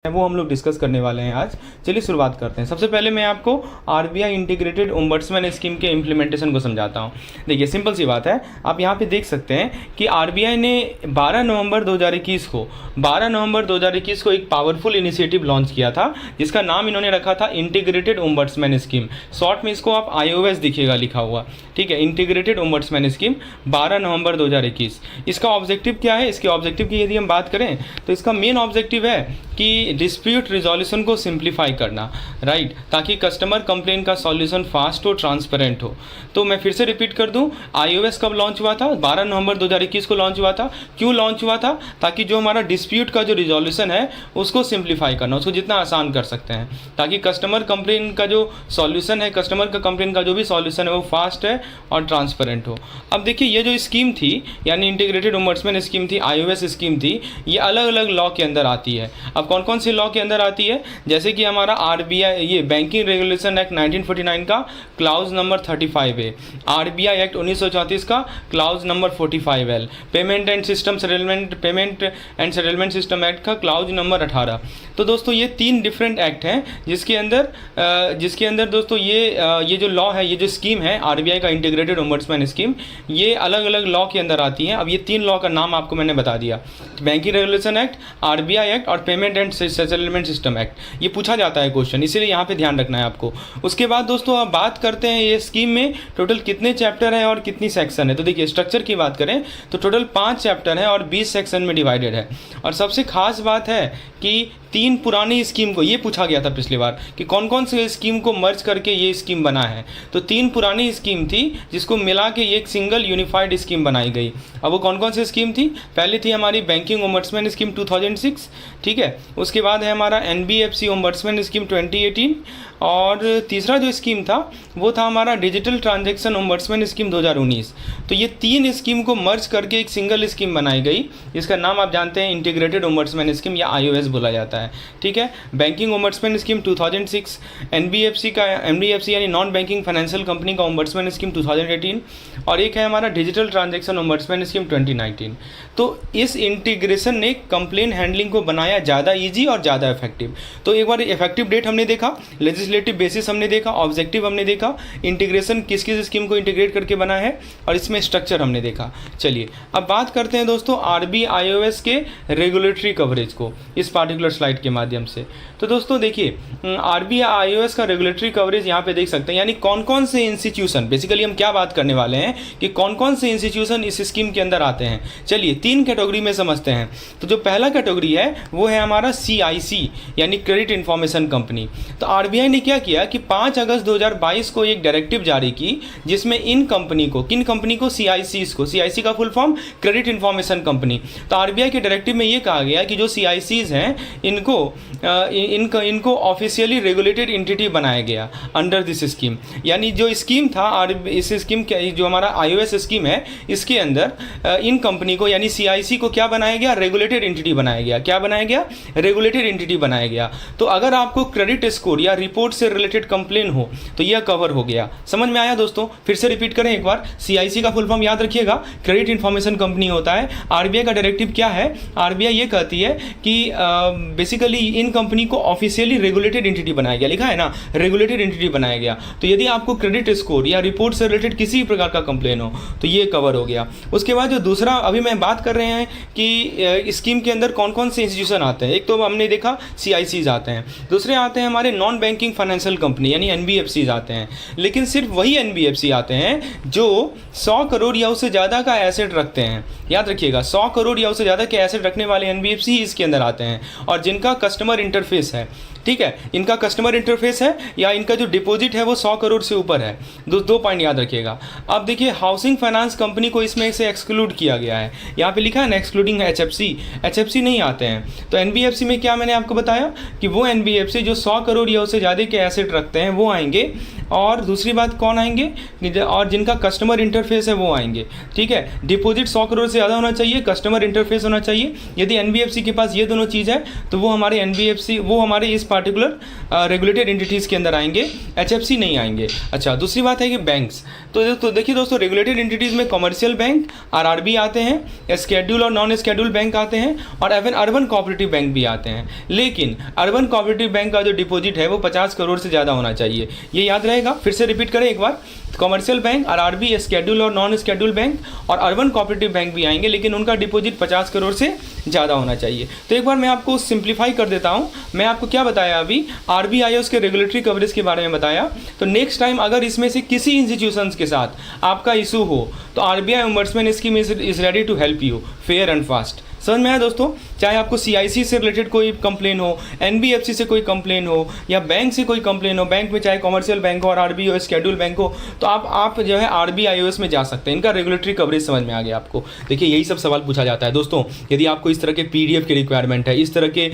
वो हम लोग डिस्कस करने वाले हैं आज। चलिए शुरुआत करते हैं। सबसे पहले मैं आपको आरबीआई इंटीग्रेटेड ओम्बड्समैन स्कीम के इम्प्लीमेंटेशन को समझाता हूँ। देखिए सिंपल सी बात है, आप यहाँ पे देख सकते हैं कि आरबीआई ने 12 नवंबर 2021 को एक पावरफुल इनिशिएटिव लॉन्च किया था, जिसका नाम इन्होंने रखा था इंटीग्रेटेड ओम्बड्समैन स्कीम। शॉर्ट में इसको आप IOS दिखिएगा लिखा हुआ, ठीक है, इंटीग्रेटेड ओम्बड्समैन स्कीम 12 नवंबर 2021। इसका ऑब्जेक्टिव क्या है? इसके ऑब्जेक्टिव की यदि हम बात करें तो इसका मेन ऑब्जेक्टिव है कि डिस्प्यूट रिजोल्यूशन को सिंप्लीफाई करना, राइट, ताकि कस्टमर कंप्लेन का सॉल्यूशन फास्ट हो, ट्रांसपेरेंट हो। तो मैं फिर से रिपीट कर दूं, IOS कब लॉन्च हुआ था? 12 नवंबर 2021 को लॉन्च हुआ था। क्यों लॉन्च हुआ था? ताकि जो हमारा डिस्प्यूट का जो रिजोल्यूशन है उसको सिंप्लीफाई करना, उसको जितना आसान कर सकते हैं, ताकि कस्टमर कंप्लेन का जो सॉल्यूशन है, कस्टमर का कंप्लेन का जो भी सॉल्यूशन है वो फास्ट है और ट्रांसपेरेंट हो। अब देखिए ये जो स्कीम थी, यानी इंटीग्रेटेड ओम्बड्समैन स्कीम थी, IOS स्कीम थी, ये अलग अलग लॉ के अंदर आती है। अब कौन कौन से लॉ के अंदर आती है? जैसे कि हमारा आरबीआई ये बैंकिंग रेगुलेशन एक्ट 1949 का क्लाउज नंबर 35 है, आरबीआई एक्ट 1934 का clause number 45L, payment and settlement system act का क्लाउज नंबर 18। तो दोस्तों ये 3 डिफरेंट एक्ट हैं जिसके अंदर दोस्तों ये जो लॉ है, ये जो स्कीम है आरबीआई का इंटीग्रेटेड ओम्बड्समैन स्कीम, ये अलग अलग लॉ के अंदर आती हैं। अब ये 3 लॉ का नाम आपको मैंने बता दिया, banking regulation act, RBI act और payment and settlement system act. ये पूछा जाता है क्वेश्चन, इसीलिए यहाँ पे ध्यान रखना है आपको। उसके बाद दोस्तों अब बात करते हैं ये स्कीम में टोटल कितने चैप्टर है और कितनी सेक्शन है। तो देखिए स्ट्रक्चर की बात करें तो टोटल 5 चैप्टर है और 20 सेक्शन में डिवाइडेड है। और सबसे खास बात है कि 3 पुरानी स्कीम को, ये पूछा गया था पिछली बार कि कौन कौन से स्कीम को मर्ज करके ये स्कीम बना है। तो 3 पुरानी स्कीम थी जिसको मिला के एक सिंगल यूनिफाइड स्कीम बनाई गई। अब वो कौन कौन सी स्कीम थी? पहली थी हमारी बैंकिंग ओम्बड्समैन स्कीम 2006, ठीक है। उसके बाद है हमारा NBFC ओम्बड्समैन स्कीम 2018 और तीसरा जो स्कीम था वो था हमारा डिजिटल ट्रांजैक्शन ओम्बड्समैन स्कीम 2019। तो ये 3 स्कीम को मर्ज करके एक सिंगल स्कीम बनाई गई, जिसका नाम आप जानते हैं इंटीग्रेटेड ओम्बड्समैन स्कीम या IOS बोला जाता है, ठीक है। बैंकिंग ओम्बड्समैन स्कीम 2006, NBFC यानी नॉन बैंकिंग फाइनेंशियल कंपनी का ओम्बड्समैन स्कीम 2018 और एक है हमारा डिजिटल ट्रांजैक्शन ओम्बड्समैन स्कीम 2019। तो इस इंटीग्रेशन ने कंप्लेन हैंडलिंग को बनाया ज़्यादा ईजी और ज़्यादा इफेक्टिव। तो एक बार इफेक्टिव डेट हमने देखा, लेजिस्लेटिव बेसिस हमने देखा, ऑब्जेक्टिव हमने देखा, इंटीग्रेशन किस किस स्कीम को इंटीग्रेट करके बना है और इसमें स्ट्रक्चर हमने देखा। चलिए अब बात करते हैं दोस्तों IOS के रेगुलेटरी कवरेज को इस पार्टिकुलर स्लाइड के माध्यम से। तो दोस्तों देखिए IOS का रेगुलेटरी कवरेज यहाँ पे देख सकते हैं, यानी कौन कौन से इंस्टीट्यूशन, बेसिकली हम क्या बात करने वाले हैं कि कौन कौन से इंस्टीट्यूशन इस स्कीम के अंदर आते हैं। चलिए 3 कैटेगरी में समझते हैं। तो जो पहला कैटेगरी है वो है हमारा CIC यानी क्रेडिट इंफॉर्मेशन कंपनी। तो आरबीआई ने क्या किया कि 5 अगस्त 2022 को एक डायरेक्टिव जारी की, जिसमें किन कंपनी को, CICs को, CIC का full form credit information company. तो आरबीआई के डायरेक्टिव में ये कहा गया कि जो CICs हैं इनको ऑफिशियली रेगुलेटेड एंटिटी बनाया गया अंडर दिस स्कीम। यानी जो स्कीम था इस स्कीम जो हमारा IOS स्कीम है, इसके अंदर इन कंपनी को यानी CIC को क्या बनाया गया? रेगुलेटेड एंटिटी बनाया गया। क्या बनाया गया? रेगुलेटेड एंटिटी बनाया गया। तो अगर आपको क्रेडिट स्कोर या रिपोर्ट से रिलेटेड कंप्लेन हो तो यह कवर हो गया। समझ में आया दोस्तों? फिर से रिपीट करें एक बार, CIC का फुल फॉर्म याद रखिएगा, क्रेडिट इंफॉर्मेशन कंपनी होता है। आरबीआई का डायरेक्टिव क्या है? आरबीआई ये कहती है कि बेसिकली इन कंपनी को ऑफिशियली रेगुलेटेड एंटिटी बनाया गया, लिखा है ना, रेगुलेटेड एंटिटी बनाया गया। तो यदि आपको क्रेडिट स्कोर या रिपोर्ट से रिलेटेड किसी प्रकार का कंप्लेन हो तो ये कवर हो गया। उसके बाद जो दूसरा अभी मैं बात कर रहे हैं कि स्कीम के अंदर कौन कौन से इंस्टीट्यूशन आते हैं। एक तो हमने देखा CICs आते हैं, दूसरे आते हैं हमारे नॉन बैंकिंग फाइनेंशियल कंपनी यानी NBFCs आते हैं। लेकिन सिर्फ वही NBFC आते हैं जो 100 करोड़ या उससे ज़्यादा का एसेट रखते हैं। याद रखिएगा, 100 करोड़ या उससे ज़्यादा के एसेट रखने वाले NBFC इसके अंदर आते हैं और जिनका कस्टमर इंटरफेस है, ठीक है, इनका कस्टमर इंटरफेस है या इनका जो डिपॉजिट है वो 100 करोड़ से ऊपर है। दो पॉइंट याद रखिएगा। अब देखिए हाउसिंग फाइनेंस कंपनी को इसमें से एक्सक्लूड किया गया है, यहाँ पे लिखा है ना एक्सक्लूडिंग HFC नहीं आते हैं। तो NBFC में क्या मैंने आपको बताया कि वो NBFC जो 100 करोड़ या उससे ज़्यादा के एसेट रखते हैं वो आएंगे, और दूसरी बात कौन आएंगे? और जिनका कस्टमर इंटरफेस है वो आएंगे, ठीक है। डिपॉजिट 100 करोड़ से ज़्यादा होना चाहिए, कस्टमर इंटरफेस होना चाहिए। यदि NBFC के पास ये दोनों चीज़ है तो वो हमारे एनबीएफसी, वो हमारे इस पार्टिकुलर रेगुलेटेड एंटिटीज़ के अंदर आएंगे, एचएफसी नहीं आएंगे। अच्छा, दूसरी बात है कि बैंक्स, तो देखिए दोस्तों, रेगुलेटेड एंटिटीज़ में कमर्शियल बैंक आरआरबी आते हैं, स्केड्यूल और नॉन स्केड्यूल बैंक आते हैं, और एवन अर्बन कोऑपरेटिव बैंक भी आते हैं। लेकिन अर्बन कोऑपरेटिव बैंक का जो डिपॉजिट है वो 50 करोड़ से ज़्यादा होना चाहिए, ये याद रहेगा। फिर से रिपीट करें एक बार, कमर्शियल बैंक, आरआरबी, स्केड्यूल और नॉन स्केड्यूल बैंक और अर्बन कोऑपरेटिव बैंक भी आएंगे, लेकिन उनका डिपॉजिट 50 करोड़ से ज़्यादा होना चाहिए। तो एक बार मैं आपको सिंप्लीफाई कर देता हूँ। मैं आपको क्या बताया अभी, आरबीआई उसके रेगुलेटरी कवरेज के बारे में बताया। तो नेक्स्ट टाइम अगर इसमें से किसी इंस्टीट्यूशंस के साथ आपका इशू हो तो RBI ombudsman scheme is ready to help you fair and fast. समझ में आया दोस्तों? चाहे आपको सीआईसी से रिलेटेड कोई कंप्लेन हो, एनबीएफसी से कोई कंप्लेन हो, या बैंक से कोई कंप्लेन हो, बैंक में चाहे कमर्शियल बैंक हो और आरबी हो, स्केड्यूल बैंक हो, तो आप जो है आरबीआईओएस में जा सकते हैं। इनका रेगुलेटरी कवरेज समझ में आ गया आपको। देखिए, यही सब सवाल पूछा जाता है दोस्तों। यदि आपको इस तरह के पीडीएफ की रिक्वायरमेंट है, इस तरह के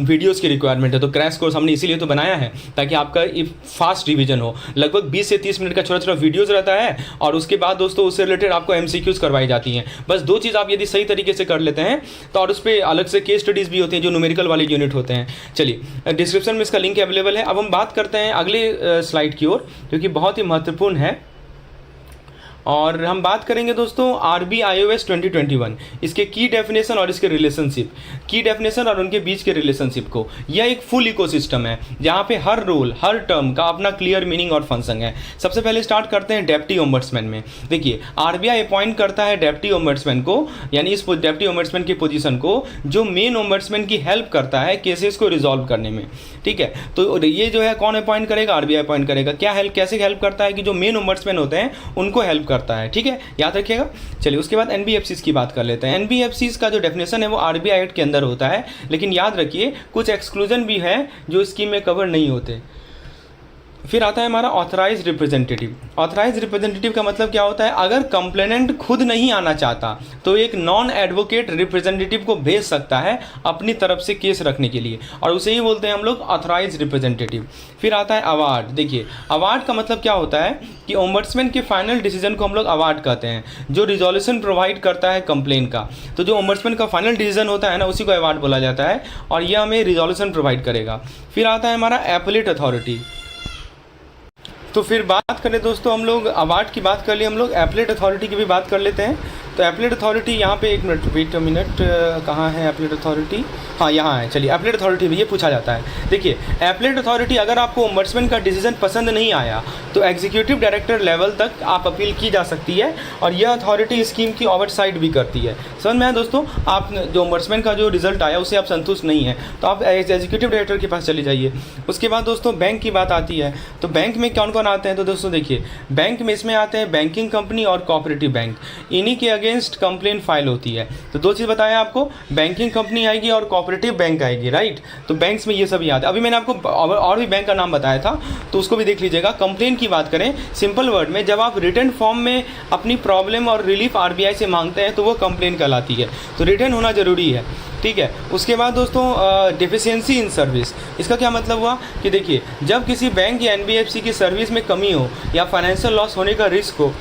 वीडियोज़ की रिक्वायरमेंट है, तो क्रैश कोर्स हमने इसीलिए तो बनाया है ताकि आपका फास्ट रिविजन हो। लगभग 20 से 30 मिनट का छोटा छोटा वीडियोज़ रहता है, और उसके बाद दोस्तों उससे रिलेटेड आपको एमसीक्यूज़ करवाई जाती हैं। बस 2 चीज़ आप यदि सही तरीके से कर लेते हैं तो, और उस पर अलग से केस स्टडीज़ भी होते हैं जो न्यूमेरिकल वाले यूनिट होते हैं। चलिए, डिस्क्रिप्शन में इसका लिंक अवेलेबल है। अब हम बात करते हैं अगले स्लाइड की ओर, क्योंकि बहुत ही महत्वपूर्ण है, और हम बात करेंगे दोस्तों RBIOS 2021, इसके की डेफिनेशन और इसके रिलेशनशिप, की डेफिनेशन और उनके बीच के रिलेशनशिप को। यह एक फुल इकोसिस्टम है जहाँ पे हर रोल, हर टर्म का अपना क्लियर मीनिंग और फंक्शन है। सबसे पहले स्टार्ट करते हैं डेप्टी ओम्बड्समैन में। देखिए, आरबीआई अपॉइंट करता है डेप्टी ओम्बड्समैन को, यानी इस डेप्टी ओम्बड्समैन की पोजीशन को, जो मेन ओम्बड्समैन की हेल्प करता है केसेस को रिजॉल्व करने में। ठीक है, तो ये जो है कौन अपॉइंट करेगा? आरबीआई अपॉइंट करेगा। क्या हेल्प, कैसे हेल्प करता है? कि जो मेन ओम्बड्समैन होते हैं उनको हेल्प करता है। ठीक है, याद रखिएगा। चलिए, उसके बाद एनबीएफसीज की बात कर लेते हैं। एनबीएफसीज का जो डेफिनेशन है वो आरबीआई एक्ट के अंदर होता है, लेकिन याद रखिए कुछ एक्सक्लूजन भी है जो स्कीम में कवर नहीं होते। फिर आता है हमारा ऑथराइज्ड रिप्रेजेंटेटिव। ऑथराइज्ड रिप्रेजेंटेटिव का मतलब क्या होता है? अगर कंप्लेनेंट खुद नहीं आना चाहता तो एक नॉन एडवोकेट रिप्रेजेंटेटिव को भेज सकता है अपनी तरफ से केस रखने के लिए, और उसे ही बोलते हैं हम लोग ऑथराइज्ड रिप्रेजेंटेटिव। फिर आता है अवार्ड। देखिए, अवार्ड का मतलब क्या होता है कि ओम्बड्समैन के फाइनल डिसीजन को हम लोग अवार्ड कहते हैं, जो रिजोल्यूशन प्रोवाइड करता है कंप्लेन का। तो जो ओम्बड्समैन का फाइनल डिसीजन होता है ना, उसी को अवार्ड बोला जाता है, और यह हमें रिजोल्यूशन प्रोवाइड करेगा। फिर आता है हमारा एपलेट अथॉरिटी। तो फिर बात करें दोस्तों, हम लोग अवार्ड की बात कर लिए, हम लोग एपलेट अथॉरिटी की भी बात कर लेते हैं। तो एपलेट अथॉरिटी यहाँ पे, एक मिनट, वेट अ मिनट, कहाँ है एपलेट अथॉरिटी? हाँ, यहाँ है। चलिए, एपलेट अथॉरिटी भी ये पूछा जाता है। देखिए, एपलेट अथॉरिटी, अगर आपको ओम्बड्समैन का डिसीजन पसंद नहीं आया तो एग्जीक्यूटिव डायरेक्टर लेवल तक आप अपील की जा सकती है, और यह अथॉरिटी स्कीम की ओवरसाइट भी करती है। समझ में आया दोस्तों? आप जो ओम्बड्समैन का जो रिजल्ट आया उससे आप संतुष्ट नहीं है तो आप एग्जीक्यूटिव डायरेक्टर के पास चले जाइए। उसके बाद दोस्तों बैंक की बात आती है। तो बैंक में कौन कौन आते हैं? तो दोस्तों देखिए, बैंक में इसमें आते हैं बैंकिंग कंपनी और कोऑपरेटिव बैंक। इन्हीं के अगेंस्ट कंप्लेन फाइल होती है। तो 2 चीज़ बताया आपको, बैंकिंग कंपनी आएगी और कोऑपरेटिव बैंक आएगी, राइट? तो बैंक्स में ये सब याद है। अभी मैंने आपको और भी बैंक का नाम बताया था, तो उसको भी देख लीजिएगा। कंप्लेन की बात करें सिंपल वर्ड में, जब आप रिटर्न फॉर्म में अपनी प्रॉब्लम और रिलीफ आरबीआई से मांगते हैं तो वो कंप्लेन कहलाती है। तो रिटर्न होना ज़रूरी है। ठीक है, उसके बाद दोस्तों डेफिशिएंसी इन सर्विस। इसका क्या मतलब हुआ कि देखिए, जब किसी बैंक या एनबीएफसी की सर्विस में कमी हो या फाइनेंशियल लॉस होने का रिस्क हो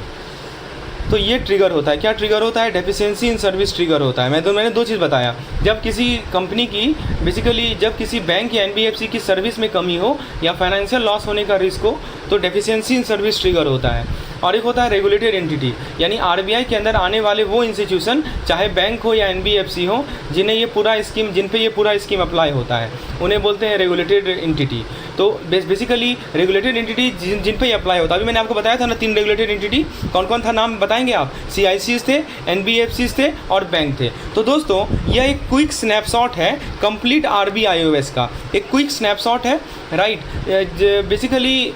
तो ये ट्रिगर होता है। क्या ट्रिगर होता है? डेफिशिएंसी इन सर्विस ट्रिगर होता है। मैंने 2 चीज़ बताया। जब किसी कंपनी की, बेसिकली जब किसी बैंक या एनबीएफसी की सर्विस में कमी हो या फाइनेंशियल लॉस होने का रिस्क हो तो डेफिशिएंसी इन सर्विस ट्रिगर होता है। और एक होता है रेगुलेटेड एंटिटी, यानी आरबीआई के अंदर आने वाले वो इंस्टीट्यूशन, चाहे बैंक हो या एनबीएफसी हो, जिन पे ये पूरा स्कीम अप्लाई होता है, उन्हें बोलते हैं रेगुलेटेड एंटिटी। तो बेसिकली रेगुलेटेड एंटिटी जिन पे अप्लाई होता है। अभी मैंने आपको बताया था ना 3 रेगुलेटेड एंटिटी, कौन कौन था नाम बताएंगे आप? सीआईसीज थे, एनबीएफसीज थे और बैंक थे। तो दोस्तों, यह एक क्विक स्नैपशॉट है कंप्लीट आरबीआईओएस का, एक क्विक स्नैपशॉट है, राइट? बेसिकली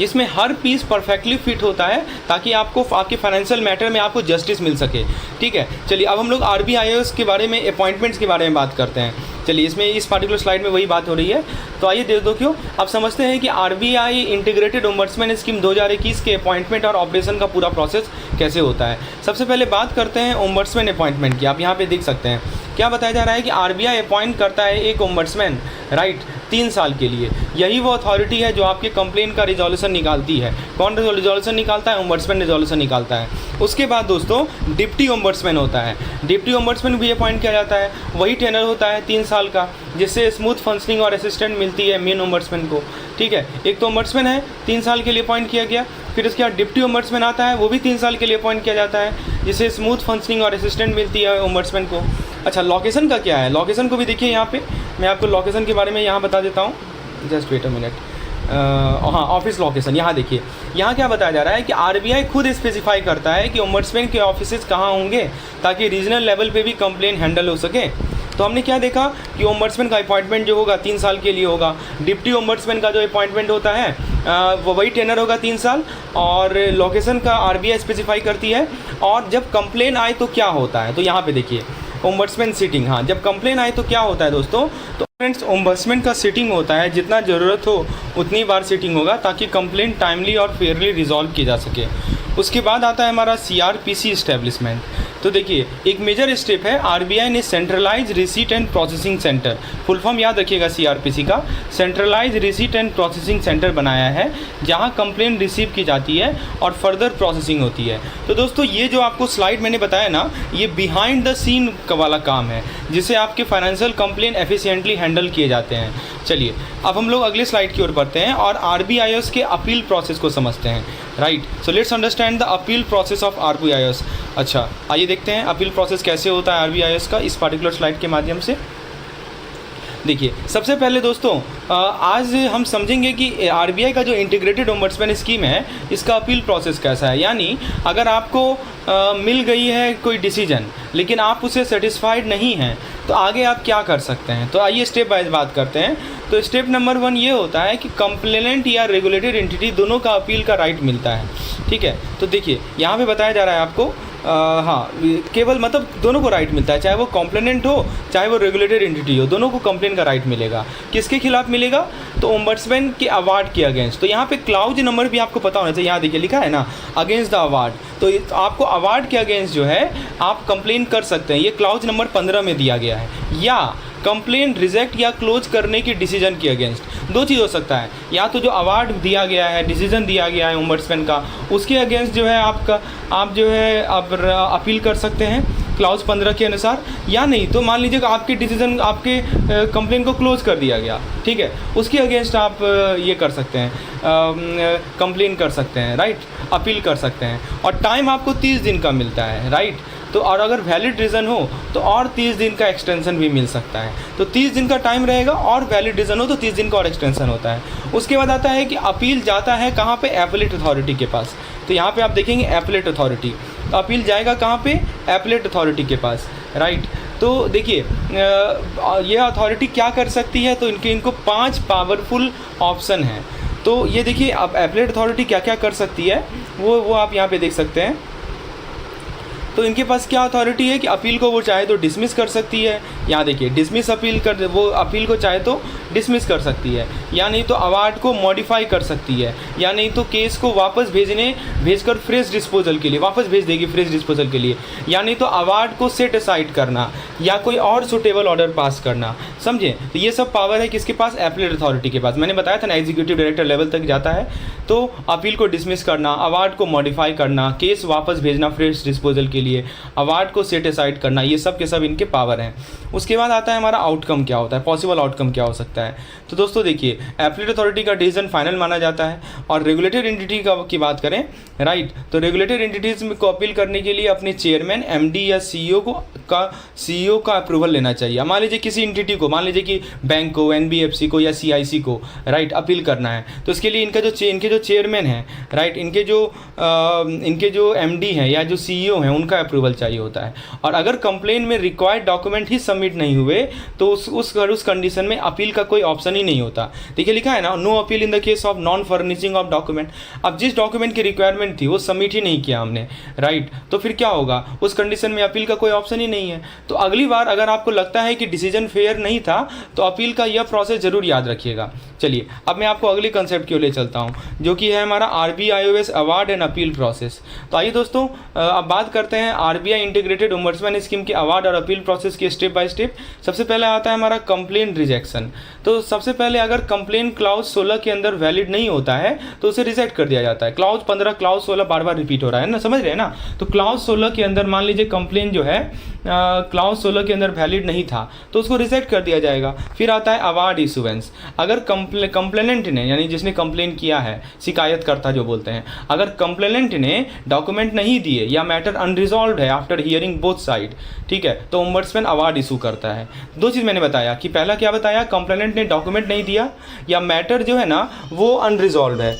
इसमें हर पीस परफेक्टली फिट होता है ताकि आपको आपके फाइनेंशियल मैटर में आपको जस्टिस मिल सके। ठीक है, चलिए अब हम लोग आरबीआईओएस के बारे में, अपॉइंटमेंट्स के बारे में बात करते हैं। चलिए, इसमें इस पार्टिकुलर स्लाइड में वही बात हो रही है। तो आइए देख दो क्यों। आप समझते हैं कि आरबीआई इंटीग्रेटेड ओम्बड्समैन स्कीम 2021 के अपॉइंटमेंट और ऑपरेशन का पूरा प्रोसेस कैसे होता है। सबसे पहले बात करते हैं ओम्बड्समैन अपॉइंटमेंट की। आप यहाँ पे देख सकते हैं क्या बताया जा रहा है कि आरबीआई अपॉइंट करता है एक ओम्बड्समैन, राइट, 3 साल के लिए। यही वो अथॉरिटी है जो आपके कंप्लेन का रिजोल्यूशन निकालती है। कौन रिजोल्यूशन निकालता है? ओम्बड्समैन रिजोल्यूशन निकालता है। उसके बाद दोस्तों डिप्टी ओम्बड्समैन होता है। डिप्टी ओम्बड्समैन भी अपॉइंट किया जाता है, वही टेनर होता है 3 साल का, जिससे स्मूथ फंक्शनिंग और असिस्टेंट मिलती है मेन ओम्बड्समैन को। ठीक है, एक तो ओम्बड्समैन है 3 साल के लिए अपॉइंट किया गया, फिर उसके बाद डिप्टी ओम्बड्समैन आता है, वो भी 3 साल के लिए अपॉइंट किया जाता है, जिससे स्मूथ फंक्शनिंग और असिस्टेंट मिलती है ओम्बड्समैन को। अच्छा, लोकेशन का क्या है? लोकेशन को भी देखिए यहाँ पे, मैं आपको लोकेशन के बारे में यहाँ बता देता हूँ। Just wait a minute. हाँ, ऑफिस लोकेशन यहाँ देखिए, यहाँ क्या बताया जा रहा है कि आरबीआई खुद स्पेसिफाई करता है कि ओम्बड्समैन के ऑफिसेज कहाँ होंगे ताकि रीजनल लेवल पे भी कंप्लेन हैंडल हो सके। तो हमने क्या देखा कि ओम्बड्समैन का अपॉइंटमेंट जो होगा 3 साल के लिए होगा। डिप्टी ओम्बड्समैन का जो अपॉइंटमेंट होता है वो वही टेनर होगा 3 साल, और लोकेशन का आरबीआई स्पेसिफाई करती है। और जब कंप्लेन आए तो क्या होता है, तो यहाँ पे देखिए ओम्बड्समैन सीटिंग। हाँ, जब कंप्लेन आए तो क्या होता है दोस्तों, तो फ्रेंड्स ओम्बड्समैन का सीटिंग होता है, जितना ज़रूरत हो उतनी बार सीटिंग होगा ताकि कंप्लेंट टाइमली और फेयरली रिजॉल्व की जा सके। उसके बाद आता है हमारा सीआरपीसी इस्टेब्लिशमेंट। तो देखिए एक मेजर स्टेप है, आरबीआई ने centralize receipt and processing centre, full form याद रखिएगा सीआरपीसी का, centralize receipt and processing centre बनाया है, जहां कंप्लेन रिसीव की जाती है और फर्दर प्रोसेसिंग होती है। तो दोस्तों ये जो आपको स्लाइड मैंने बताया ना, ये बिहाइंड द सीन वाला काम है, जिससे आपके फाइनेंशियल कंप्लेन एफिशिएंटली हैंडल किए जाते हैं। चलिए अब हम लोग अगले स्लाइड की ओर बढ़ते हैं और आरबीआईएस के अपील प्रोसेस को समझते हैं, right. So let's understand the appeal process of RBIS. अच्छा, आइए देखते हैं अपील प्रोसेस कैसे होता है आरबीआईएस का इस पार्टिकुलर स्लाइड के माध्यम से। देखिए सबसे पहले दोस्तों आज हम समझेंगे कि आरबीआई का जो इंटीग्रेटेड ओम्बड्समैन स्कीम है, इसका अपील प्रोसेस कैसा है। यानी अगर आपको मिल गई है कोई डिसीजन लेकिन आप उससे सेटिस्फाइड नहीं हैं, तो आगे आप क्या कर सकते हैं। तो आइए स्टेप बाय बात करते हैं। तो स्टेप नंबर 1 ये होता है कि कंप्लेनेंट या रेगुलेटेड एंटिटी दोनों का अपील का राइट मिलता है। ठीक है, तो देखिए यहाँ पे बताया जा रहा है आपको हाँ, केवल मतलब दोनों को राइट मिलता है, चाहे वो कॉम्प्लेनेंट हो चाहे वो रेगुलेटेड एंटिटी हो, दोनों को कंप्लेन का राइट मिलेगा। किसके खिलाफ मिलेगा? तो ओम्बड्समैन के अवार्ड के अगेंस्ट। तो यहाँ पे क्लाउज नंबर भी आपको पता होना चाहिए, यहाँ देखिए लिखा है ना अगेंस्ट द अवार्ड। तो आपको अवार्ड के अगेंस्ट जो है आप कंप्लेन कर सकते हैं, ये क्लाउज नंबर 15 में दिया गया है। या कंप्लेन रिजेक्ट या क्लोज करने की डिसीजन के अगेंस्ट। दो चीज़ हो सकता है, या तो जो अवार्ड दिया गया है, डिसीजन दिया गया है ओम्बड्समैन का, उसके अगेंस्ट जो है आप जो है आप अपील कर सकते हैं क्लाउज 15 के अनुसार। या नहीं तो मान लीजिए आपके डिसीजन, आपके कंप्लेन को क्लोज कर दिया गया, ठीक है, उसके अगेंस्ट आप ये कर सकते हैं, कंप्लेन कर सकते हैं, राइट, अपील कर सकते हैं। और टाइम आपको 30 दिन का मिलता है, राइट। तो और अगर वैलिड रीज़न हो तो और 30 दिन का एक्सटेंशन भी मिल सकता है। तो 30 दिन का टाइम रहेगा और वैलिड रीज़न हो तो 30 दिन का और एक्सटेंशन होता है। उसके बाद आता है कि अपील जाता है कहाँ पे? एपलेट अथॉरिटी के पास। तो यहाँ पे आप देखेंगे एपलेट अथॉरिटी, तो अपील जाएगा कहाँ पे? एपलेट अथॉरिटी के पास, राइट। तो देखिए ये अथॉरिटी क्या कर सकती है, तो इनको 5 पावरफुल ऑप्शन हैं। तो ये देखिए अब एपलेट अथॉरिटी क्या क्या कर सकती है वो आप यहाँ पे देख सकते हैं। तो इनके पास क्या अथॉरिटी है कि अपील को वो चाहे तो डिसमिस कर सकती है। यहाँ देखिए डिसमिस अपील कर, वो अपील को चाहे तो डिसमिस कर सकती है, या नहीं तो अवार्ड को मॉडिफाई कर सकती है, या नहीं तो केस को वापस भेजकर फ्रेश डिस्पोजल के लिए वापस भेज देगी फ्रेश डिस्पोजल के लिए, या नहीं तो अवार्ड को सेट असाइड करना या कोई और सुटेबल ऑर्डर पास करना। समझे? तो ये सब पावर है किसके पास? एपलेट अथॉरिटी के पास। मैंने बताया था ना एग्जीक्यूटिव डायरेक्टर लेवल तक जाता है। तो अपील को डिसमिस करना, अवार्ड को मॉडिफाई करना, केस वापस भेजना फ्रेश डिस्पोजल के लिए, अवार्ड को सेट असाइड करना, ये सब के सब इनके पावर हैं। उसके बाद आता है हमारा आउटकम क्या होता है, पॉसिबल आउटकम क्या हो सकता है। तो दोस्तों देखिए एपलेट अथॉरिटी का डिसीजन फाइनल माना जाता है। और रेगुलेटेड एंटिटी की बात करें, राइट, तो रेगुलेटेड एंटिटीज़ को अपील करने के लिए अपने चेयरमैन, एमडी या सीईओ का अप्रूवल लेना चाहिए। मान लीजिए किसी एंटिटी को, मान लीजिए कि बैंक को, एनबीएफसी को या सीआईसी को, राइट, अपील करना है, तो इसके लिए इनके जो चेयरमैन हैं, राइट, इनके जो एमडी हैं या जो सीईओ हैं, उनका अप्रूवल चाहिए होता है। और अगर कंप्लेन में रिक्वायर्ड डॉक्यूमेंट ही सबमिट नहीं हुए तो उस कंडीशन में अपील का कोई ऑप्शन ही नहीं होता। देखिए लिखा है ना, no appeal in the case of non furnishing of document. अब जिस डॉक्यूमेंट की रिक्वायरमेंट थी वो सबमिट ही नहीं किया हमने, राइट, तो फिर क्या होगा? उस कंडीशन में अपील का कोई ऑप्शन ही नहीं है। तो अगली बार अगर आपको लगता है कि डिसीजन फेयर नहीं नहीं था तो अपील का यह प्रोसेस जरूर याद रखिएगा। चलिए अब मैं आपको अगले कंसेप्ट की ओर ले चलता हूँ, जो कि है हमारा RBI-IOS award and appeal process. तो आइए दोस्तों अब बात करते हैं RBI इंटीग्रेटेड ओम्बड्समैन स्कीम के अवार्ड और अपील प्रोसेस के स्टेप बाय स्टेप। सबसे पहले आता है हमारा कंप्लेन रिजेक्शन। तो सबसे पहले अगर कंप्लेन क्लाउज 16 के अंदर वैलिड नहीं होता है तो उसे रिजेक्ट कर दिया जाता है। क्लाउज 15 क्लाउज 16 बार बार रिपीट हो रहा है ना, समझ रहे हैं ना। तो क्लाउज 16 के अंदर मान लीजिए कंप्लेन जो है क्लाउज 16 के अंदर वैलिड नहीं था तो उसको रिजेक्ट कर दिया जाएगा। फिर आता है अवार्ड इशुएंस। अगर कंप्लेनेंट ने, यानी जिसने कंप्लेन किया है, शिकायतकर्ता जो बोलते हैं, अगर कंप्लेनेंट ने डॉक्यूमेंट नहीं दिए या मैटर अनरिजॉल्व है आफ्टर हियरिंग बोथ साइड, ठीक है, तो ओम्बड्समैन अवार्ड इशू करता है। दो चीज़ मैंने बताया कि पहला क्या बताया, कंप्लेनेंट ने डॉक्यूमेंट नहीं दिया या मैटर जो है ना वो अनरिजॉल्व है।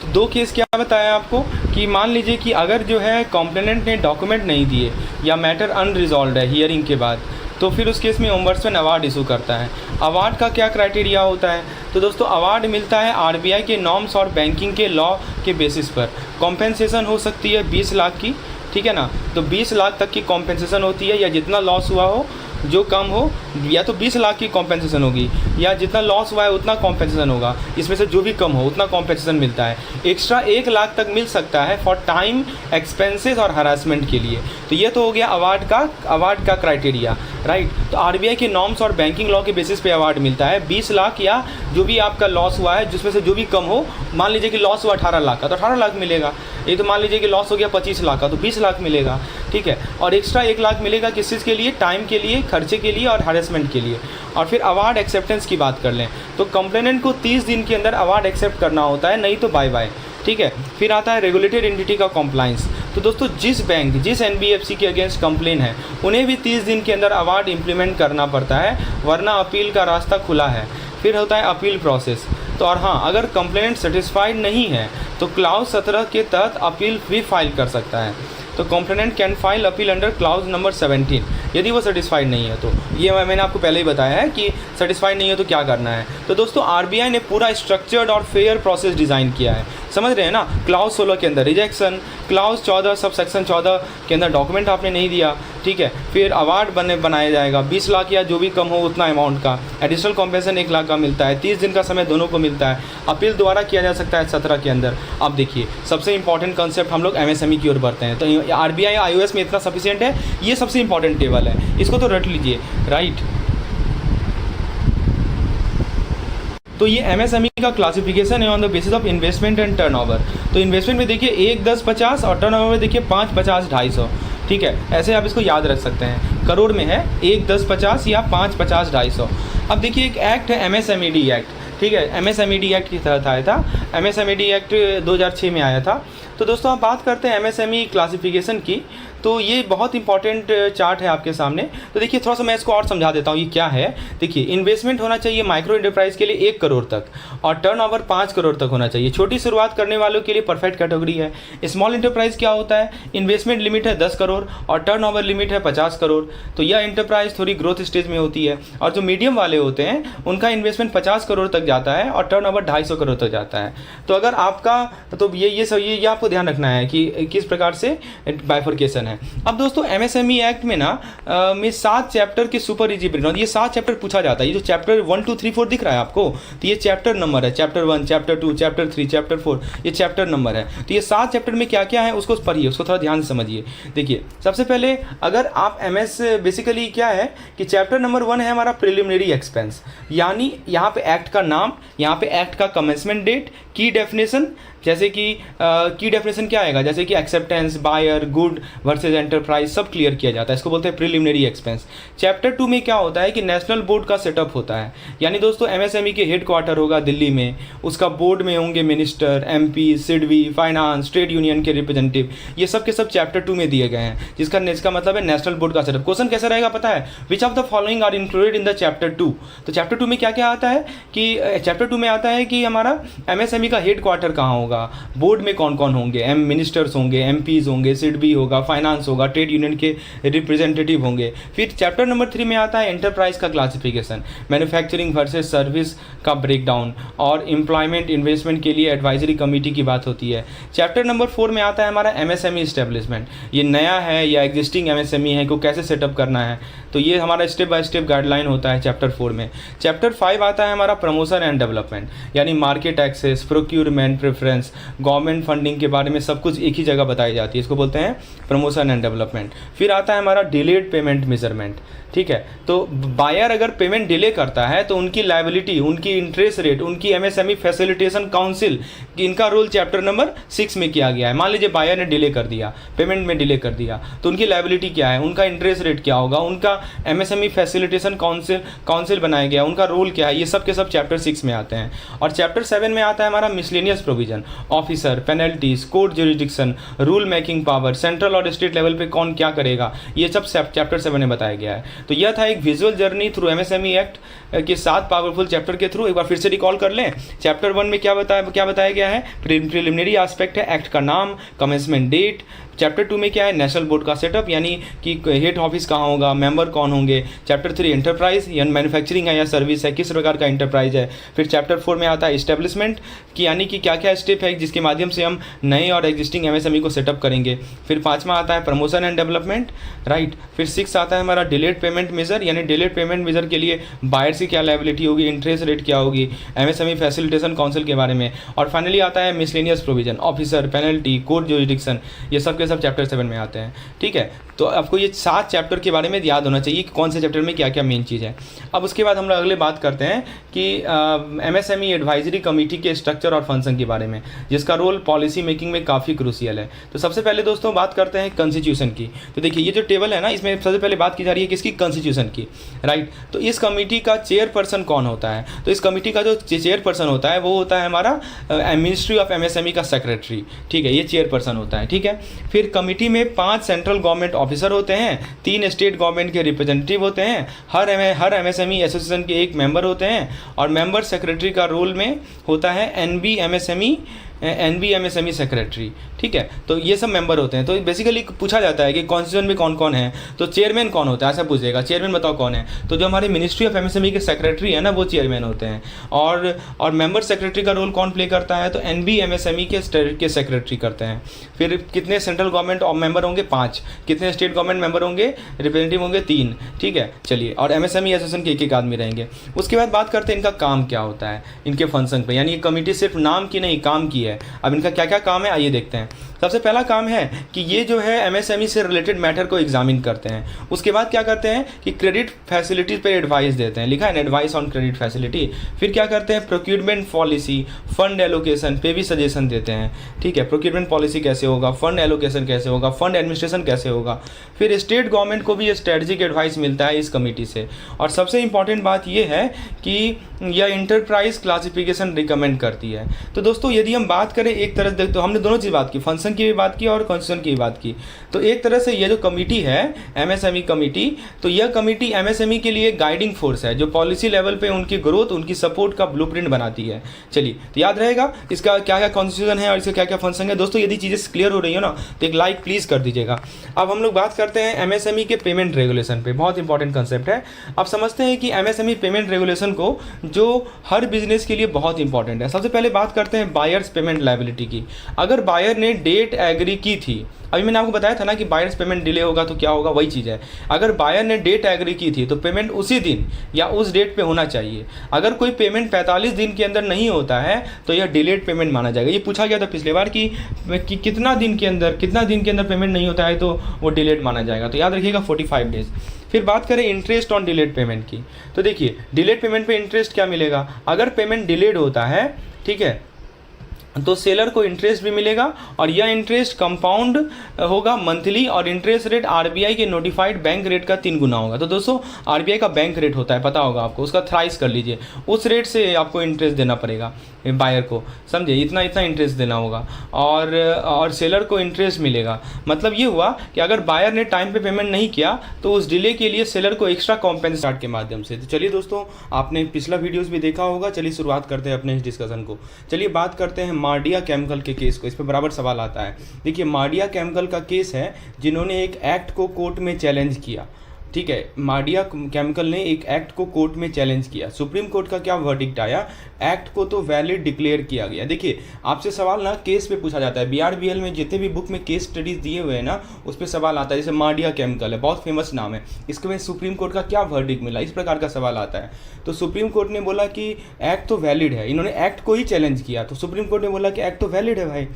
तो दो केस क्या बताया आपको कि मान लीजिए कि अगर जो है कंप्लेनेंट ने डॉक्यूमेंट नहीं दिए या मैटर अनरिजॉल्व है हियरिंग के बाद, तो फिर उस केस में ओम्बड्समैन अवार्ड इशू करता है। अवार्ड का क्या क्राइटेरिया होता है, तो दोस्तों अवार्ड मिलता है RBI के नॉर्म्स और बैंकिंग के लॉ के बेसिस पर। कॉम्पेंसेशन हो सकती है 20 लाख की, ठीक है ना, तो 20 लाख तक की कॉम्पेंसेशन होती है, या जितना लॉस हुआ हो जो कम हो, या तो 20 लाख की कॉम्पेंसेशन होगी, या जितना लॉस हुआ है उतना कॉम्पेंसेशन होगा, इसमें से जो भी कम हो उतना कॉम्पेंसेशन मिलता है। एक्स्ट्रा 1 लाख तक मिल सकता है फॉर टाइम, एक्सपेंसेस और हरासमेंट के लिए। तो ये तो हो गया अवार्ड का क्राइटेरिया, राइट। तो RBI के नॉर्म्स और बैंकिंग लॉ के बेसिस पे अवार्ड मिलता है 20 लाख या जो भी आपका लॉस हुआ है जिसमें से जो भी कम हो। मान लीजिए कि लॉस हुआ 18 लाख का तो 18 लाख मिलेगा। ये तो मान लीजिए कि लॉस हो गया 25 लाख का तो 20 लाख मिलेगा, ठीक है। और एक्स्ट्रा 1 लाख मिलेगा किस चीज़ के लिए, टाइम के लिए, खर्चे के लिए और हरेसमेंट के लिए। और फिर अवार्ड एक्सेप्टेंस की बात कर लें तो कंप्लेनेंट को 30 दिन के अंदर अवार्ड एक्सेप्ट करना होता है, नहीं तो बाय बाय, ठीक है। फिर आता है रेगुलेटेड एंटिटी का कॉम्प्लाइंस। तो दोस्तों जिस बैंक, जिस NBFC के अगेंस्ट कंप्लेन है उन्हें भी 30 दिन के अंदर अवार्ड इंप्लीमेंट करना पड़ता है, वरना अपील का रास्ता खुला है। फिर होता है अपील प्रोसेस। तो और हाँ, अगर कंप्लेनेंट सेटिस्फाइड नहीं है तो क्लाउज 17 के तहत अपील भी फाइल कर सकता है। तो complainant can file appeal under clause number 17 यदि वो सेटिस्फाइड नहीं है तो। ये मैंने आपको पहले ही बताया है कि सेटिस्फाइड नहीं है तो क्या करना है। तो दोस्तों RBI ने पूरा स्ट्रक्चर्ड और फेयर प्रोसेस डिज़ाइन किया है, समझ रहे हैं ना। क्लाउज 16 के अंदर रिजेक्शन, क्लाउज 14 सब सेक्शन 14 के अंदर डॉक्यूमेंट आपने नहीं दिया, ठीक है। फिर अवार्ड बनाया जाएगा 20 लाख या जो भी कम हो उतना अमाउंट का, एडिशनल कॉम्पेंसेशन 1 लाख का मिलता है, 30 दिन का समय दोनों को मिलता है, अपील दोबारा किया जा सकता है 17 के अंदर। अब देखिए सबसे इंपॉर्टेंट कंसेप्ट हम लोग MSME की ओर बढ़ते हैं। तो RBI-IOS में इतना सफिशिएंट है, ये सबसे इंपॉर्टेंट टेबल है, इसको तो रट लीजिए, राइट। तो ये MSME का क्लासिफिकेशन है on the basis of investment and turnover. तो इन्वेस्टमेंट में देखिए 1, 10, 50 और टर्नओवर में देखिए 5, 50, 250, ठीक है। ऐसे आप इसको याद रख सकते हैं, करोड़ में है 1, 10, 50 या 5, 50, 250। अब देखिए एक एक्ट है MSMED एक्ट, ठीक है, MSMED एक्ट की तहत आया था, MSMED एक्ट 2006 में आया था। तो दोस्तों आप बात करते हैं MSME क्लासिफिकेशन की, तो ये बहुत इंपॉर्टेंट चार्ट है आपके सामने। तो देखिए थोड़ा सा मैं इसको और समझा देता हूँ ये क्या है। देखिए इन्वेस्टमेंट होना चाहिए माइक्रो एंटरप्राइज के लिए 1 करोड़ तक और टर्नओवर 5 करोड़ तक होना चाहिए। छोटी शुरुआत करने वालों के लिए परफेक्ट कैटेगरी है। स्मॉल एंटरप्राइज क्या होता है, इन्वेस्टमेंट लिमिट है 10 करोड़ और टर्नओवर लिमिट है 50 करोड़। तो यह एंटरप्राइज थोड़ी ग्रोथ स्टेज में होती है। और जो मीडियम वाले होते हैं उनका इन्वेस्टमेंट 50 करोड़ तक जाता है और टर्नओवर 250 करोड़ तक जाता है। तो अगर आपका तो ये आपको ध्यान रखना है कि किस प्रकार से बाइफर्केशन है। अब दोस्तों MSME एक्ट में ना में 7 चैप्टर के सुपर इजी ब्रेकडाउन, ये 7 चैप्टर पूछा जाता है। ये जो चैप्टर 1, 2, 3, 4 दिख रहा है आपको, तो ये चैप्टर नंबर है, चैप्टर 1, चैप्टर 2, चैप्टर 3, चैप्टर 4, ये चैप्टर नंबर है। तो ये 7 चैप्टर में क्या क्या है उसको पढ़िए, उसको थोड़ा ध्यान से समझिए। देखिए सबसे पहले अगर आप बेसिकली क्या है कि चैप्टर नंबर 1 है हमारा प्रिलिमिनरी एक्सपेंस, यानी यहाँ पे एक्ट का नाम, यहाँ पे एक्ट का कमेंसमेंट डेट, की डेफिनेशन, जैसे कि की डेफिनेशन क्या आएगा, जैसे कि acceptance, buyer, good versus enterprise, सब क्लियर किया जाता है। इसको बोलते हैं प्रिलिमिनरी एक्सपेंस। चैप्टर 2 में क्या होता है कि नेशनल बोर्ड का सेटअप होता है, यानी दोस्तों MSME के हेड क्वार्टर होगा दिल्ली में, उसका बोर्ड में होंगे minister, MP, SIDBI, finance, trade union के रिप्रेजेंटेटिव, ये सब के सब चैप्टर 2 में दिए गए हैं, जिसका मतलब है नेशनल बोर्ड का सेटअप। क्वेश्चन कैसा रहेगा पता है, which of the following are included in the chapter 2। तो चैप्टर 2 में क्या क्या आता है कि चैप्टर 2 में आता है कि हमारा MSME का हेड क्वार्टर कहाँ होगा, बोर्ड में कौन कौन होंगे, मिनिस्टर्स होंगे, MPs होंगे, सिडबी होगा, फाइनेंस फाइनेंस होगा, ट्रेड यूनियन के रिप्रेजेंटेटिव होंगे। फिर चैप्टर नंबर 3 में आता है एंटरप्राइज का क्लासिफिकेशन, मैन्युफैक्चरिंग वर्सेस सर्विस का ब्रेकडाउन, और एम्प्लॉयमेंट इन्वेस्टमेंट के लिए एडवाइजरी कमेटी की बात होती है। चैप्टर नंबर 4 में आता है हमारा एमएसएमई इस्टेब्लिशमेंट, ये नया है या एग्जिस्टिंग एमएसएमई है को कैसे सेटअप करना है, तो ये हमारा स्टेप बाय स्टेप गाइडलाइन होता है चैप्टर 4 में। चैप्टर 5 आता है हमारा प्रमोशन एंड डेवलपमेंट, यानी market access, procurement, preference, government funding के बारे में सब कुछ एक ही जगह बताई जाती है, इसको बोलते हैं प्रमोशन एंड डेवलपमेंट। फिर आता है हमारा डिलेड पेमेंट मेजरमेंट, ठीक है। तो बायर अगर पेमेंट डिले करता है तो उनकी लायबिलिटी, उनकी इंटरेस्ट रेट, उनकी एमएसएमई फैसिलिटेशन काउंसिल, इनका रोल चैप्टर नंबर 6 में किया गया है। मान लीजिए बायर ने डिले कर दिया, पेमेंट में डिले कर दिया, तो उनकी लायबिलिटी क्या है, उनका इंटरेस्ट रेट क्या होगा, उनका एमएसएमई फैसिलिटेशन काउंसिल बनाया गया, उनका रोल क्या है, ये सब के सब चैप्टर 6 में आते हैं। और चैप्टर 7 में आता है हमारा miscellaneous provision, officer, penalties, court jurisdiction, rule making power, central और स्टेट लेवल पे कौन क्या करेगा, ये सब चैप्टर 7 में बताया गया है। तो यह था एक visual journey through MSME act के 7 पावरफुल चैप्टर के थ्रू। एक बार फिर से रिकॉल कर लें, चैप्टर 1 में क्या बताया गया है, प्रिलिमिनरी एस्पेक्ट है, एक्ट का नाम, कमेंसमेंट डेट। चैप्टर 2 में क्या है, नेशनल बोर्ड का सेटअप, यानी कि हेड ऑफिस कहाँ होगा, मेंबर कौन होंगे। चैप्टर 3 एंटरप्राइज, या मैन्युफैक्चरिंग है या सर्विस है, किस प्रकार का एंटरप्राइज है। फिर चैप्टर 4 में आता है इस्टेब्लिशमेंट की, यानी कि क्या क्या स्टेप है जिसके माध्यम से हम नए और एग्जिस्टिंग एमएसएमई को सेटअप करेंगे। फिर 5वां आता है प्रमोशन एंड डेवलपमेंट, राइट। फिर 6 आता है हमारा डिलेड पेमेंट मेजर, यानी डिलेड पेमेंट मेजर के लिए बायर की क्या लायबिलिटी होगी, इंटरेस्ट रेट क्या होगी, एमएसएमई फैसिलिटेशन काउंसिल के बारे में। और फाइनली आता है miscellaneous provision, officer, penalty, court jurisdiction, ये सब के सब चैप्टर 7 में आते हैं, ठीक है। तो आपको ये 7 चैप्टर के बारे में याद होना चाहिए कि कौन से चैप्टर में क्या क्या मेन चीज़ है। अब उसके बाद हम लोग अगले बात करते हैं कि एमएसएमई एडवाइजरी कमेटी के स्ट्रक्चर और फंक्शन के बारे में, जिसका रोल पॉलिसी मेकिंग में काफ़ी क्रूशियल है। तो सबसे पहले दोस्तों बात करते हैं कॉन्स्टिट्यूशन की। तो देखिए ये जो टेबल है ना, इसमें सबसे पहले बात की जा रही है किसकी, कॉन्स्टिट्यूशन की, राइट। तो इस कमेटी का चेयरपर्सन कौन होता है, तो इस कमेटी का जो चेयरपर्सन होता है वो होता है हमारा मिनिस्ट्री ऑफ एमएसएमई का सेक्रेटरी, ठीक है, ये चेयरपर्सन होता है, ठीक है। फिर कमेटी में 5 सेंट्रल गवर्नमेंट ऑफिसर होते हैं, 3 स्टेट गवर्नमेंट के रिप्रेजेंटेटिव होते हैं, हर एमएसएमई एसोसिएशन के एक मेंबर होते हैं, और मेंबर सेक्रेटरी का रोल में होता है एनबी एमएसएमई सेक्रेटरी, ठीक है। तो ये सब मेंबर होते हैं। तो बेसिकली पूछा जाता है कि कॉन्स्टिट्यूशन में कौन कौन है, तो चेयरमैन कौन होता है, ऐसा पूछेगा, चेयरमैन बताओ कौन है, तो जो हमारे मिनिस्ट्री ऑफ एमएसएमई के सेक्रेटरी है ना, वो चेयरमैन होते हैं। और मेंबर सेक्रेटरी का रोल कौन प्ले करता है, तो एनबी एमएसएमई के सेक्रेटरी करते हैं। फिर कितने सेंट्रल गवर्नमेंट मेंबर होंगे, 5, कितने स्टेट गवर्नमेंट मेंबर होंगे, रिप्रेजेंटेटिव होंगे 3, ठीक है। चलिए, और एमएसएमई एसोसिएशन के एक आदमी रहेंगे। उसके बाद बात करते हैं इनका काम क्या होता है, इनके फंक्शन पे, यानी ये कमेटी सिर्फ नाम की नहीं काम की है। अब इनका क्या क्या काम है आइए देखते हैं। सबसे पहला काम है कि ये जो है एमएसएमई से रिलेटेड मैटर को एग्जामिन करते हैं। उसके बाद क्या करते हैं कि क्रेडिट फैसिलिटीज पे एडवाइस देते हैं, लिखा है एडवाइस ऑन क्रेडिट फैसिलिटी। फिर क्या करते हैं, प्रोक्यूरमेंट पॉलिसी, फंड एलोकेशन पे भी सजेशन देते हैं, ठीक है। प्रोक्यूरमेंट पॉलिसी कैसे होगा, फंड एलोकेशन कैसे होगा, फंड एडमिनिस्ट्रेशन कैसे होगा। फिर स्टेट गवर्नमेंट को भी स्ट्रेटजिक एडवाइस मिलता है इस कमेटी से। और सबसे इंपॉर्टेंट बात यह है कि यह इंटरप्राइज क्लासिफिकेशन रिकमेंड करती है। तो दोस्तों यदि हम बात करें एक तरह से, तो हमने दोनों चीज़ बात की, फंक्शन की भी बात की और कॉन्स्टिट्यूशन की भी बात की। तो एक तरह से यह जो कमेटी है एमएसएमई कमेटी, तो यह कमेटी एमएसएमई के लिए गाइडिंग फोर्स है, जो पॉलिसी लेवल पे उनकी ग्रोथ, उनकी सपोर्ट का ब्लूप्रिंट बनाती है। चलिए, तो याद रहेगा इसका क्या क्या कॉन्स्टिट्यूशन है और इसका क्या क्या फंक्शन है। दोस्तों यदि चीज़ें क्लियर हो रही हो ना, तो एक लाइक प्लीज़ कर दीजिएगा। अब हम लोग बात करते हैं एमएसएमई के पेमेंट रेगुलेशन पे, बहुत इंपॉर्टेंट कंसेप्ट है। आप समझते हैं कि एमएसएमई पेमेंट रेगुलेशन को, जो हर बिजनेस के लिए बहुत इंपॉर्टेंट है। सबसे पहले बात करते हैं बायर्स पेमेंट लायबिलिटी की। अगर बायर ने डेट एग्री की थी, अभी मैंने आपको बताया था ना कि बायर्स पेमेंट डिले होगा तो क्या होगा, वही चीज़ है। अगर बायर ने डेट एग्री की थी तो पेमेंट उसी दिन या उस डेट पे होना चाहिए। अगर कोई पेमेंट 45 दिन के अंदर नहीं होता है तो यह डिलेड पेमेंट माना जाएगा। ये पूछा गया था पिछले बार कि कितना दिन के अंदर पेमेंट नहीं होता है तो वो डिलेड माना जाएगा। तो याद रखिएगा 45 डेज। फिर बात करें इंटरेस्ट ऑन डिलेड पेमेंट की, तो देखिए डिलेड पेमेंट पे इंटरेस्ट क्या मिलेगा। अगर पेमेंट डिलेड होता है, ठीक है, तो सेलर को इंटरेस्ट भी मिलेगा और यह इंटरेस्ट कंपाउंड होगा मंथली, और इंटरेस्ट रेट आरबीआई के नोटिफाइड बैंक रेट का 3 गुना होगा। तो दोस्तों आरबीआई का बैंक रेट होता है, पता होगा आपको, उसका थ्राइस कर लीजिए, उस रेट से आपको इंटरेस्ट देना पड़ेगा बायर को, समझे, इतना इंटरेस्ट देना होगा और सेलर को इंटरेस्ट मिलेगा। मतलब ये हुआ कि अगर बायर ने टाइम पे पेमेंट नहीं किया तो उस डिले के लिए सेलर को एक्स्ट्रा कॉम्पेंसेट के माध्यम से। तो चलिए दोस्तों, आपने पिछला वीडियोस भी देखा होगा। चलिए शुरुआत करते हैं अपने इस डिस्कशन को। चलिए बात करते हैं माडिया केमिकल के केस को, इस पर बराबर सवाल आता है। देखिए माडिया केमिकल का केस है जिन्होंने एक एक्ट को कोर्ट में चैलेंज किया, ठीक है, माडिया केमिकल ने एक एक्ट को कोर्ट में चैलेंज किया। सुप्रीम कोर्ट का क्या वर्डिक्ट आया, एक्ट को तो वैलिड डिक्लेयर किया गया। देखिए आपसे सवाल ना केस पे पूछा जाता है, BRBL में जितने भी बुक में केस स्टडीज दिए हुए हैं ना उस पर सवाल आता है। जैसे माडिया केमिकल है, बहुत फेमस नाम है, इसके में सुप्रीम कोर्ट का क्या वर्डिक्ट मिला, इस प्रकार का सवाल आता है। तो सुप्रीम कोर्ट ने बोला कि एक्ट तो वैलिड है, इन्होंने एक्ट को ही चैलेंज किया, तो सुप्रीम कोर्ट ने बोला कि एक्ट तो वैलिड है भाई,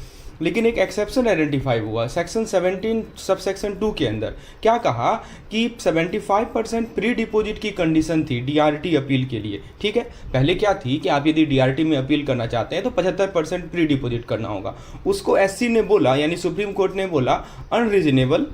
लेकिन एक एक्सेप्शन आइडेंटिफाई हुआ सेक्शन 17 सब सेक्शन 2 के अंदर। क्या कहा कि 75% प्री डिपॉजिट की कंडीशन थी DRT अपील के लिए, ठीक है। पहले क्या थी कि आप यदि DRT में अपील करना चाहते हैं तो 75% प्री डिपॉजिट करना होगा। उसको SC ने बोला, यानी सुप्रीम कोर्ट ने बोला अनरीजनेबल,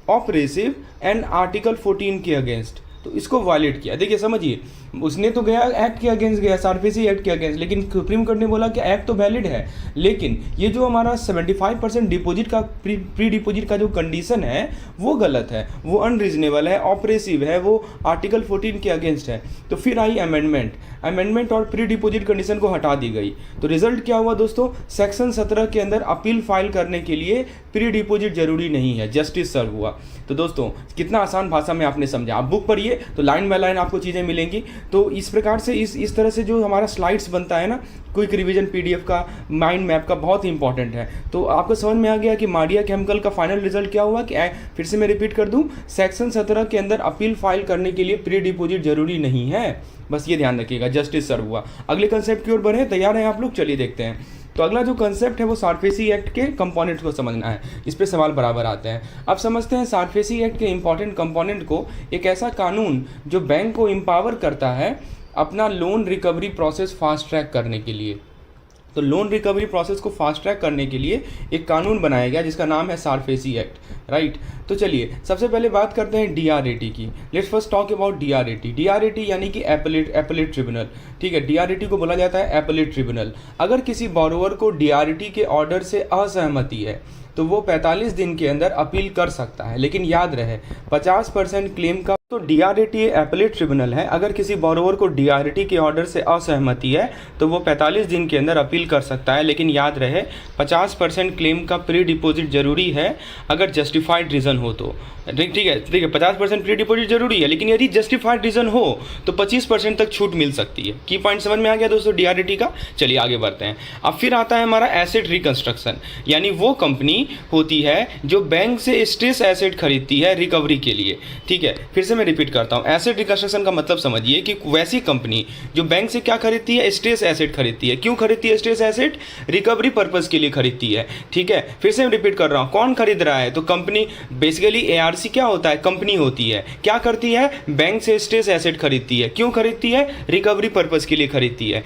ऑपरेसिव एंड आर्टिकल 14 के अगेंस्ट, तो इसको वायलेट किया। देखिए समझिए, उसने तो गया एक्ट के अगेंस्ट गया, SRPC एक्ट के अगेंस्ट, लेकिन सुप्रीम कोर्ट ने बोला कि एक्ट तो वैलिड है, लेकिन ये जो हमारा 75% डिपॉजिट का प्री डिपॉजिट का जो कंडीशन है वो गलत है, वो अनरीजनेबल है, ऑपरेसिव है, वो आर्टिकल 14 के अगेंस्ट है। तो फिर आई अमेंडमेंट और प्री डिपॉजिट कंडीशन को हटा दी गई। तो रिजल्ट क्या हुआ दोस्तों, सेक्शन 17 के अंदर अपील फाइल करने के लिए प्री डिपॉजिट जरूरी नहीं है, जस्टिस सर्व हुआ। तो दोस्तों कितना आसान भाषा में आपने समझा, आप बुक पढ़िए तो लाइन बाय लाइन आपको चीज़ें मिलेंगी। तो इस प्रकार से इस तरह से जो हमारा स्लाइड्स बनता है ना, क्विक रिवीजन PDF का, माइंड मैप का, बहुत ही इंपॉर्टेंट है। तो आपको समझ में आ गया कि माडिया केमिकल का फाइनल रिजल्ट क्या हुआ, कि फिर से मैं रिपीट कर दूं, सेक्शन 17 के अंदर अपील फाइल करने के लिए प्री डिपॉजिट जरूरी नहीं है, बस ये ध्यान रखिएगा, जस्टिस सर्व हुआ। अगले कंसेप्ट की ओर बढ़े, तैयार हैं आप लोग, चलिए देखते हैं। तो अगला जो कंसेप्ट है वो SRPC एक्ट के कंपोनेंट्स को समझना है, इस पे सवाल बराबर आते हैं। अब समझते हैं SRPC एक्ट के इंपॉर्टेंट कंपोनेंट को, एक ऐसा कानून जो बैंक को एम्पावर करता है अपना loan recovery process fast track करने के लिए। तो लोन रिकवरी प्रोसेस को फास्ट ट्रैक करने के लिए एक कानून बनाया गया जिसका नाम है SRPC एक्ट, राइट। तो चलिए सबसे पहले बात करते हैं DRAT की। Let's first talk about DRAT यानी कि एपेलेट ट्रिब्यूनल, ठीक है। DRAT को बोला जाता है एपेलेट ट्रिब्यूनल। अगर किसी बोरोवर को DRAT के ऑर्डर से असहमति है तो वो 45 दिन के अंदर अपील कर सकता है, लेकिन याद रहे 50% क्लेम का। तो DRAT एपेलेट ट्रिब्यूनल है, अगर किसी बोरोवर को DRAT के ऑर्डर से असहमति है तो वो 45 दिन के अंदर अपील कर सकता है, लेकिन याद रहे 50% क्लेम का प्री डिपॉजिट जरूरी है अगर जस्टिफाइड रीज़न हो तो, ठीक है। देखिए 50% प्री डिपॉजिट जरूरी है, लेकिन यदि जस्टिफाइड रीज़न हो तो 25% तक छूट मिल सकती है। की पॉइंट समझ में आ गया दोस्तों DRAT का। चलिए आगे बढ़ते हैं। अब फिर आता है हमारा एसेट रिकंस्ट्रक्शन, यानी वो कंपनी होती है जो बैंक से स्ट्रेस एसेट खरीदती है रिकवरी के लिए, ठीक है। फिर से मैं रिपीट करता हूँ, एसेट रिकंस्ट्रक्शन का मतलब समझिए कि वैसी कंपनी जो बैंक से क्या खरीदती है, स्ट्रेस एसेट खरीदती है। क्यों खरीदती है स्ट्रेस एसेट? रिकवरी पर्पस के लिए खरीदती है, ठीक है। फिर से मैं रिपीट कर रहा हूँ, कौन खरीद रहा है? तो कंपनी, बेसिकली ARC क्या होता है? कंपनी होती है। क्या करती है? बैंक से स्ट्रेस एसेट खरीदती है। क्यों खरीदती है? रिकवरी पर्पस के लिए खरीदती है।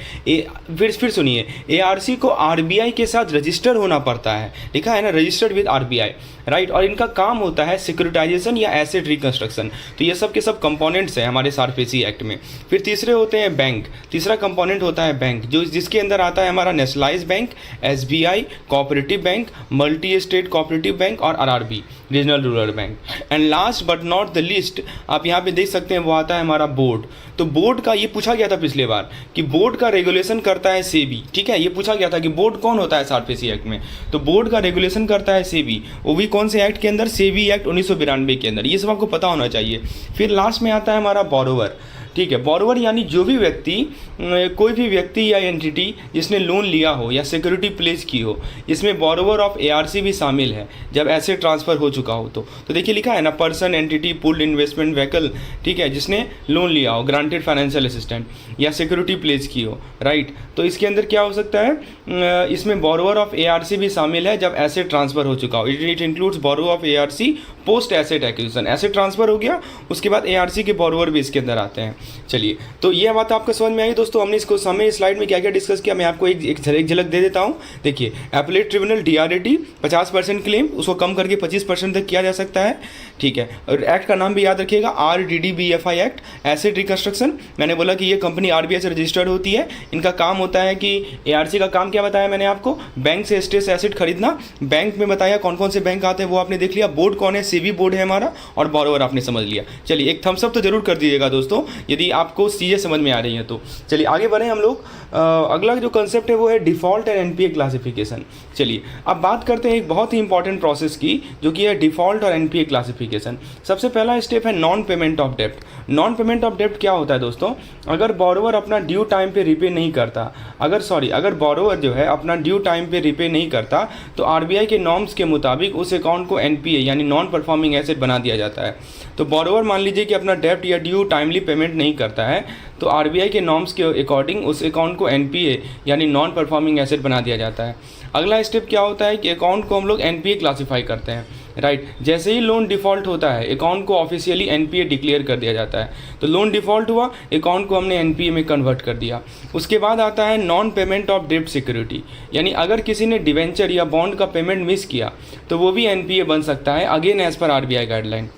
फिर सुनिए, ARC को RBI के साथ रजिस्टर होना पड़ता है, लिखा है ना रजिस्टर्ड विद RBI, राइट। और इनका काम होता है सिक्योरिटाइजेशन या एसेट रिकंस्ट्रक्शन। तो ये सब के सब कंपोनेंट्स हैं हमारे SRPC एक्ट में। फिर तीसरे होते हैं बैंक, तीसरा कंपोनेंट होता है बैंक, जो जिसके अंदर आता है हमारा nationalise bank, SBI, cooperative bank, multi state cooperative bank और RRB, regional rural bank. And last but not the least, आप यहाँ पे देख सकते हैं, वो आता है हमारा बोर्ड। तो बोर्ड का ये पूछा गया था पिछले बार कि बोर्ड का रेगुलेशन करता है SEBI, ठीक है। ये पूछा गया था कि बोर्ड कौन होता है SRPC एक्ट में, तो बोर्ड का रेगुलेशन करता है SEBI। वो भी कौन से एक्ट के अंदर? SEBI एक्ट 1992 के अंदर। ये सब आपको पता होना चाहिए। फिर लास्ट में आता है हमारा बोरोवर, ठीक है। बोरोवर यानी जो भी व्यक्ति, कोई भी व्यक्ति या एंटिटी जिसने लोन लिया हो या सिक्योरिटी प्लेस की हो, इसमें बोरोवर ऑफ ARC भी शामिल है जब एसेट ट्रांसफ़र हो चुका हो तो देखिए लिखा है ना, person, entity, pooled investment vehicle, ठीक है, जिसने लोन लिया हो, ग्रांटेड फाइनेंशियल असिस्टेंट या सिक्योरिटी प्लेस की हो, राइट। तो इसके अंदर क्या हो सकता है, इसमें बोरोवर ऑफ ARC भी शामिल है जब एसेट ट्रांसफ़र हो चुका हो। It includes borrower of ARC post asset acquisition. Asset transfer हो गया, उसके बाद ARC के बोरोवर भी इसके अंदर आते हैं। चलिए, तो ये बात आपको समझ में आई दोस्तों। हमने इसको समय स्लाइड में क्या क्या डिस्कस किया, मैं आपको एक झलक दे देता हूँ। देखिए, एपेलेट ट्रिब्यूनल DRAT 50% क्लेम, उसको कम करके 25% तक किया जा सकता है। ठीक है। और एक्ट का नाम भी याद रखिएगा, RDDBFI एक्ट, एसेट रिकंस्ट्रक्शन। मैंने बोला कि ये कंपनी RBI से रजिस्टर्ड होती है। इनका काम होता है कि ARC का काम क्या बताया मैंने आपको, बैंक से स्ट्रेस एसेट खरीदना। बैंक में बताया कौन कौन से बैंक आते हैं वो आपने देख लिया। बोर्ड कौन है, सेबी बोर्ड है हमारा, और बोरोवर आपने समझ लिया। चलिए एक थम्स अप तो जरूर कर दीजिएगा दोस्तों यदि आपको चीज़ें समझ में आ रही हैं तो। चलिए आगे बढ़ें हम लोग। अगला जो कंसेप्ट है वो है डिफ़ॉल्ट एंड NPA क्लासिफिकेशन। चलिए अब बात करते हैं एक बहुत ही इंपॉर्टेंट प्रोसेस की, जो कि है डिफ़ॉल्ट और NPA क्लासिफिकेशन। सबसे पहला स्टेप है नॉन पेमेंट ऑफ डेप्ट। नॉन पेमेंट ऑफ डेप्ट क्या होता है दोस्तों, अगर बोरोवर अपना ड्यू टाइम पे रिपे नहीं करता, अगर बोरोवर जो है अपना ड्यू टाइम पे रिपे नहीं करता तो RBI के नॉर्म्स के मुताबिक उस अकाउंट को NPA यानी नॉन परफॉर्मिंग एसेट बना दिया जाता है। तो बोरोवर मान लीजिए कि अपना डेप्ट या ड्यू टाइमली पेमेंट नहीं करता है, तो RBI के नॉर्म्स के अकॉर्डिंग उस अकाउंट को NPA यानी नॉन परफॉर्मिंग एसेट बना दिया जाता है। अगला स्टेप क्या होता है कि अकाउंट को हम लोग NPA क्लासीफाई करते हैं, राइट। जैसे ही लोन डिफ़ॉल्ट होता है अकाउंट को ऑफिशियली NPA डिक्लेयर कर दिया जाता है। तो लोन डिफ़ॉल्ट हुआ, अकाउंट को हमने NPA में कन्वर्ट कर दिया। उसके बाद आता है नॉन पेमेंट ऑफ डेब्ट सिक्योरिटी, यानी अगर किसी ने डिवेंचर या बॉन्ड का पेमेंट मिस किया तो वो भी NPA बन सकता है, again as per RBI guideline.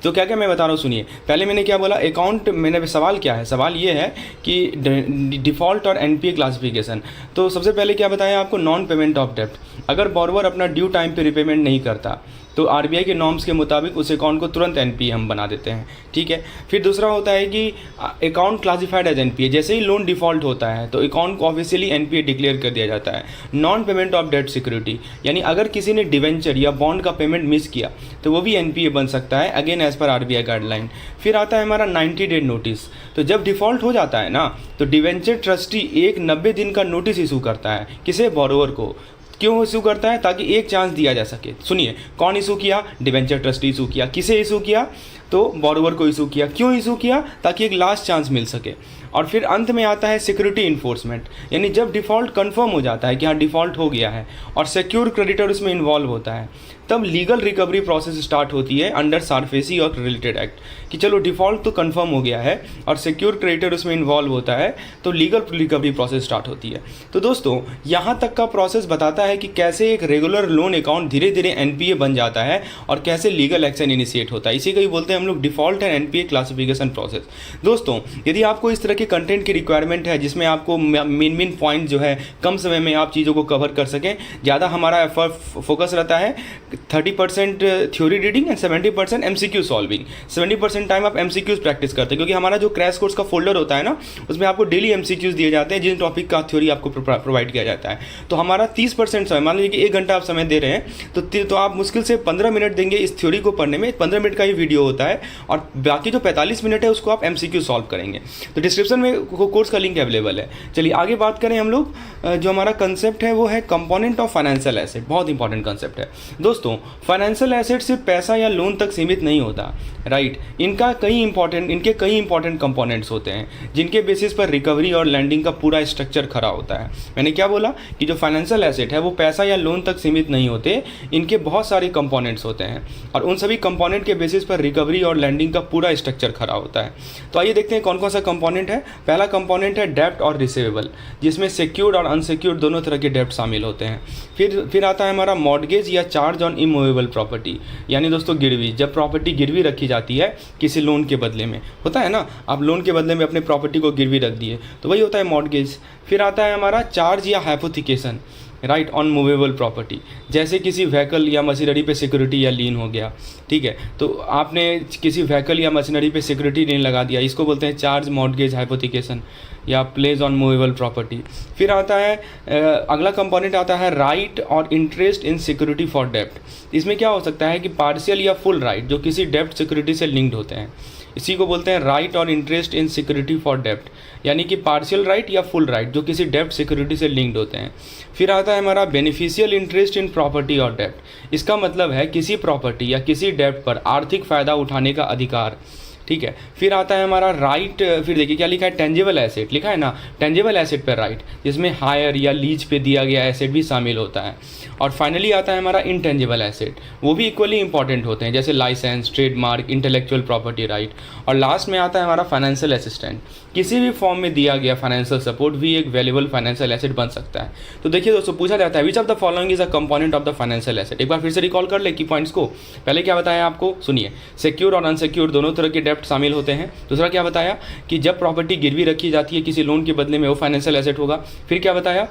तो क्या क्या मैं बता रहा हूँ सुनिए। पहले मैंने क्या बोला, अकाउंट, मैंने सवाल क्या है, सवाल ये है कि डिफ़ॉल्ट और NPA क्लासिफिकेशन। तो सबसे पहले क्या बताया आपको, नॉन पेमेंट ऑफ डेप्ट। अगर बोरोवर अपना ड्यू टाइम पे रिपेमेंट नहीं करता तो RBI के नॉर्म्स के मुताबिक उस अकाउंट को तुरंत NPA हम बना देते हैं, ठीक है। फिर दूसरा होता है कि अकाउंट क्लासिफाइड एज NPA, जैसे ही लोन डिफ़ॉल्ट होता है तो अकाउंट को ऑफिशियली NPA डिक्लेयर कर दिया जाता है। Non payment of debt security, यानी अगर किसी ने डिवेंचर या बॉन्ड का पेमेंट मिस किया तो वो भी NPA बन सकता है, again as per RBI guideline. फिर आता है हमारा 90 डे नोटिस। तो जब डिफ़ॉल्ट हो जाता है ना तो डिवेंचर ट्रस्टी एक 90 दिन का नोटिस इशू करता है, किसे, बोरोवर को। क्यों इशू करता है, ताकि एक चांस दिया जा सके। सुनिए, कौन इशू किया, डिवेंचर ट्रस्टी इशू किया। किसे इशू किया, तो बोरोवर को इशू किया। क्यों इशू किया, ताकि एक लास्ट चांस मिल सके। और फिर अंत में आता है सिक्योरिटी इन्फोर्समेंट, यानी जब डिफ़ॉल्ट कंफर्म हो जाता है कि हाँ डिफ़ॉल्ट हो गया है और सिक्योर क्रेडिटर उसमें इन्वॉल्व होता है, तब लीगल रिकवरी प्रोसेस स्टार्ट होती है अंडर सारफेसी और रिलेटेड एक्ट। कि चलो डिफ़ॉल्ट तो कंफर्म हो गया है और सिक्योर क्रेडिटर उसमें इन्वॉल्व होता है, तो लीगल रिकवरी प्रोसेस स्टार्ट होती है। तो दोस्तों यहाँ तक का प्रोसेस बताता है कि कैसे एक रेगुलर लोन अकाउंट धीरे धीरे NPA बन जाता है और कैसे लीगल एक्शन इनिशिएट होता है। इसी को ही बोलते हैं हम लोग default and NPA classification process. दोस्तों यदि आपको इस तरह के कंटेंट की रिक्वायरमेंट है जिसमें आपको मेन पॉइंट जो है कम समय में आप चीज़ों को कवर कर सकें, ज़्यादा हमारा एफर्ट फोकस रहता है 30% theory reading and 70% MCQ solving. 70% time आप MCQs प्रैक्टिस करते हैं, क्योंकि हमारा जो क्रैश कोर्स का फोल्डर होता है ना उसमें आपको डेली MCQs दिए जाते हैं जिन टॉपिक का थ्योरी आपको प्रोवाइड किया जाता है। तो हमारा 30% समय, मान लीजिए कि 1 घंटा आप समय दे रहे हैं तो आप मुश्किल से 15 मिनट देंगे इस थ्योरी को पढ़ने में। 15 मिनट का ही वीडियो होता है और बाकी जो 45 मिनट है उसको आप MCQ सॉल्व करेंगे। तो डिस्क्रिप्शन में कोर्स का लिंक अवेलेबल है। चलिए आगे बात करें हम लोग। जो हमारा कंसेप्ट है वो है कंपोनेंट ऑफ फाइनेंशियल एसेट। बहुत इंपॉर्टेंट कंसेप्ट है दोस्तों। फाइनेंशियल एसेट सिर्फ पैसा या लोन तक सीमित नहीं होता, राइट। इनके कई इंपॉर्टेंट कंपोनेंट्स होते हैं जिनके बेसिस पर रिकवरी और लैंडिंग का पूरा स्ट्रक्चर खड़ा होता है। मैंने क्या बोला कि जो फाइनेंशियल एसेट है वो पैसा या लोन तक सीमित नहीं होते, इनके बहुत सारे कंपोनेंट्स होते हैं और उन सभी कंपोनेंट के बेसिस पर रिकवरी और लैंडिंग का पूरा स्ट्रक्चर खड़ा होता है। तो आइए देखते हैं कौन कौन सा कंपोनेंट है। पहला कंपोनेंट है डेब्ट और रिसीवेबल, जिसमें सिक्योर्ड और अनसिक्योर्ड दोनों तरह के डेब्ट शामिल होते हैं। फिर आता है हमारा मॉर्गेज या चार्ज ऑन इमूवेबल प्रॉपर्टी, यानी दोस्तों गिरवी। जब प्रॉपर्टी गिरवी रखी जाती है किसी लोन के बदले में, होता है ना, आप लोन के बदले में अपने प्रॉपर्टी को गिरवी रख दिए, तो वही होता है मॉर्गेज। फिर आता है हमारा चार्ज या hypothecation, right, on movable property, जैसे किसी व्हीकल या मशीनरी पे सिक्योरिटी या लीन हो गया, ठीक है। तो आपने किसी व्हीकल या मशीनरी पे सिक्योरिटी लीन लगा दिया, इसको बोलते हैं चार्ज, मॉर्गेज, हाइपोथिकेशन या प्लेज ऑन मूवेबल प्रॉपर्टी। फिर आता है अगला कंपोनेंट आता है राइट और इंटरेस्ट इन सिक्योरिटी फॉर डेप्ट। इसमें क्या हो सकता है कि पार्शियल या फुल राइट जो किसी डेप्ट सिक्योरिटी से लिंक्ड होते हैं, इसी को बोलते हैं राइट और इंटरेस्ट इन सिक्योरिटी फॉर डेप्ट, यानी कि पार्शियल राइट या फुल राइट जो किसी डेप्ट सिक्योरिटी से लिंक्ड होते हैं। फिर आता है हमारा बेनिफिशियल इंटरेस्ट इन प्रॉपर्टी और डेप्ट। इसका मतलब है किसी प्रॉपर्टी या किसी डेप्ट पर आर्थिक फ़ायदा उठाने का अधिकार, ठीक है। फिर आता है हमारा राइट, फिर देखिए क्या लिखा है, टेंजिबल एसेट लिखा है ना, टेंजिबल एसेट पर राइट, जिसमें हायर या लीज पे दिया गया एसेट भी शामिल होता है। और फाइनली आता है हमारा इंटेंजिबल एसेट, वो भी इक्वली इंपॉर्टेंट होते हैं, जैसे licence, trademark, intellectual property right. और लास्ट में आता है हमारा फाइनेंशियल असिस्टेंट। किसी भी फॉर्म में दिया गया फाइनेंशियल सपोर्ट भी एक वैल्यूएबल फाइनेंशियल एसेट बन सकता है। तो देखिए दोस्तों, पूछा जाता है which of the following is a component of the financial asset. एक बार फिर से रिकॉल कर ले की पॉइंट्स को। पहले क्या बताया आपको, सुनिए, सिक्योर और अनसिक्योर दोनों तरह के डेप्ट शामिल होते हैं। दूसरा क्या बताया कि जब प्रॉपर्टी गिरवी रखी जाती है किसी लोन के बदले में, वो फाइनेंशियल एसेट होगा। फिर क्या बताया,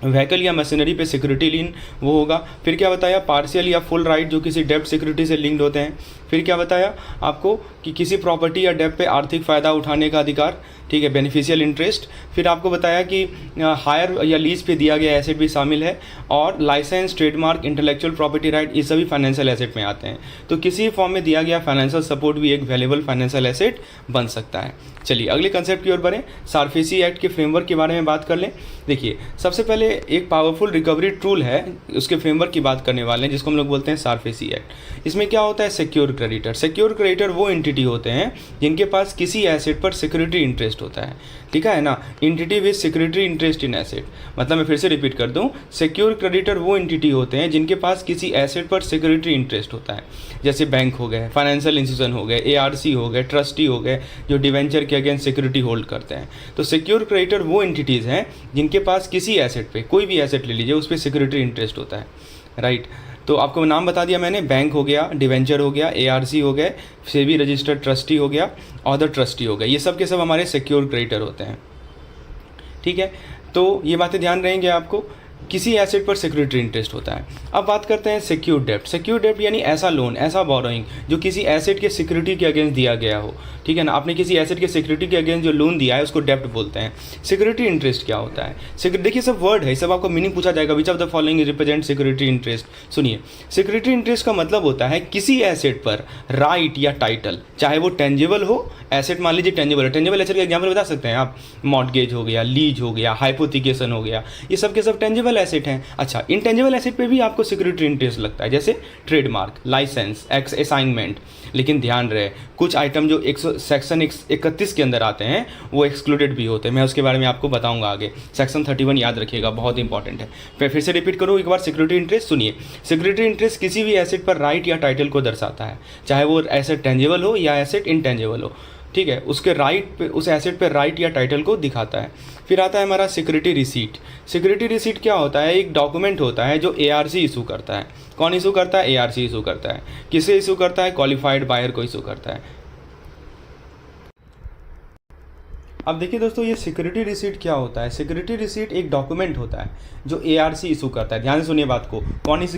व्हीकल या मशीनरी पे सिक्योरिटी लीन वो होगा। फिर क्या बताया, पार्शियल या फुल राइट जो किसी डेप्ट सिक्योरिटी से लिंक्ड होते हैं। फिर क्या बताया आपको कि किसी प्रॉपर्टी या डेप्ट पे आर्थिक फ़ायदा उठाने का अधिकार, ठीक है, बेनिफिशियल इंटरेस्ट। फिर आपको बताया कि हायर या लीज पे दिया गया एसेट भी शामिल है। और licence, trademark, intellectual property right, ये सभी फाइनेंशियल एसेट में आते हैं। तो किसी फॉर्म में दिया गया फाइनेंशियल सपोर्ट भी एक वैल्यूएबल फाइनेंशियल एसेट बन सकता है। चलिए अगले कंसेप्ट की ओर बढ़ें, सारफेसी एक्ट के फ्रेमवर्क के बारे में बात कर लें। देखिए, सबसे पहले एक पावरफुल रिकवरी टूल है, उसके फ्रेमवर्क की बात करने वाले हैं, जिसको हम लोग बोलते हैं सारफेसी एक्ट। इसमें क्या होता है, सिक्योर क्रेडिटर। सिक्योर क्रेडिटर वो एंटिटी होते हैं जिनके पास किसी एसेट पर सिक्योरिटी इंटरेस्ट होता है, ठीक है ना, entity with security interest in asset. मतलब मैं फिर से रिपीट कर दूं, सिक्योर क्रेडिटर वो एंटिटी होते हैं जिनके पास किसी एसेट पर सिक्योरिटी इंटरेस्ट होता है, जैसे बैंक हो गए, फाइनेंशियल इंस्टीट्यूशन हो गए, एआरसी हो गए, ट्रस्टी हो गए, जो डिवेंचर के अगेंस्ट सिक्योरिटी होल्ड करते हैं। तो सिक्योर क्रेडिटर वो एंटिटीज़ हैं जिनके पास किसी एसेट पे, कोई भी एसेट ले लीजिए, उस पर सिक्योरिटी इंटरेस्ट होता है, राइट। तो आपको नाम बता दिया मैंने, बैंक हो गया, डिवेंचर हो गया, एआरसी हो गए, सेबी रजिस्टर्ड ट्रस्टी हो गया, अदर ट्रस्टी हो गए, ये सब के सब हमारे सिक्योर क्रेडिटर होते हैं, ठीक है। तो ये बातें ध्यान रहेंगे आपको, किसी एसेट पर सिक्योरिटी इंटरेस्ट होता है। अब बात करते हैं सिक्योर डेप्ट। सिक्योर डेप्ट यानी ऐसा लोन, ऐसा बोरोइंग जो किसी एसेट के सिक्योरिटी के अगेंस्ट दिया गया हो, ठीक है ना। आपने किसी एसेट के सिक्योरिटी के अगेंस्ट जो लोन दिया है उसको डेप्ट बोलते हैं। सिक्योरिटी इंटरेस्ट क्या होता है, देखिए सब वर्ड है, सब आपको मीनिंग पूछा जाएगा, विच of the following represent security interest. सुनिए, सिक्योरिटी इंटरेस्ट का मतलब होता है किसी एसेट पर राइट या टाइटल, चाहे वो टेंजिबल हो, एसेट मान लीजिए टेंजिबल है, टेंजिबल एसेट का एग्जाम्पल बता सकते हैं आप, मॉर्टगेज हो गया, लीज हो गया, हाइपोथिकेशन हो गया, ये सब के सब टेंजिबल एसेट हैं। अच्छा, इंटेंजिबल एसेट पे भी आपको सिक्योरिटी इंटरेस्ट लगता है, जैसे ट्रेडमार्क, लाइसेंस, एक्स असाइनमेंट। लेकिन ध्यान रहे, कुछ आइटम जो सेक्शन 31 के अंदर आते हैं वो एक्सक्लूडेड भी होते हैं, मैं उसके बारे में आपको बताऊंगा आगे। सेक्शन 31 याद रखिएगा, बहुत इंपॉर्टेंट है। फिर से रिपीट करूँ एक बार, सिक्योरिटी इंटरेस्ट सुनिए, सिक्योरिटी इंटरेस्ट किसी भी एसेट पर राइट या टाइटल को दर्शाता है, चाहे वो एसेट टेंजिबल हो या एसेट इंटेंजिबल हो, ठीक है, उसके राइट पे, उस एसेट पे राइट या टाइटल को दिखाता है। फिर आता है हमारा सिक्योरिटी रिसीट। सिक्योरिटी रिसीट क्या होता है, एक डॉक्यूमेंट होता है जो एआरसी इशू करता है। कौन इशू करता है, एआरसी इशू करता है। किसे इशू करता है, क्वालिफाइड बायर को इशू करता है। अब देखिए दोस्तों, ये सिक्योरिटी रिसीट क्या होता है। सिक्योरिटी रिसीट एक डॉक्यूमेंट होता है जो एआरसी इशू करता है। ध्यान से सुनिए बात को,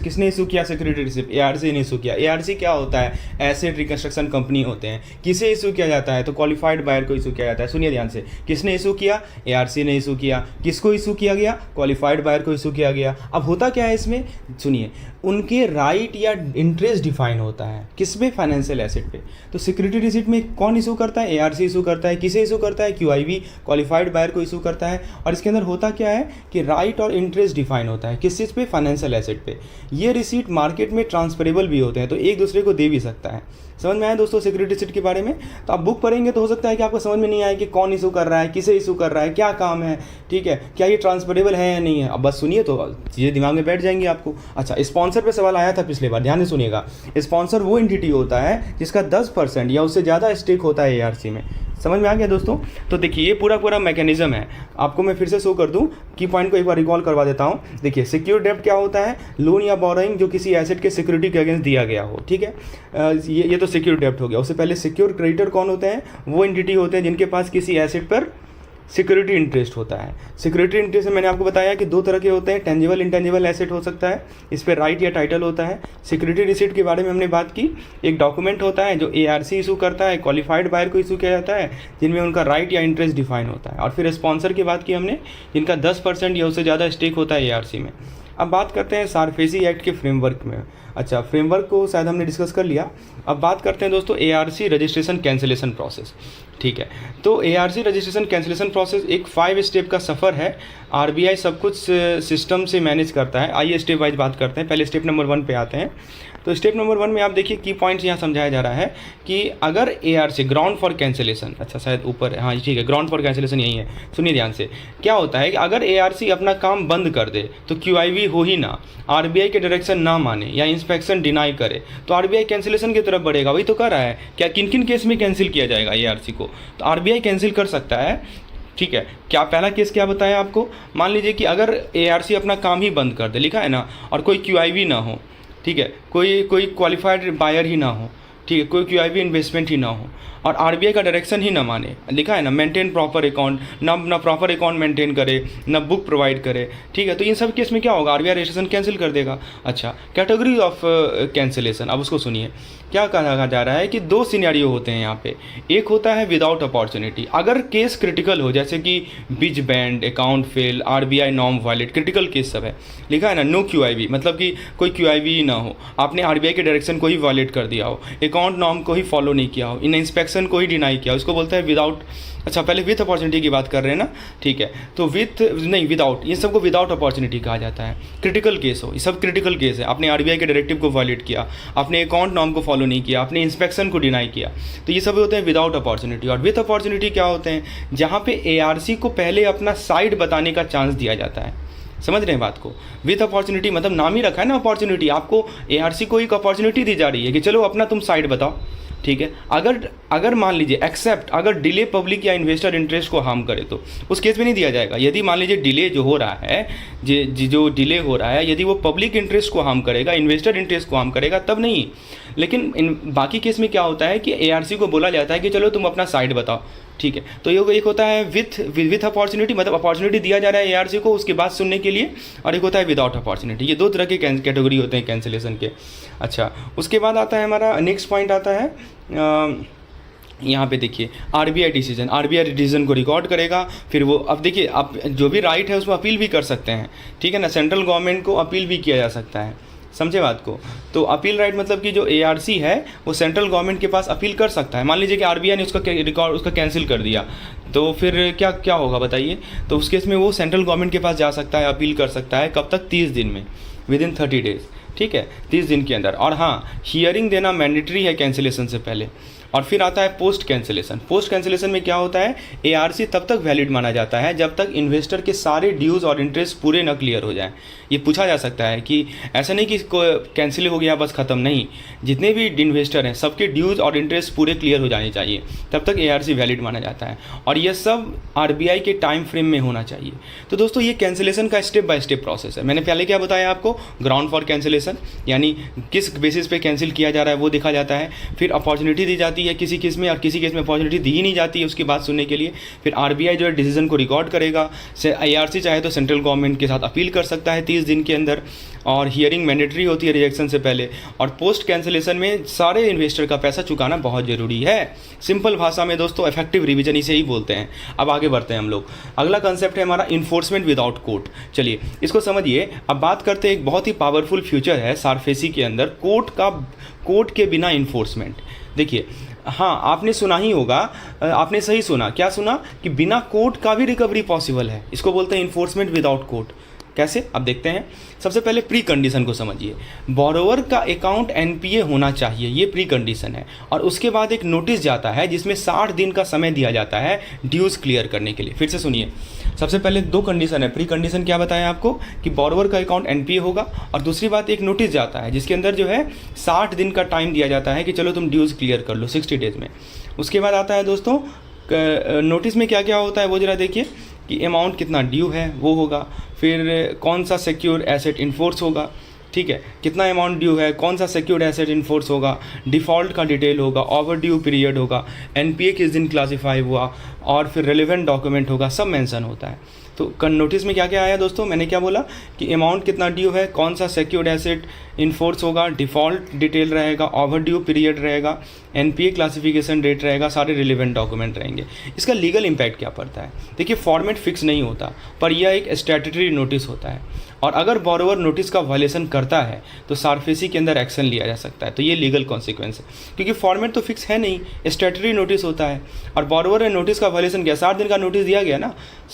किसने इशू किया सिक्योरिटी रिसीट, एआरसी ने इशू किया। एआरसी क्या होता है, एसेट रिकंस्ट्रक्शन कंपनी होते हैं। किसे इशू किया जाता है, तो क्वालिफाइड बायर को इशू किया जाता है। सुनिए ध्यान से, किसने इशू किया, एआरसी ने इशू किया। किसको इशू किया गया, क्वालिफाइड बायर को इशू किया गया। अब होता क्या है इसमें, सुनिए, उनके राइट या इंटरेस्ट डिफाइन होता है किस पे, फाइनेंशियल एसेट पे। तो सिक्योरिटी रिसीट में कौन इशू करता है, एआरसी इशू करता है। किसे इशू करता है, क्यूआईबी, क्वालिफाइड बायर को इशू करता है। और इसके अंदर होता क्या है कि राइट और इंटरेस्ट डिफाइन होता है किस चीज़ पे, फाइनेंशियल एसेट पे। ये रिसीट मार्केट में ट्रांसफरेबल भी होते हैं, तो एक दूसरे को दे भी सकता है। समझ में आया दोस्तों सिक्योरिटी रिसीट के बारे में। तो आप बुक पढ़ेंगे तो हो सकता है कि आपको समझ में नहीं आए कि कौन इशू कर रहा है, किसे इशू कर रहा है, क्या काम है, ठीक है, क्या ये ट्रांसफरेबल है या नहीं है। अब बस सुनिए तो चीज़ें दिमाग में बैठ जाएंगी आपको। अच्छा, स्पॉन्सर पे सवाल आया था पिछले बार, ध्यान से सुनिएगा। स्पॉन्सर वो एंटिटी होता है जिसका 10% या उससे ज़्यादा स्टेक होता है एआरसी में। समझ में आ गया दोस्तों। तो देखिए, ये पूरा मैकेनिज्म है। आपको मैं फिर से शो कर दूं, की पॉइंट को एक बार रिकॉल करवा देता हूं। देखिए, सिक्योर डेप्ट क्या होता है, लोन या बोरोइंग जो किसी एसेट के सिक्योरिटी के अगेंस्ट दिया गया हो, ठीक है। ये तो सिक्योर डेप्ट हो गया। उससे पहले सिक्योर क्रेडिटर कौन होते हैं, वो एंटिटी होते हैं जिनके पास किसी एसेट पर सिक्योरिटी इंटरेस्ट होता है। सिक्योरिटी इंटरेस्ट में मैंने आपको बताया कि दो तरह के होते हैं, टेंजिबल इंटेंजिबल एसेट हो सकता है, इस पर राइट या टाइटल होता है। सिक्योरिटी रिसीट के बारे में हमने बात की, एक डॉक्यूमेंट होता है जो एआरसी इशू करता है, क्वालिफाइड बायर को इशू किया जाता है, जिनमें उनका राइट या इंटरेस्ट डिफाइन होता है। और फिर स्पॉन्सर की बात की हमने, जिनका 10% या उससे ज़्यादा स्टेक होता है एआरसी में। अब बात करते हैं सारफेसी एक्ट के फ्रेमवर्क में। अच्छा, फ्रेमवर्क को शायद हमने डिस्कस कर लिया। अब बात करते हैं दोस्तों ARC रजिस्ट्रेशन कैंसिलेशन प्रोसेस। ठीक है, तो ARC रजिस्ट्रेशन कैंसिलेशन प्रोसेस एक 5 स्टेप का सफ़र है। RBI सब कुछ सिस्टम से मैनेज करता है। आइए स्टेप वाइज बात करते हैं। पहले स्टेप नंबर 1 पे आते हैं। तो स्टेप नंबर 1 में आप देखिए की पॉइंट्स यहाँ समझाया जा रहा है कि अगर ARC ग्राउंड फॉर कैंसिलेशन, अच्छा शायद ऊपर, हाँ ठीक है, ग्राउंड फॉर कैंसिलेशन यही है। सुनिए ध्यान से, क्या होता है कि अगर ARC अपना काम बंद कर दे तो QIV हो ही ना, RBI के डायरेक्शन ना माने या इंस्पेक्शन डिनाई करे तो RBI कैंसिलेशन की तरफ बढ़ेगा। वही तो कह रहा है, क्या किन किन केस में कैंसिल किया जाएगा ARC को, तो RBI कैंसिल कर सकता है। ठीक है, क्या पहला केस क्या बताया आपको, मान लीजिए कि अगर ARC अपना काम ही बंद कर दे, लिखा है ना, और कोई QIV ना हो, ठीक है, कोई क्वालिफाइड बायर ही ना हो, ठीक है, कोई QIV इन्वेस्टमेंट ही ना हो, और RBI का डायरेक्शन ही ना माने, लिखा है ना, मेंटेन प्रॉपर अकाउंट, ना प्रॉपर अकाउंट मेंटेन करे, ना बुक प्रोवाइड करे, ठीक है, तो इन सब केस में क्या होगा, RBI रजिस्ट्रेशन कैंसिल कर देगा। अच्छा, कैटेगरी ऑफ कैंसिलेशन, अब उसको सुनिए, क्या कहा जा रहा है कि 2 सिनेरियो होते हैं यहाँ पे। एक होता है विदाउट अपॉर्चुनिटी, अगर केस क्रिटिकल हो, जैसे कि बिज बैंड, account fail, RBI norm violate, critical case सब है, लिखा है ना, नो QIV, मतलब कि कोई QIV ही ना हो, आपने RBI के डायरेक्शन को ही वायलेट कर दिया हो, अकाउंट नॉर्म को ही फॉलो नहीं किया हो, इन इंस्पेक्शन को ही डिनाई किया, उसको बोलते हैं विदाउट। अच्छा, पहले विथ अपॉर्चुनिटी की बात कर रहे हैं ना, ठीक है, तो विथ नहीं, विदाउट, ये सबको विदाउट अपॉर्चुनिटी कहा जाता है। क्रिटिकल केस हो, ये सब क्रिटिकल केस है, आपने RBI के डायरेक्टिव को वायलेट किया, आपने अकाउंट नॉर्म को फॉलो नहीं किया, आपने इंस्पेक्शन को डिनाई किया, तो ये सब होते हैं विदाउट अपॉर्चुनिटी। और विथ अपॉर्चुनिटी क्या होते हैं, जहाँ पे ARC को पहले अपना साइड बताने का चांस दिया जाता है। समझ रहे हैं बात को, विथ अपॉर्चुनिटी मतलब नाम ही रखा है ना अपॉर्चुनिटी, आपको ARC को एक अपॉर्चुनिटी दी जा रही है कि चलो अपना तुम साइड बताओ। ठीक है, अगर मान लीजिए एक्सेप्ट, अगर डिले पब्लिक या इन्वेस्टर इंटरेस्ट को हार्म करे तो उस केस में नहीं दिया जाएगा। यदि मान लीजिए डिले जो हो रहा है, जो डिले हो रहा है, यदि वो पब्लिक इंटरेस्ट को हार्म करेगा, इन्वेस्टर इंटरेस्ट को हार्म करेगा, तब नहीं। लेकिन इन बाकी केस में क्या होता है कि ARC को बोला जाता है कि चलो तुम अपना साइड बताओ। ठीक है, तो ये एक होता है विथ अपॉर्चुनिटी, मतलब अपॉर्चुनिटी दिया जा रहा है ARC को उसकी बात सुनने के लिए, और एक होता है विदाउट अपॉर्चुनिटी। ये 2 तरह के कैटेगरी होते हैं कैंसिलेशन के। अच्छा, उसके बाद आता है हमारा नेक्स्ट पॉइंट आता है, यहाँ पे देखिए RBI डिसीजन, RBI डिसीजन को रिकॉर्ड करेगा, फिर वो, अब देखिए आप जो भी राइट है उसमें अपील भी कर सकते हैं। ठीक है ना, सेंट्रल गवर्नमेंट को अपील भी किया जा सकता है, समझे बात को। तो अपील राइट मतलब कि जो ARC है वो सेंट्रल गवर्नमेंट के पास अपील कर सकता है। मान लीजिए कि RBI ने उसका कैंसिल कर दिया, तो फिर क्या होगा बताइए। तो उस केस में वो सेंट्रल गवर्नमेंट के पास जा सकता है, अपील कर सकता है, कब तक, 30 दिन में, विदिन 30 डेज। ठीक है, 30 दिन के अंदर। और हाँ, हियरिंग देना मैंडेटरी है कैंसिलेशन से पहले। और फिर आता है पोस्ट कैंसिलेशन। पोस्ट कैंसिलेशन में क्या होता है, ARC तब तक वैलिड माना जाता है जब तक इन्वेस्टर के सारे ड्यूज़ और इंटरेस्ट पूरे न क्लियर हो जाएं। ये पूछा जा सकता है कि ऐसा नहीं कि कैंसिल हो गया बस ख़त्म, नहीं, जितने भी इन्वेस्टर हैं सबके ड्यूज़ और इंटरेस्ट पूरे क्लियर हो जाने चाहिए, तब तक ARC वैलिड माना जाता है। और ये सब RBI के टाइम फ्रेम में होना चाहिए। तो दोस्तों ये कैंसिलेशन का स्टेप बाय स्टेप प्रोसेस है। मैंने पहले क्या बताया आपको, ग्राउंड फॉर कैंसिलेशन, यानी किस बेसिस पे कैंसिल किया जा रहा है वो देखा जाता है। फिर अपॉर्चुनिटी दी जाती है किसी केस में, और किसी केस में अपॉर्चुनिटी दी ही नहीं जाती है उसकी बात सुनने के लिए। फिर RBI जो है डिसीजन को रिकॉर्ड करेगा, ARC चाहे तो सेंट्रल गवर्नमेंट के साथ अपील कर सकता है 30 दिन के अंदर, और हियरिंग मैंडेटरी होती है रिजेक्शन से पहले। और पोस्ट कैंसिलेशन में सारे इन्वेस्टर का पैसा चुकाना बहुत ज़रूरी है। सिंपल भाषा में दोस्तों इफेक्टिव रिवीजन इसे ही बोलते हैं। अब आगे बढ़ते हैं हम लोग। अगला कंसेप्ट है हमारा इन्फोर्समेंट विदाउट कोर्ट। चलिए इसको समझिए। अब बात करते हैं, एक बहुत ही पावरफुल फ्यूचर है सारफेसी के अंदर, कोर्ट के बिना इन्फोर्समेंट। देखिए, हाँ आपने सुना ही होगा, आपने सही सुना, क्या सुना कि बिना कोर्ट का भी रिकवरी पॉसिबल है। इसको बोलते हैं इन्फोर्समेंट विदाउट कोर्ट। कैसे, अब देखते हैं। सबसे पहले प्री कंडीशन को समझिए। बोरोवर का अकाउंट NPA होना चाहिए, ये प्री कंडीशन है। और उसके बाद एक नोटिस जाता है जिसमें 60 दिन का समय दिया जाता है ड्यूज़ क्लियर करने के लिए। फिर से सुनिए, सबसे पहले 2 कंडीशन है। प्री कंडीशन क्या बताया आपको कि बोरोवर का अकाउंट NPA होगा, और दूसरी बात एक नोटिस जाता है जिसके अंदर जो है 60 दिन का टाइम दिया जाता है कि चलो तुम ड्यूज़ क्लियर कर लो 60 डेज़ में। उसके बाद आता है दोस्तों, नोटिस में क्या क्या होता है वो जरा देखिए, कि अमाउंट कितना ड्यू है वो होगा, फिर कौन सा सिक्योर्ड एसेट इन्फोर्स होगा, ठीक है, कितना अमाउंट ड्यू है, कौन सा सिक्योर्ड एसेट इन्फोर्स होगा, डिफ़ॉल्ट का डिटेल होगा, ओवर ड्यू पीरियड होगा, NPA किस दिन क्लासीफाई हुआ, और फिर रेलेवेंट डॉक्यूमेंट होगा, सब मेंशन होता है। तो नोटिस में क्या क्या आया दोस्तों, मैंने क्या बोला कि अमाउंट कितना ड्यू है, कौन सा सिक्योर्ड एसेट इन्फोर्स होगा, डिफ़ॉल्ट डिटेल रहेगा, ओवर ड्यू पीरियड रहेगा, NPA क्लासिफिकेशन डेट रहेगा, सारे रिलेवेंट डॉक्यूमेंट रहेंगे। इसका लीगल इम्पैक्ट क्या पड़ता है, देखिए फॉर्मेट फिक्स नहीं होता, पर यह एक स्टैट्यूटरी नोटिस होता है। और अगर बोरोवर नोटिस का वायलेशन करता है तो सारफेसी के अंदर एक्शन लिया जा सकता है। तो ये लीगल कॉन्सिक्वेंस है, क्योंकि फॉर्मेट तो फिक्स है नहीं, स्टैट्यूटरी नोटिस होता है और बोरोवर ने नोटिस का वायलेशन किया, 60 दिन का नोटिस दिया गया ना,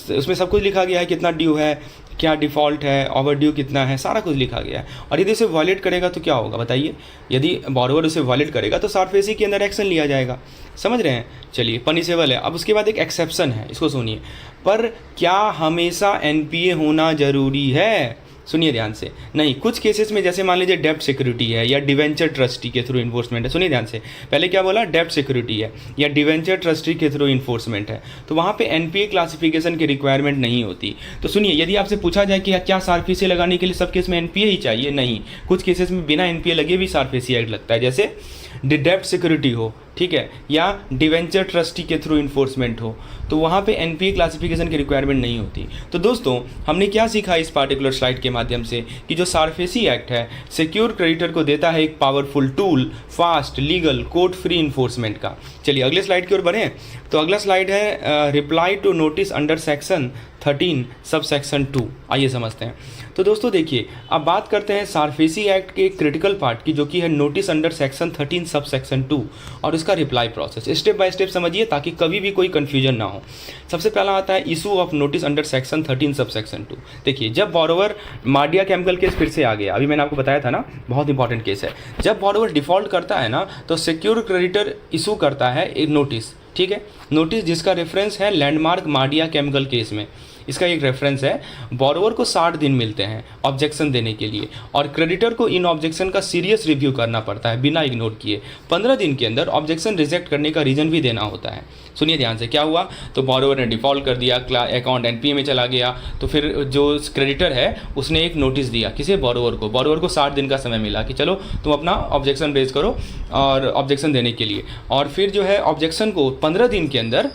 उसमें सब कुछ लिखा गया है, कितना ड्यू है, क्या डिफ़ॉल्ट है, ओवर ड्यू कितना है, सारा कुछ लिखा गया है। और यदि इसे वायलेट करेगा तो क्या होगा बताइए, यदि बोरोवर उसे वायलेट करेगा तो सारफेसी के अंदर एक्शन लिया जाएगा। समझ रहे हैं? चलिए, पनिशेबल है। अब उसके बाद एक एक्सेप्शन है, इसको सुनिए। पर क्या हमेशा एनपीए होना ज़रूरी है? सुनिए ध्यान से। नहीं, कुछ केसेस में जैसे मान लीजिए डेब्ट सिक्योरिटी है या डिवेंचर ट्रस्टी के थ्रू इन्फोर्समेंट है। सुनिए ध्यान से, पहले क्या बोला, डेब्ट सिक्योरिटी है या डिवेंचर ट्रस्टी के थ्रू इन्फोर्समेंट है, तो वहाँ पे एनपीए क्लासिफिकेशन की रिक्वायरमेंट नहीं होती। तो सुनिए, यदि आपसे पूछा जाए कि क्या सारफेसी लगाने के लिए सब केस में एनपीए ही चाहिए, नहीं, कुछ केसेस में बिना एनपीए लगे भी सारफेसी एक्ट लगता है, जैसे डेब्ट सिक्योरिटी हो, ठीक है, या डिवेंचर ट्रस्टी के थ्रू इन्फोर्समेंट हो, तो वहाँ पे एनपीए क्लासिफिकेशन की रिक्वायरमेंट नहीं होती। तो दोस्तों, हमने क्या सीखा इस पार्टिकुलर स्लाइड के माध्यम से कि जो सारफेसी एक्ट है सिक्योर क्रेडिटर को देता है एक powerful tool fast, legal, court free enforcement का। चलिए अगले स्लाइड की ओर बढ़ें। तो अगला स्लाइड है reply to notice under section 13 sub section 2। आइए समझते हैं। तो दोस्तों देखिए, अब बात करते हैं सारफेसी एक्ट के क्रिटिकल पार्ट की, जो कि है notice under section 13 sub section 2 और उसका reply process. Step by step समझिए ताकि कभी भी कोई कन्फ्यूजन ना हो। सबसे पहला आता है issue of notice under section 13 sub section 2। देखिए, जब बोरोवर, माडिया केमिकल केस फिर से आ गया, अभी मैंने आपको बताया था ना, बहुत इंपॉर्टेंट केस है। जब बोरोवर डिफॉल्ट करता है ना, तो सिक्योर क्रेडिटर इशू करता है एक नोटिस, ठीक है, नोटिस जिसका रेफरेंस है लैंडमार्क माडिया केमिकल केस में। इसका एक रेफरेंस है। बोरोवर को 60 दिन मिलते हैं ऑब्जेक्शन देने के लिए और क्रेडिटर को इन ऑब्जेक्शन का सीरियस रिव्यू करना पड़ता है बिना इग्नोर किए। 15 दिन के अंदर ऑब्जेक्शन रिजेक्ट करने का रीज़न भी देना होता है। सुनिए ध्यान से, क्या हुआ, तो बोरोवर ने डिफ़ॉल्ट कर दिया, अकाउंट एनपीए में चला गया, तो फिर जो क्रेडिटर है उसने एक नोटिस दिया किसे, बोरोवर को 60 दिन का समय मिला कि चलो तुम अपना ऑब्जेक्शन रेज करो और ऑब्जेक्शन देने के लिए। और फिर जो है ऑब्जेक्शन को 15 दिन के अंदर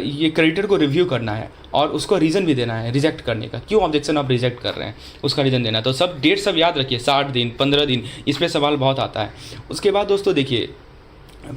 ये क्रेडिटर को रिव्यू करना है और उसको रीज़न भी देना है रिजेक्ट करने का, क्यों ऑब्जेक्शन आप रिजेक्ट कर रहे हैं उसका रीज़न देना है। तो सब डेट सब याद रखिए, 60 दिन, 15 दिन, इस पर सवाल बहुत आता है। उसके बाद दोस्तों देखिए,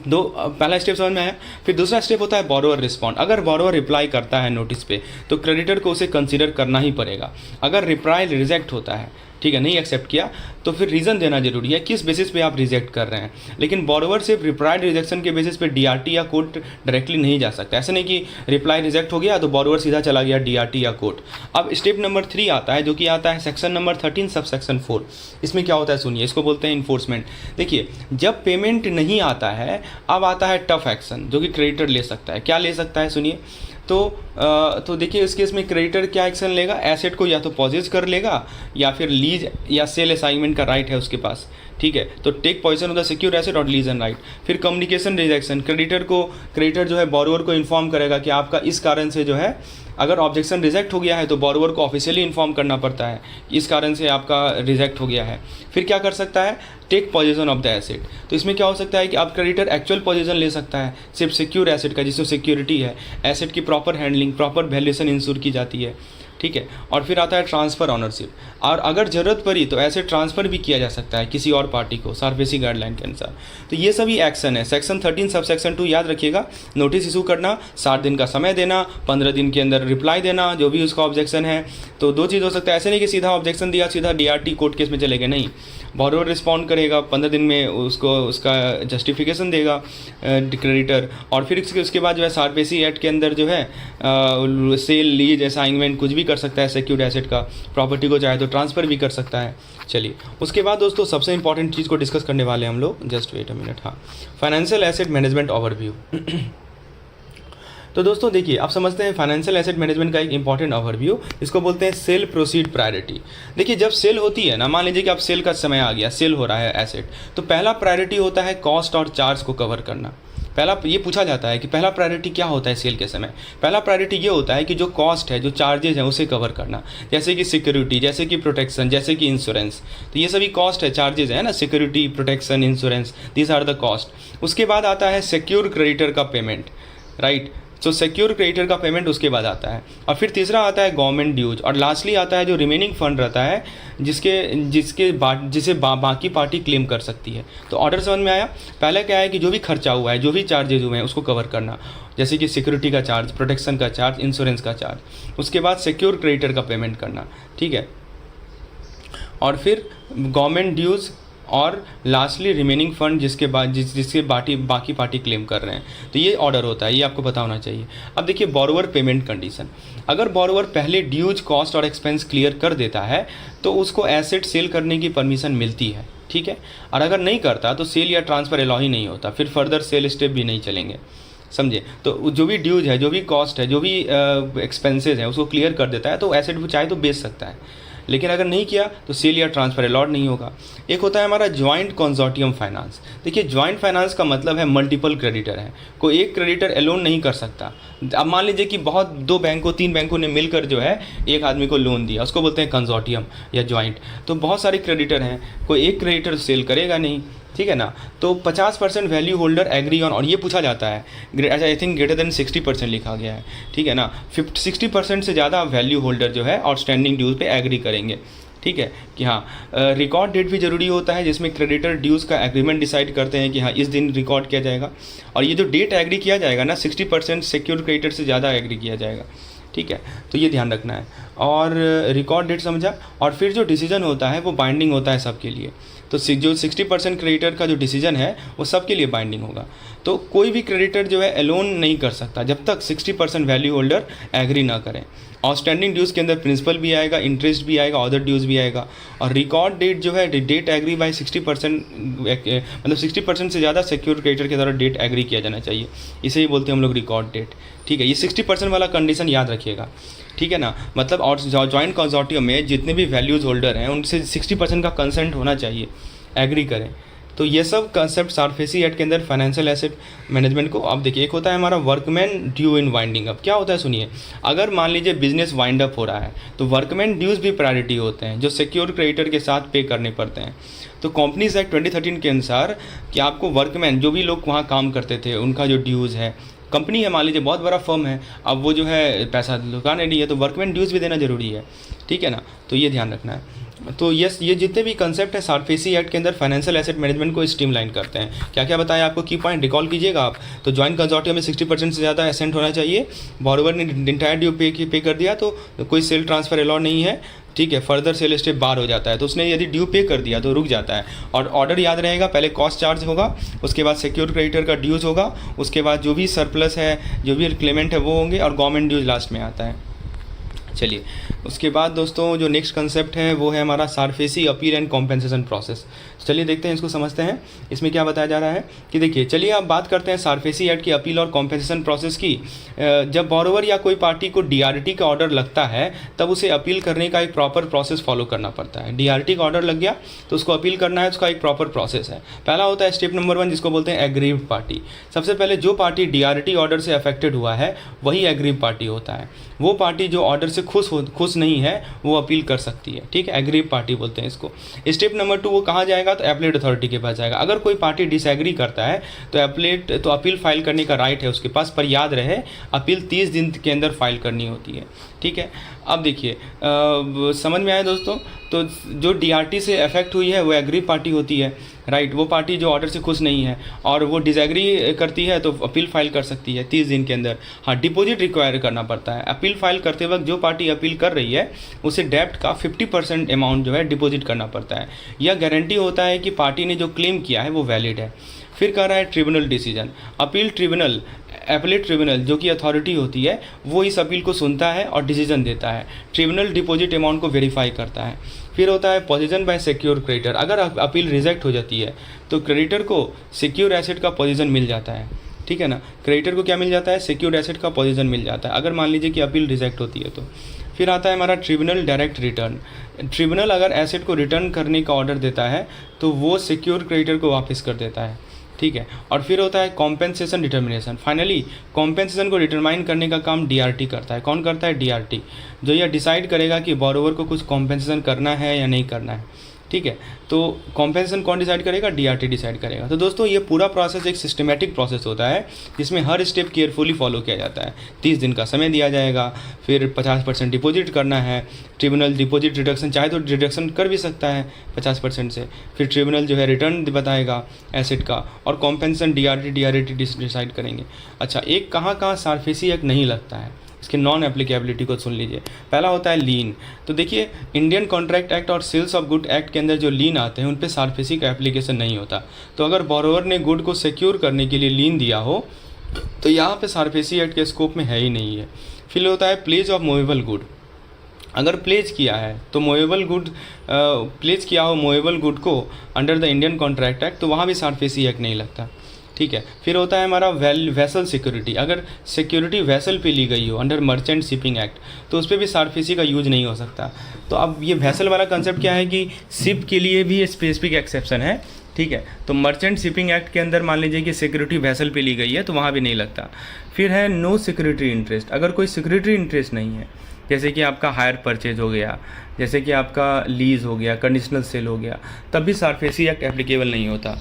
पहला स्टेप समझ में आया। फिर दूसरा स्टेप होता है बोरोवर रिस्पॉन्ड। अगर बोरोवर रिप्लाई करता है नोटिस पे तो क्रेडिटर को उसे कंसीडर करना ही पड़ेगा। अगर रिप्लाई रिजेक्ट होता है, ठीक है, नहीं एक्सेप्ट किया, तो फिर रीज़न देना जरूरी है किस बेसिस पे आप रिजेक्ट कर रहे हैं। लेकिन बोरोवर सिर्फ रिप्लाई रिजेक्शन के बेसिस पे डीआरटी या कोर्ट डायरेक्टली नहीं जा सकता। ऐसा नहीं कि रिप्लाई रिजेक्ट हो गया तो बोरोवर सीधा चला गया डीआरटी या कोर्ट। अब स्टेप नंबर 3 आता है, जो कि आता है सेक्शन नंबर 13 सब सेक्शन 4। इसमें क्या होता है सुनिए, इसको बोलते हैं इन्फोर्समेंट। देखिए, जब पेमेंट नहीं आता है, अब आता है टफ एक्शन जो कि क्रेडिटर ले सकता है। क्या ले सकता है सुनिए, तो देखिए इस केस में क्रेडिटर क्या एक्शन लेगा, एसेट को या तो पॉजेस कर लेगा या फिर लीज या सेल असाइनमेंट का राइट है उसके पास, ठीक है, तो take position of the secure asset और लीज एंड राइट। फिर कम्युनिकेशन रिजेक्शन, क्रेडिटर जो है बोरोवर को इन्फॉर्म करेगा कि आपका इस कारण से जो है, अगर ऑब्जेक्शन रिजेक्ट हो गया है तो बोरोवर को ऑफिशियली इन्फॉर्म करना पड़ता है कि इस कारण से आपका रिजेक्ट हो गया है। फिर क्या कर सकता है, take position of the asset. तो इसमें क्या हो सकता है कि आप क्रेडिटर एक्चुअल पोजीशन ले सकता है सिर्फ सिक्योर एसेट का, जिसमें सिक्योरिटी है, एसेट की proper handling, proper valuation ensure की जाती है, ठीक है। और फिर आता है ट्रांसफ़र ऑनरशिप, और अगर ज़रूरत पड़ी तो ऐसे ट्रांसफ़र भी किया जा सकता है किसी और पार्टी को सारफेसी गाइडलाइन के अनुसार। तो ये सभी एक्शन है। सेक्शन 13 सब सेक्शन 2 याद रखिएगा, नोटिस इशू करना, 60 दिन का समय देना, 15 दिन के अंदर रिप्लाई देना जो भी उसका ऑब्जेक्शन है। तो दो चीज़ हो सकता है, ऐसे नहीं कि सीधा ऑब्जेक्शन दिया सीधा डीआरटी कोर्ट केस में चले गए, नहीं, बोरोवर रिस्पॉन्ड करेगा, 15 दिन में उसको उसका जस्टिफिकेशन देगा क्रेडिटर, और फिर उसके बाद जो है सारफेसी एक्ट के अंदर जो है सेल, लीज, असाइनमेंट कुछ भी कर सकता है सिक्योर्ड एसेट का, प्रॉपर्टी को चाहे तो ट्रांसफ़र भी कर सकता है। चलिए उसके बाद दोस्तों सबसे इंपॉर्टेंट चीज़ को डिस्कस करने वाले हैं हम लोग, जस्ट वेट अ मिनट। हाँ, फाइनेंशियल एसेट मैनेजमेंट ओवरव्यू। तो दोस्तों देखिए, आप समझते हैं फाइनेंशियल एसेट मैनेजमेंट का एक इंपॉर्टेंट ओवरव्यू, इसको बोलते हैं सेल प्रोसीड प्रायोरिटी। देखिए, जब सेल होती है ना, मान लीजिए कि आप सेल का समय आ गया, सेल हो रहा है एसेट, तो पहला प्रायोरिटी होता है कॉस्ट और चार्ज को कवर करना। पहला ये पूछा जाता है कि पहला प्रायोरिटी क्या होता है सेल के समय। पहला प्रायोरिटी ये होता है कि जो कॉस्ट है, जो चार्जेज हैं, उसे कवर करना, जैसे कि सिक्योरिटी, जैसे कि प्रोटेक्शन, जैसे कि इंश्योरेंस। तो ये सभी कॉस्ट है, चार्जेज है ना, security, protection, insurance, these are the cost. उसके बाद आता है सिक्योर क्रेडिटर का पेमेंट, राइट। तो सिक्योर क्रेडिटर का पेमेंट उसके बाद आता है, और फिर तीसरा आता है गवर्नमेंट ड्यूज, और लास्टली आता है जो रिमेनिंग फंड रहता है जिसे बाकी पार्टी क्लेम कर सकती है। तो ऑर्डर समझ में आया। पहले क्या है कि जो भी खर्चा हुआ है, जो भी चार्जेज हुए हैं उसको कवर करना, जैसे कि सिक्योरिटी का चार्ज, प्रोटेक्शन का चार्ज, इंश्योरेंस का चार्ज। उसके बाद सिक्योर क्रेडिटर का पेमेंट करना, ठीक है। और फिर गवर्नमेंट ड्यूज़, और लास्टली रिमेनिंग फंड जिसके बाद जिसके बाकी पार्टी क्लेम कर रहे हैं। तो ये ऑर्डर होता है, ये आपको पता होना चाहिए। अब देखिए बोरोवर पेमेंट कंडीशन, अगर बोरोवर पहले ड्यूज, कॉस्ट और एक्सपेंस क्लियर कर देता है तो उसको एसेट सेल करने की परमिशन मिलती है, ठीक है। और अगर नहीं करता तो सेल या ट्रांसफ़र अलाउ ही नहीं होता, फिर फर्दर सेल स्टेप भी नहीं चलेंगे, समझे। तो जो भी ड्यूज है, जो भी कॉस्ट है, जो भी एक्सपेंसेस है, उसको क्लियर कर देता है तो एसेट वो चाहे तो बेच सकता है, लेकिन अगर नहीं किया तो सेल या ट्रांसफ़र अलाउड नहीं होगा। एक होता है हमारा जॉइंट कंसोर्टियम फाइनेंस। देखिए जॉइंट फाइनेंस का मतलब है मल्टीपल क्रेडिटर है, कोई एक क्रेडिटर एलोन नहीं कर सकता। अब मान लीजिए कि बहुत 2 बैंकों 3 बैंकों ने मिलकर जो है एक आदमी को लोन दिया, उसको बोलते हैं कंसोर्टियम या जॉइंट। तो बहुत सारे क्रेडिटर हैं, कोई एक क्रेडिटर सेल करेगा नहीं, ठीक है ना। तो 50% वैल्यू होल्डर एग्री ऑन, और ये पूछा जाता है, अच्छा आई थिंक ग्रेटर देन 60% लिखा गया है, ठीक है ना। 60% से ज़्यादा वैल्यू होल्डर जो है आउटस्टैंडिंग ड्यूज़ पे एग्री करेंगे, ठीक है कि हाँ। रिकॉर्ड डेट भी ज़रूरी होता है, जिसमें क्रेडिटर ड्यूज़ का एग्रीमेंट डिसाइड करते हैं कि हाँ इस दिन रिकॉर्ड किया जाएगा, और ये जो डेट एग्री किया जाएगा ना 60% सिक्योर क्रेडिटर से ज़्यादा एग्री किया जाएगा, ठीक है। तो ये ध्यान रखना है, और रिकॉर्ड डेट समझा। और फिर जो डिसीजन होता है वो बाइंडिंग होता है सबके लिए। तो जो 60% क्रेडिटर का जो डिसीजन है वो सबके लिए बाइंडिंग होगा। तो कोई भी क्रेडिटर जो है एलोन नहीं कर सकता जब तक 60% वैल्यू होल्डर एग्री ना करें। आउटस्टैंडिंग ड्यूज़ के अंदर प्रिंसिपल भी आएगा, इंटरेस्ट भी आएगा, अदर ड्यूज़ भी आएगा। और रिकॉर्ड डेट जो है डेट एग्री बाय 60%, मतलब 60% से ज़्यादा सिक्योर क्रेडिटर के द्वारा डेट एग्री किया जाना चाहिए, इसे ही बोलते हैं हम लोग रिकॉर्ड डेट, ठीक है। ये 60% वाला कंडीशन याद रखिएगा, ठीक है ना। मतलब और जॉइंट कंसोर्टियम में जितने भी वैल्यूज होल्डर हैं उनसे 60% का कंसेंट होना चाहिए, एग्री करें। तो ये सब कंसेप्ट सारफेसी एक्ट के अंदर फाइनेंशियल एसेट मैनेजमेंट को। अब देखिए एक होता है हमारा workman due in winding up. क्या होता है सुनिए, अगर मान लीजिए बिजनेस वाइंड अप हो रहा है तो वर्कमैन ड्यूज़ भी प्रायोरिटी होते हैं जो सिक्योर क्रेडिटर के साथ पे करने पड़ते हैं। तो कंपनीज एक्ट 2013 के अनुसार कि आपको वर्कमैन, जो भी लोग वहाँ काम करते थे, उनका जो ड्यूज़ है, कंपनी है मान लीजिए बहुत बड़ा फर्म है, अब वो जो है पैसा लुका नहीं है तो वर्कमैन ड्यूज़ भी देना जरूरी है, ठीक है ना। तो ये ध्यान रखना है। तो ये जितने भी कंसेप्ट है सारफेसी एक्ट के अंदर फाइनेंशियल एसेट मैनेजमेंट को स्ट्रीमलाइन करते हैं। क्या क्या बताया आपको, की पॉइंट रिकॉल कीजिएगा आप। तो जॉइंट कंसोर्टियम में 60% से ज़्यादा एसेंट होना चाहिए। बोरोवर ने इंटायर ड्यू पे कर दिया तो कोई सेल ट्रांसफ़र अलाउड नहीं है, ठीक है। फर्दर सेल स्टेप बार हो जाता है, तो उसने यदि ड्यू पे कर दिया तो रुक जाता है। और ऑर्डर याद रहेगा, पहले कॉस्ट चार्ज होगा, उसके बाद सिक्योर क्रेडिटर का ड्यूज़ होगा, उसके बाद जो भी सरप्लस है, जो भी क्लेमेंट है वो होंगे, और गवर्नमेंट ड्यूज़ लास्ट में आता है। चलिए उसके बाद दोस्तों जो नेक्स्ट कंसेप्ट है वो है हमारा SARFAESI appeal and compensation process. चलिए देखते हैं, इसको समझते हैं इसमें क्या बताया जा रहा है। कि देखिए चलिए आप बात करते हैं सारफेसी एक्ट की अपील और कॉम्पेंसेशन प्रोसेस की। जब बोरोवर या कोई पार्टी को डीआरटी का ऑर्डर लगता है तब उसे अपील करने का एक प्रॉपर प्रोसेस फॉलो करना पड़ता है। डीआरटी का ऑर्डर लग गया तो उसको अपील करना है, उसका एक प्रॉपर प्रोसेस है। पहला होता है स्टेप नंबर 1 जिसको बोलते हैं एग्रीव्ड पार्टी। सबसे पहले जो पार्टी डीआरटी ऑर्डर से अफेक्टेड हुआ है वही एग्रीव पार्टी होता है। वो पार्टी जो ऑर्डर से खुश नहीं है वो अपील कर सकती है, ठीक है, एग्रीव पार्टी बोलते हैं इसको। स्टेप नंबर 2 वो कहाँ जाएगा तो एपलेट अथॉरिटी के पास जाएगा। अगर कोई पार्टी डिसएग्री करता है तो अपील फाइल करने का राइट है उसके पास, पर याद रहे अपील 30 दिन के अंदर फाइल करनी होती है, ठीक है। अब देखिए समझ में आया दोस्तों, तो जो डीआरटी से अफेक्ट हुई है वो एग्रीव पार्टी होती है, राइट। वो पार्टी जो ऑर्डर से खुश नहीं है और वो डिसएग्री करती है तो अपील फाइल कर सकती है 30 दिन के अंदर। हाँ, डिपॉजिट रिक्वायर करना पड़ता है। अपील फाइल करते वक्त जो पार्टी अपील कर रही है उसे डेब्ट का 50% अमाउंट जो है डिपॉजिट करना पड़ता है। यह गारंटी होता है कि पार्टी ने जो क्लेम किया है वो वैलिड है। फिर कह रहा है tribunal decision. Appeal tribunal, appellate tribunal जो कि अथॉरिटी होती है वो इस अपील को सुनता है और डिसीजन देता है। ट्रिब्यूनल डिपॉजिट अमाउंट को वेरीफाई करता है। फिर होता है पोजीशन बाय सिक्योर क्रेडिटर। अगर अपील रिजेक्ट हो जाती है तो क्रेडिटर को सिक्योर एसेट का पोजीशन मिल जाता है, ठीक है ना। क्रेडिटर को क्या मिल जाता है, सिक्योर एसेट का पोजीशन मिल जाता है अगर मान लीजिए कि अपील रिजेक्ट होती है तो। फिर आता है हमारा ट्रिब्यूनल डायरेक्ट रिटर्न। ट्रिब्यूनल अगर एसेट को रिटर्न करने का ऑर्डर देता है तो वो सिक्योर क्रेडिटर को वापस कर देता है, ठीक है। और फिर होता है कॉम्पेंसेशन डिटर्मिनेशन। फाइनली कॉम्पेंसेशन को डिटरमाइन करने का काम डीआरटी करता है। कौन करता है, डीआरटी, जो यह डिसाइड करेगा कि बोरोवर को कुछ कॉम्पेंसेशन करना है या नहीं करना है, ठीक है। तो कॉम्पेंसेशन कौन डिसाइड करेगा, डीआरटी डिसाइड करेगा। तो दोस्तों ये पूरा प्रोसेस एक सिस्टमेटिक प्रोसेस होता है जिसमें हर स्टेप केयरफुली फॉलो किया जाता है। 30 दिन का समय दिया जाएगा, फिर 50% डिपॉजिट करना है। ट्रिब्यूनल डिपॉजिट रिडक्शन चाहे तो रिडक्शन कर भी सकता है 50% से। फिर ट्रिब्यूनल जो है रिटर्न बताएगा एसेट का, और कॉम्पेंसेशन डीआरटी डिसाइड करेंगे। अच्छा, एक कहाँ सारफेसी एक्ट नहीं लगता है, इसके नॉन एप्लीकेबिलिटी को सुन लीजिए। पहला होता है लीन। तो देखिए इंडियन कॉन्ट्रैक्ट एक्ट और सेल्स ऑफ गुड एक्ट के अंदर जो लीन आते हैं उन पे सारफेसी का एप्लीकेशन नहीं होता। तो अगर बोरोवर ने गुड को सिक्योर करने के लिए लीन दिया हो तो यहाँ पे सारफेसी एक्ट के स्कोप में है ही नहीं है। फिर होता है प्लेज ऑफ मूवेबल गुड। अगर प्लेज किया है तो मूवेबल गुड प्लेज किया हो मूवेबल गुड को under the Indian contract act तो वहाँ भी सारफेसी एक्ट नहीं लगता, ठीक है। फिर होता है हमारा वेसल सिक्योरिटी। अगर सिक्योरिटी वेसल पे ली गई हो अंडर मर्चेंट शिपिंग एक्ट तो उस पर भी सारफेसी का यूज नहीं हो सकता। तो अब ये वेसल वाला कंसेप्ट क्या है कि शिप के लिए भी स्पेसिफिक एक्सेप्शन है, ठीक है। तो मर्चेंट शिपिंग एक्ट के अंदर मान लीजिए कि सिक्योरिटी वेसल पे ली गई है तो वहाँ भी नहीं लगता। फिर है नो सिक्योरिटी इंटरेस्ट। अगर कोई सिक्योरिटी इंटरेस्ट नहीं है, जैसे कि आपका हायर परचेज हो गया, जैसे कि आपका लीज हो गया, कंडीशनल सेल हो गया, तब भी सारफेसी एक्ट एप्लीकेबल नहीं होता।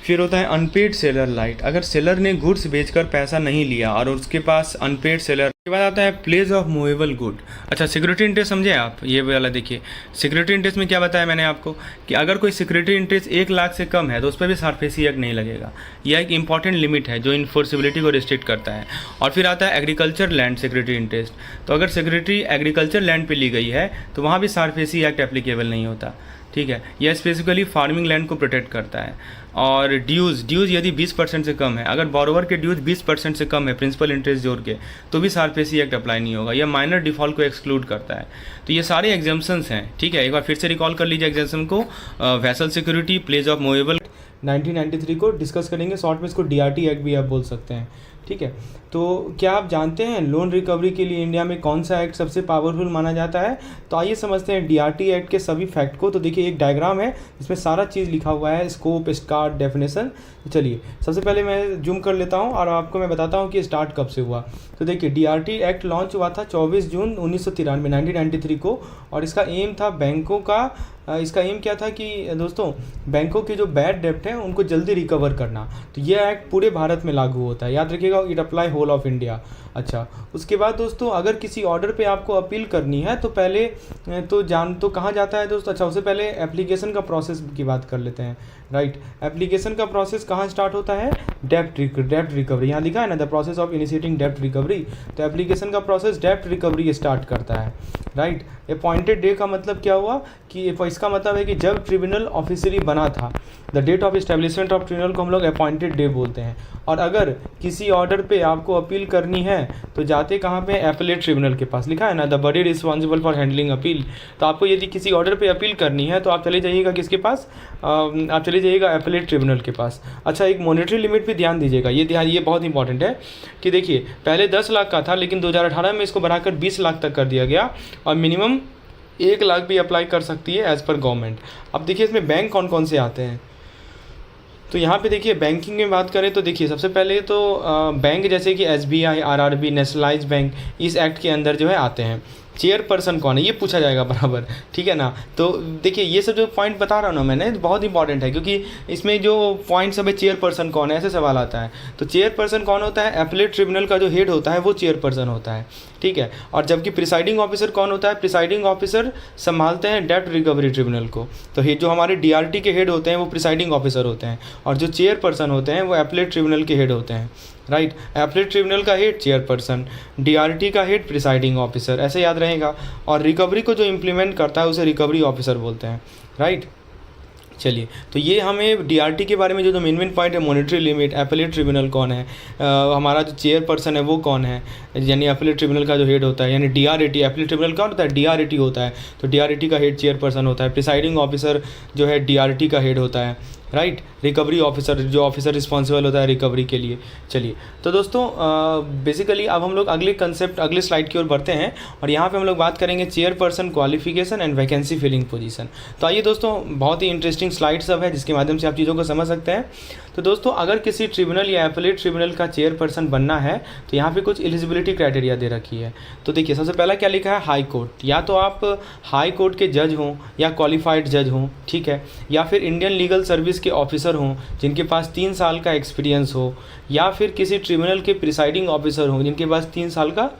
फिर होता है अनपेड सेलर लाइट। अगर सेलर ने गुड्स बेचकर पैसा नहीं लिया और उसके पास अनपेड सेलर। के बाद आता है प्लेज ऑफ मूवेबल गुड। अच्छा, सिक्योरिटी इंटरेस्ट समझे आप? ये वाला देखिए, सिक्योरिटी इंटरेस्ट में क्या बताया मैंने आपको कि अगर कोई सिक्योरिटी इंटरेस्ट 1 लाख से कम है तो उस पर भी सारफेसी एक्ट नहीं लगेगा। यह एक इंपॉर्टेंट लिमिट है जो इन्फोर्सिबिलिटी को रिस्ट्रिक्ट करता है। और फिर आता है एग्रीकल्चर लैंड सिक्योरिटी इंटरेस्ट। तो अगर सिक्योरिटी एग्रीकल्चर लैंड पर ली गई है तो वहाँ भी सारफेसी एक्ट एप्लीकेबल नहीं होता, ठीक है। यह स्पेसिफिकली फार्मिंग लैंड को प्रोटेक्ट करता है। और ड्यूज़ यदि 20% से कम है, अगर बोरोवर के ड्यूज़ 20% से कम है प्रिंसिपल इंटरेस्ट जोड़ के, तो भी सारफेसी एक्ट अप्लाई नहीं होगा। यह माइनर डिफ़ॉल्ट को एक्सक्लूड करता है। तो ये सारे एग्जाम्पशंस हैं, ठीक है। एक बार फिर से रिकॉल कर लीजिए एग्जाम्पशन को। Vessel security, pledge of movable 1993 को डिस्कस करेंगे। शॉर्ट में इसको DRT एक्ट भी आप बोल सकते हैं, ठीक है। तो क्या आप जानते हैं लोन रिकवरी के लिए इंडिया में कौन सा एक्ट सबसे पावरफुल माना जाता है? तो आइए समझते हैं DRT एक्ट के सभी फैक्ट को। तो देखिए एक डायग्राम है इसमें सारा चीज़ लिखा हुआ है, स्कोप, स्टार्ट, डेफिनेशन। चलिए सबसे पहले मैं जूम कर लेता हूं और आपको मैं बताता हूं कि स्टार्ट कब से हुआ। तो देखिए DRT एक्ट लॉन्च हुआ था 24 जून 1993 को और इसका एम था बैंकों का इसका एम क्या था कि दोस्तों बैंकों के जो बैड डेप्ट हैं उनको जल्दी रिकवर करना। तो ये एक्ट पूरे भारत में लागू होता है, याद रखिएगा, it apply whole of India. अच्छा, उसके बाद दोस्तों अगर किसी ऑर्डर पे आपको अपील करनी है तो पहले तो कहाँ जाता है दोस्तों? अच्छा, उससे पहले एप्लीकेशन का प्रोसेस की बात कर लेते हैं, राइट। एप्लीकेशन का प्रोसेस कहाँ स्टार्ट होता है? डेप्ट रिकवरी। यहाँ लिखा है ना द प्रोसेस ऑफ इनिशिएटिंग डेप्ट रिकवरी। तो एप्लीकेशन का प्रोसेस डेप्ट रिकवरी स्टार्ट करता है, राइट। अपॉइंटेड डे का मतलब क्या हुआ कि इसका मतलब है कि जब ट्रिब्यूनल ऑफिशियली बना था, the date of establishment of tribunal को हम लोग अपॉइंटेड डे बोलते हैं। और अगर किसी ऑर्डर पे आपको अपील करनी है तो जाते कहाँ पे? एपेलेट ट्रिब्यूनल के पास। लिखा है ना the body responsible for handling appeal. तो आपको यदि किसी ऑर्डर पे अपील करनी है तो आप चले जाइएगा किसके पास? आप चले जाइएगा एपेलेट ट्रिब्यूनल के पास। अच्छा, एक मॉनेटरी लिमिट भी ध्यान दीजिएगा, ये बहुत इंपॉर्टेंट है कि देखिए पहले 10 लाख का था लेकिन 2018 में इसको बढ़ाकर 20 लाख तक कर दिया गया और मिनिमम 1 लाख भी अप्लाई कर सकती है एज़ पर गवर्नमेंट। अब देखिए इसमें बैंक कौन कौन से आते हैं। तो यहाँ पे देखिए बैंकिंग में बात करें तो देखिए सबसे पहले तो बैंक जैसे कि SBI, RRB, नेशनलाइज बैंक इस एक्ट के अंदर जो है आते हैं। चेयरपर्सन कौन है ये पूछा जाएगा बराबर, ठीक है ना। तो देखिए ये सब जो पॉइंट बता रहा हूँ ना मैंने बहुत इंपॉर्टेंट है क्योंकि इसमें जो पॉइंट सब है चेयरपर्सन कौन है ऐसे सवाल आता है। तो चेयरपर्सन कौन होता है? एपेलेट ट्रिब्यूनल का जो हेड होता है वो चेयरपर्सन होता है, ठीक है। और जबकि प्रिसाइडिंग ऑफिसर कौन होता है? प्रिसाइडिंग ऑफिसर संभालते हैं डेप्ट रिकवरी ट्रिब्यूनल को। तो जो हमारे DRT के हेड होते हैं वो प्रिसाइडिंग ऑफिसर होते हैं और जो चेयरपर्सन होते हैं वो एपेलेट ट्रिब्यूनल के हेड होते हैं, राइट। एपेलेट ट्रिब्यूनल का हेड चेयरपर्सन, DRT का हेड प्रिसाइडिंग ऑफिसर, ऐसे याद रहेगा। और रिकवरी को जो इम्प्लीमेंट करता है उसे रिकवरी ऑफिसर बोलते हैं, राइट। चलिए तो ये हमें DRT के बारे में जो मेन पॉइंट है, मॉनेटरी लिमिट, एपेलेट ट्रिब्यूनल कौन है, हमारा जो चेयरपर्सन है वो कौन है, यानी एपेलेट ट्रिब्यूनल का जो हेड होता है, यानी DRT। एपेलेट ट्रिब्यूनल कौन होता है? DRT होता है। तो DRT का हेड चेयरपर्सन होता है। प्रिसाइडिंग ऑफिसर जो है DRT का हेड होता है, राइट। रिकवरी ऑफिसर जो ऑफिसर रिस्पॉन्सिबल होता है रिकवरी के लिए। चलिए तो दोस्तों बेसिकली अब हम लोग अगले स्लाइड की ओर बढ़ते हैं और यहाँ पे हम लोग बात करेंगे chairperson qualification and vacancy filling position. तो आइए दोस्तों, बहुत ही इंटरेस्टिंग स्लाइड सब है जिसके माध्यम से आप चीज़ों को समझ सकते हैं। तो दोस्तों अगर किसी ट्रिब्यूनल या एपेलेट ट्रिब्यूनल का चेयरपर्सन बनना है तो यहाँ पे कुछ एलिजिबिलिटी क्राइटेरिया दे रखी है। तो देखिए सबसे पहला क्या लिखा है? High court. या तो आप हाई कोर्ट के जज हों या क्वालिफाइड जज हों, ठीक है, या फिर इंडियन लीगल सर्विस के ऑफिसर हों जिनके पास 3 साल का एक्सपीरियंस हो, या फिर किसी ट्रिब्यूनल के प्रिसाइडिंग ऑफिसर हों जिनके पास 3 साल का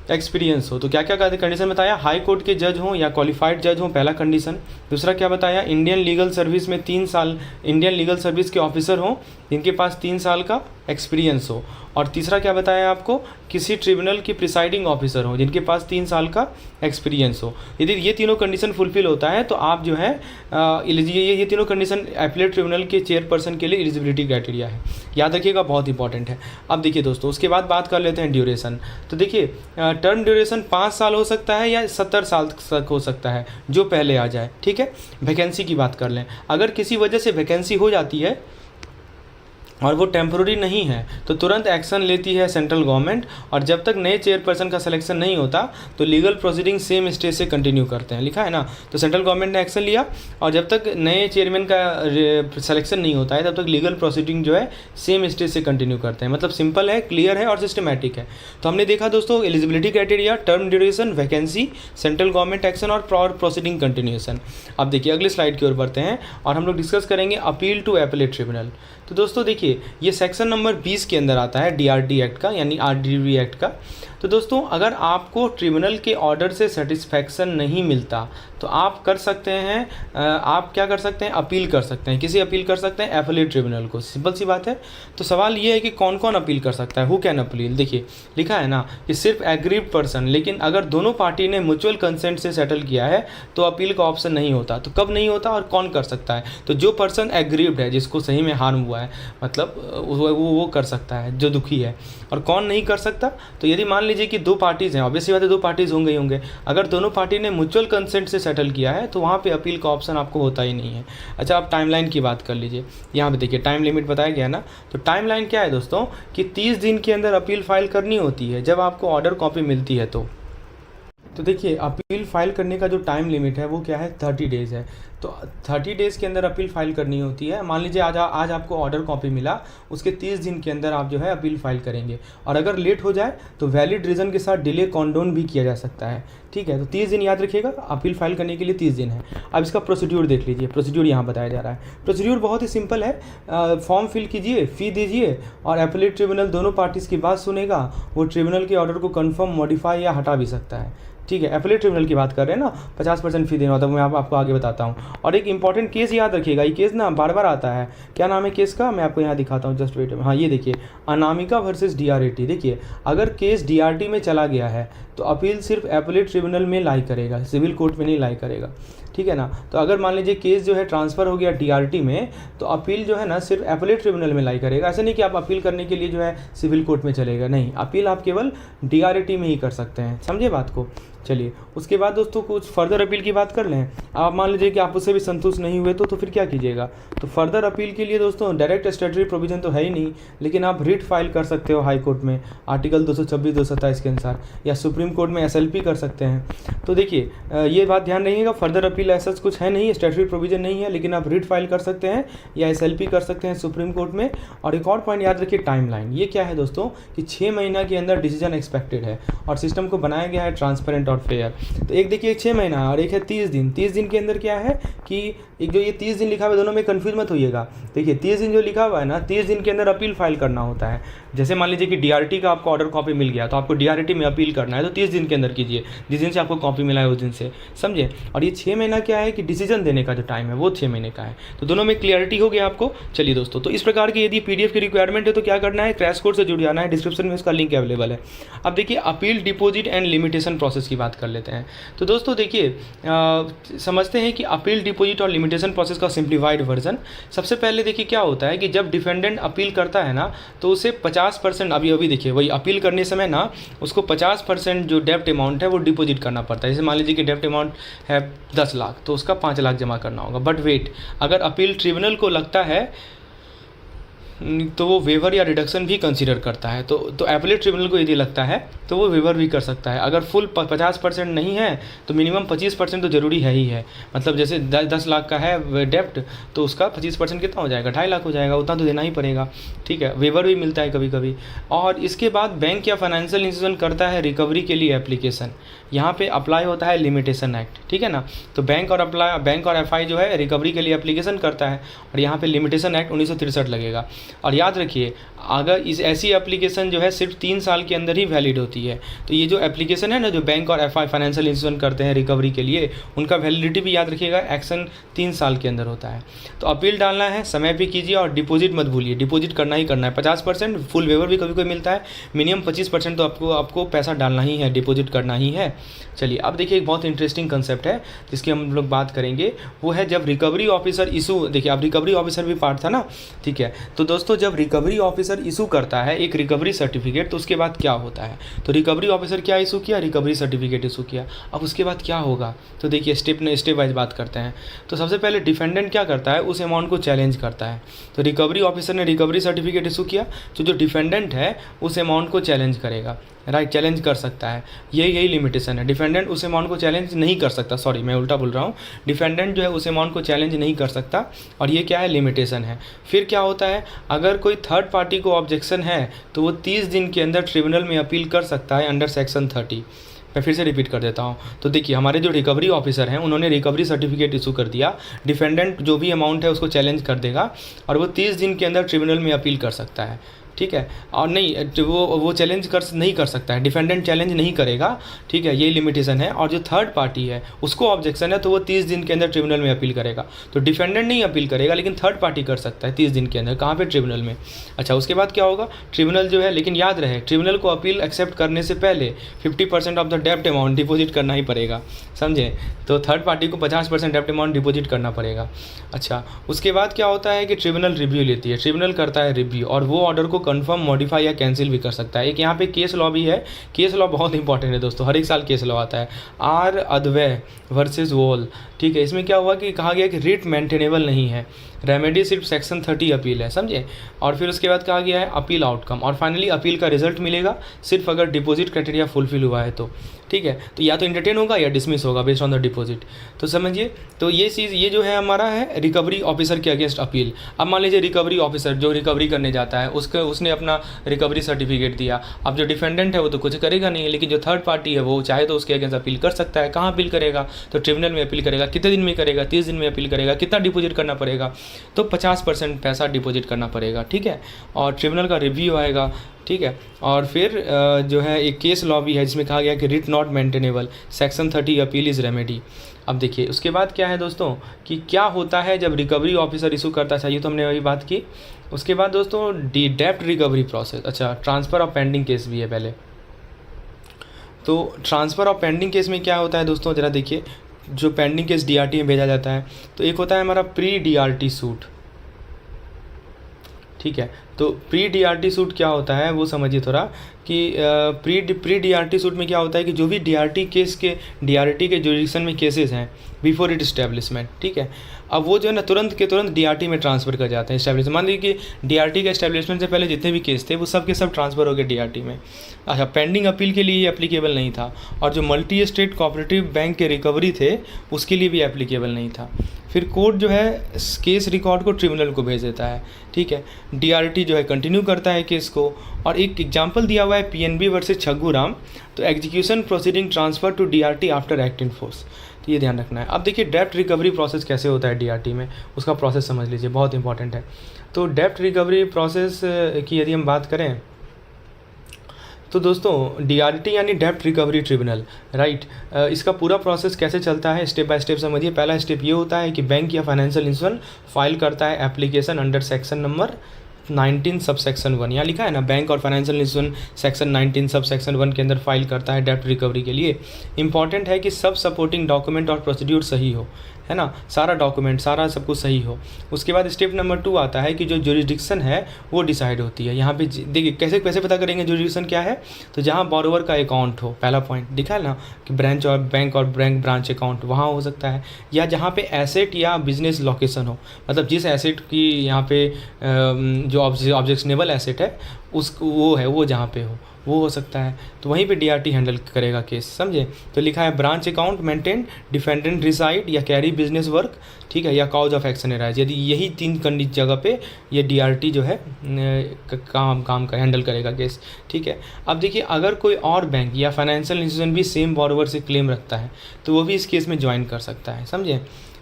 एक्सपीरियंस हो। तो क्या क्या कंडीशन बताया, हाई कोर्ट के जज हों या क्वालिफाइड जज हों, पहला कंडीशन। दूसरा क्या बताया, इंडियन लीगल सर्विस में 3 साल, इंडियन लीगल सर्विस के ऑफिसर हों जिनके पास 3 साल का एक्सपीरियंस हो। और तीसरा क्या बताया आपको, किसी ट्रिब्यूनल की प्रिसाइडिंग ऑफिसर हो जिनके पास 3 साल का एक्सपीरियंस हो। यदि ये तीनों कंडीशन फुलफिल होता है तो आप जो है ये तीनों कंडीशन अपीलेट ट्रिब्यूनल के चेयरपर्सन के लिए एलिजिबिलिटी क्राइटेरिया है, याद रखिएगा, बहुत इंपॉर्टेंट है। अब देखिए दोस्तों, उसके बाद बात कर लेते हैं ड्यूरेशन। तो देखिए टर्म ड्यूरेशन 5 साल हो सकता है या 70 साल तक हो सकता है, जो पहले आ जाए, ठीक है। वैकेंसी की बात कर लें, अगर किसी वजह से वैकेंसी हो जाती है और वो टेम्प्रोरी नहीं है तो तुरंत एक्शन लेती है सेंट्रल गवर्नमेंट, और जब तक नए चेयरपर्सन का सिलेक्शन नहीं होता तो लीगल प्रोसीडिंग सेम स्टेज से कंटिन्यू करते हैं, लिखा है ना। तो सेंट्रल गवर्नमेंट ने एक्शन लिया और जब तक नए चेयरमैन का सिलेक्शन नहीं होता है तब तक लीगल प्रोसीडिंग जो है सेम स्टेज से कंटिन्यू करते हैं। मतलब सिंपल है, क्लियर है और सिस्टमेटिक है। तो हमने देखा दोस्तों eligibility criteria, term duration, vacancy, central government action और प्रोसीडिंग कंटिन्यूएशन। अब देखिए अगले स्लाइड की ओर बढ़ते हैं और हम लोग डिस्कस करेंगे अपील टू अपीलेट ट्रिब्यूनल। तो दोस्तों देखिए ये सेक्शन नंबर 20 के अंदर आता है डीआरटी एक्ट का, यानी आरडीवी एक्ट का। तो दोस्तों अगर आपको ट्रिब्यूनल के ऑर्डर से सेटिस्फैक्शन नहीं मिलता तो आप कर सकते हैं, आप क्या कर सकते हैं, अपील कर सकते हैं। किसी अपील कर सकते हैं, अपीलेट ट्रिब्यूनल को, सिंपल सी बात है। तो सवाल ये है कि कौन कौन अपील कर सकता है, हु कैन अपील। देखिए लिखा है ना कि सिर्फ एग्रीड पर्सन, लेकिन अगर दोनों पार्टी ने म्यूचुअल कंसेंट से सेटल किया है तो अपील का ऑप्शन नहीं होता। तो कब नहीं होता और कौन कर सकता है, तो जो पर्सन एग्रीव्ड है, जिसको सही में हार्म हुआ है, मतलब वो कर सकता है, जो दुखी है। और कौन नहीं कर सकता, तो यदि मान लीजिए कि 2 पार्टीज़ हैं, ऑब्वियसली बात है 2 पार्टीज़ होंगे, अगर दोनों पार्टी ने म्यूचुअल कंसेंट से सेटल किया है तो वहाँ पे अपील का ऑप्शन आपको होता ही नहीं है। अच्छा अब टाइमलाइन की बात कर लीजिए, यहाँ पे देखिए टाइम लिमिट बताया गया ना। तो टाइमलाइन क्या है दोस्तों कि 30 दिन के अंदर अपील फाइल करनी होती है जब आपको ऑर्डर कॉपी मिलती है। तो देखिए अपील फाइल करने का जो टाइम लिमिट है वो क्या है, 30 डेज़ है। तो 30 डेज़ के अंदर अपील फाइल करनी होती है। मान लीजिए आज आपको ऑर्डर कॉपी मिला, उसके 30 दिन के अंदर आप जो है अपील फाइल करेंगे, और अगर लेट हो जाए तो वैलिड रीज़न के साथ डिले कॉन्डोन भी किया जा सकता है, ठीक है। तो 30 दिन याद रखिएगा, अपील फाइल करने के लिए 30 दिन है। अब इसका प्रोसीड्यूर देख लीजिए, प्रोसीड्यूर यहाँ बताया जा रहा है। प्रोसीड्यूर बहुत ही सिंपल है, फॉर्म फिल कीजिए, फ़ी दीजिए, और अपीलेट ट्रिब्यूनल दोनों पार्टीज़ की बात सुनेगा, वो ट्रिब्यूनल के ऑर्डर को कन्फर्म, मॉडिफाई या हटा भी सकता है, ठीक है। अपीलेट ट्रिब्यूनल की बात कर रहे हैं ना, 50% फ़ी देना होता है, मैं आपको आगे बताता हूँ। और एक इंपॉर्टेंट केस याद रखिएगा, ये केस ना बार बार आता है। क्या नाम है केस का, मैं आपको यहाँ दिखाता हूँ, जस्ट वेट। हाँ ये देखिए, अनामिका वर्सेस डीआरटी। देखिए अगर केस डीआरटी में चला गया है तो अपील सिर्फ अपीलेट ट्रिब्यूनल में लाई करेगा, सिविल कोर्ट में नहीं लाई करेगा, ठीक है ना। तो अगर मान लीजिए केस जो है ट्रांसफ़र हो गया डीआरटी में, तो अपील जो है ना सिर्फ अपीलेट ट्रिब्यूनल में लाई करेगा। ऐसा नहीं कि आप अपील करने के लिए जो है सिविल कोर्ट में चलेगा, नहीं, अपील आप केवल डीआरटी में ही कर सकते हैं, समझे बात को। चलिए उसके बाद दोस्तों कुछ फर्दर अपील की बात कर लें। आप मान लीजिए कि आप उससे भी संतुष्ट नहीं हुए तो फिर क्या कीजिएगा। तो फर्दर अपील के लिए दोस्तों डायरेक्ट स्टैट्यूटरी प्रोविजन तो है ही नहीं, लेकिन आप रिट फाइल कर सकते हो हाई कोर्ट में आर्टिकल 226 227 के अनुसार, या सुप्रीम कोर्ट में SLP कर सकते हैं। तो देखिए ये बात ध्यान रखिएगा, फर्दर अपील ऐसा कुछ है नहीं, स्टैट्यूटरी प्रोविजन नहीं है, लेकिन आप रिट फाइल कर सकते हैं या SLP कर सकते हैं सुप्रीम कोर्ट में। और एक और पॉइंट याद रखिए, टाइमलाइन। ये क्या है दोस्तों कि 6 महीना के अंदर डिसीजन एक्सपेक्टेड है, और सिस्टम को बनाया गया है ट्रांसपेरेंट और फेयर। तो एक देखिए 6 महीना और एक है 30 दिन। 30 दिन के अंदर क्या है कि एक जो ये 30 दिन लिखा हुआ है, दोनों में कन्फ्यूज मत होइएगा। देखिए 30 दिन जो लिखा हुआ है ना, 30 दिन के अंदर अपील फाइल करना होता है। जैसे मान लीजिए कि डीआरटी का आपको ऑर्डर कॉपी मिल गया, तो आपको डीआरटी में अपील करना है, तो 30 दिन के अंदर कीजिए, जिस दिन से आपको कॉपी मिला है उस दिन से, समझे। और ये 6 महीना क्या है कि डिसीजन देने का जो टाइम है वो 6 महीने का है। तो दोनों में क्लियरिटी हो गया आपको। चलिए दोस्तों, तो इस प्रकार की यदि PDF की रिक्वायरमेंट है तो क्या करना है, क्रैश कोर्स से जुड़ जाना है, डिस्क्रिप्शन में उसका लिंक अवेलेबल है। अब देखिए appeal deposit and limitation process की बात कर लेते हैं। तो दोस्तों देखिए समझते हैं कि अपील डिपॉजिट और लिमिटेशन प्रोसेस का सिंप्लीफाइड वर्जन। सबसे पहले देखिए क्या होता है कि जब डिफेंडेंट अपील करता है ना, तो उसे 50%, अभी देखिए वही अपील करने समय ना उसको 50% जो डेप्ट अमाउंट है वो डिपॉजिट करना पड़ता है। जैसे मान लीजिए कि डेप्ट अमाउंट है 10 लाख, तो उसका 5 लाख जमा करना होगा। बट वेट, अगर अपील ट्रिब्यूनल को लगता है तो वो वेवर या रिडक्शन भी कंसीडर करता है। तो अपीलेट ट्रिब्यूनल को यदि लगता है तो वो वेवर भी कर सकता है। अगर फुल 50% नहीं है तो मिनिमम 25% तो ज़रूरी है ही है। मतलब जैसे 10 लाख का है डेप्ट, तो उसका 25% कितना हो जाएगा, 2.5 लाख हो जाएगा, उतना तो देना ही पड़ेगा, ठीक है। वेवर भी मिलता है कभी कभी। और इसके बाद बैंक या फाइनेंशियल इंस्टीट्यूशन करता है रिकवरी के लिए एप्लीकेशन, यहाँ पे अप्लाई होता है लिमिटेशन एक्ट, ठीक है ना। तो बैंक और FI जो है रिकवरी के लिए एप्लीकेशन करता है, और यहाँ पे लिमिटेशन एक्ट 1963 लगेगा। और याद रखिए अगर इस ऐसी एप्लीकेशन जो है सिर्फ 3 साल के अंदर ही वैलिड होती है। तो ये जो एप्लीकेशन है ना, जो बैंक और फाइनेंशियल इंस्टीट्यूशन करते हैं रिकवरी के लिए, उनका वैलिडिटी भी याद रखिएगा, एक्शन 3 साल के अंदर होता है। तो अपील डालना है, समय पे कीजिए और डिपॉजिट मत भूलिए, डिपॉजिट करना ही करना है। 50% फुल वेवर भी कभी कभी मिलता है, मिनिमम 25% तो आपको पैसा डालना ही है, डिपॉजिट करना ही है। चलिए अब देखिए एक बहुत इंटरेस्टिंग कंसेप्ट है जिसकी हम लोग बात करेंगे, वो है जब रिकवरी ऑफिसर इशू, देखिए अब रिकवरी ऑफिसर भी पार्ट था ना, ठीक है। तो दोस्तों जब रिकवरी ऑफिसर इशू करता है एक रिकवरी सर्टिफिकेट, तो उसके बाद क्या होता है, तो रिकवरी ऑफिसर क्या इशू किया, रिकवरी सर्टिफिकेट इशू किया। अब उसके बाद क्या होगा, तो देखिए स्टेप वाइज बात करते हैं। तो सबसे पहले डिफेंडेंट क्या करता है, उस अमाउंट को चैलेंज करता है। तो रिकवरी ऑफिसर ने रिकवरी सर्टिफिकेट इशू किया, तो जो डिफेंडेंट है उस अमाउंट को चैलेंज करेगा, राइट, चैलेंज कर सकता है। यही लिमिटेशन है, डिफेंडेंट उस अमाउंट को चैलेंज नहीं कर सकता, सॉरी मैं उल्टा बोल रहा हूँ, डिफेंडेंट जो है उस अमाउंट को चैलेंज नहीं कर सकता, और ये क्या है, लिमिटेशन है। फिर क्या होता है, अगर कोई थर्ड पार्टी को ऑब्जेक्शन है तो वो 30 दिन के अंदर ट्रिब्यूनल में अपील कर सकता है अंडर सेक्शन 30। मैं फिर से रिपीट कर देता हूँ। तो देखिए हमारे जो रिकवरी ऑफिसर हैं उन्होंने रिकवरी सर्टिफिकेट इशू कर दिया, डिफेंडेंट जो भी अमाउंट है उसको चैलेंज कर देगा और वो 30 दिन के अंदर ट्रिब्यूनल में अपील कर सकता है, ठीक है। और नहीं वो चैलेंज नहीं कर सकता है, डिफेंडेंट चैलेंज नहीं करेगा, ठीक है, ये लिमिटेशन है। और जो थर्ड पार्टी है उसको ऑब्जेक्शन है तो वो 30 दिन के अंदर ट्रिब्यूनल में अपील करेगा। तो डिफेंडेंट नहीं अपील करेगा लेकिन थर्ड पार्टी कर सकता है 30 दिन के अंदर, कहाँ पे, ट्रिब्यूनल में। अच्छा उसके बाद क्या होगा, ट्रिब्यूनल जो है, लेकिन याद रहे ट्रिब्यूनल को अपील एक्सेप्ट करने से पहले 50% ऑफ द डेप्ट अमाउंट डिपॉजिट करना ही पड़ेगा, समझे। तो थर्ड पार्टी को 50% डेप्ट अमाउंट डिपॉजिट करना पड़ेगा। अच्छा उसके बाद क्या होता है कि ट्रिब्यूनल रिव्यू लेती है, ट्रिब्यूनल करता है रिव्यू और वो ऑर्डर को कन्फर्म, मॉडिफाई या कैंसिल भी कर सकता है। एक यहाँ पे केस लॉ भी है, केस लॉ बहुत इंपॉर्टेंट है दोस्तों, हर एक साल केस लॉ आता है। आर अद्वै वर्सेस वॉल, ठीक है। इसमें क्या हुआ कि कहा गया कि रिट मेंटेनेबल नहीं है, रेमेडी सिर्फ सेक्शन 30 अपील है, समझे। और फिर उसके बाद कहा गया है अपील आउटकम, और फाइनली अपील का रिजल्ट मिलेगा सिर्फ अगर डिपॉजिट क्राइटेरिया फुलफिल हुआ है तो, ठीक है। तो या तो इंटरटेन होगा या डिसमिस होगा बेस्ड ऑन द डिपॉजिट। तो समझिए, तो ये चीज़, ये जो है हमारा है रिकवरी ऑफिसर के अगेंस्ट अपील। अब मान लीजिए रिकवरी ऑफिसर जो रिकवरी करने जाता है उसने अपना रिकवरी सर्टिफिकेट दिया, अब जो डिफेंडेंट है वो तो कुछ करेगा नहीं, लेकिन जो थर्ड पार्टी है वो चाहे तो उसके अगेंस्ट अपील कर सकता है। कहाँ अपील करेगा, तो ट्रिब्यूनल में अपील करेगा। कितने दिन में करेगा, 30 दिन में अपील करेगा। कितना डिपॉजिट करना पड़ेगा, तो 50% पैसा डिपॉजिट करना पड़ेगा, ठीक है। और ट्रिब्यूनल का रिव्यू आएगा, ठीक है। और फिर जो है एक केस लॉ भी है जिसमें कहा गया कि writ not maintainable, section 30 appeal is remedy. अब देखिए उसके बाद क्या है दोस्तों कि क्या होता है जब रिकवरी ऑफिसर इशू करता है, ये तो हमने वही बात की। उसके बाद दोस्तों डेप्ट रिकवरी प्रोसेस, अच्छा ट्रांसफ़र ऑफ पेंडिंग केस भी है पहले। तो ट्रांसफ़र ऑफ पेंडिंग केस में क्या होता है दोस्तों, ज़रा देखिए, जो पेंडिंग केस डीआरटी में भेजा जाता है, तो एक होता है हमारा प्री डीआरटी सूट, ठीक है। तो प्री डीआरटी सूट क्या होता है वो समझिए थोड़ा, कि प्री डीआरटी सूट में क्या होता है कि जो भी डीआरटी के जुरिडिक्शन में केसेस हैं बिफोर इट इस्टेब्लिशमेंट, ठीक है, अब वो जो है ना तुरंत के तुरंत डीआरटी में ट्रांसफ़र कर जाते हैं इस्टेब्लिशमेंट। मान लीजिए कि डीआरटी के इस्टेब्लिशमेंट से पहले जितने भी केस थे वो सब के सब ट्रांसफ़र हो गए डीआरटी में। अच्छा पेंडिंग अपील के लिए ये एप्लीकेबल नहीं था, और जो मल्टी स्टेट कोऑपरेटिव बैंक के रिकवरी थे उसके लिए भी एप्लीकेबल नहीं था। फिर कोर्ट जो है केस रिकॉर्ड को ट्रिब्यूनल को भेज देता है, ठीक है। डीआरटी जो है कंटिन्यू करता है केस को। और एक एग्जांपल दिया हुआ है पीएनबी वर्सेस छग्गू राम, तो execution proceeding transfer to DRT after act in force, तो ये ध्यान रखना है। अब देखिए डेप्ट रिकवरी प्रोसेस कैसे होता है डीआरटी में, उसका प्रोसेस समझ लीजिए, बहुत इंपॉर्टेंट है। तो डेप्ट रिकवरी प्रोसेस की यदि हम बात करें तो दोस्तों डीआरटी यानी डेप्ट रिकवरी ट्रिब्यूनल, राइट, इसका पूरा प्रोसेस कैसे चलता है स्टेप बाय स्टेप समझिए। पहला स्टेप ये होता है कि बैंक या फाइनेंशियल इंस्टीट्यूशन फाइल करता है application under section number 19 sub section 1, यहाँ लिखा है ना, बैंक और financial institution section 19 sub section 1 के अंदर फाइल करता है डेप्ट रिकवरी के लिए। इंपॉर्टेंट है कि सब सपोर्टिंग डॉक्यूमेंट और प्रोसीड्यूर सही हो, है ना, सारा डॉक्यूमेंट सारा सब कुछ सही हो। उसके बाद स्टेप नंबर 2 आता है कि जो जुरिडिक्शन है वो डिसाइड होती है। यहाँ पे देखिए कैसे पता करेंगे जुरिडिक्शन क्या है, तो जहाँ बोरोवर का अकाउंट हो, पहला पॉइंट दिखा है ना कि ब्रांच और बैंक और बैंक ब्रांच अकाउंट वहाँ हो सकता है, या जहाँ पे एसेट या बिजनेस लोकेशन हो, मतलब जिस एसेट की यहाँ पे जो ऑब्जेक्शनेबल एसेट है वो जहाँ पे हो सकता है, तो वहीं पे डीआरटी हैंडल करेगा केस, समझे। तो लिखा है branch account maintain, defendant reside या कैरी बिजनेस वर्क, ठीक है, या काउज ऑफ एक्शन एराइज, यदि यही 3 जगह पे ये डीआरटी जो है काम हैंडल करेगा केस, ठीक है। अब देखिए अगर कोई और बैंक या फाइनेंशियल इंस्टीट्यूशन भी सेम बॉरोवर से क्लेम रखता है तो वो भी इस केस में ज्वाइन कर सकता है, समझे।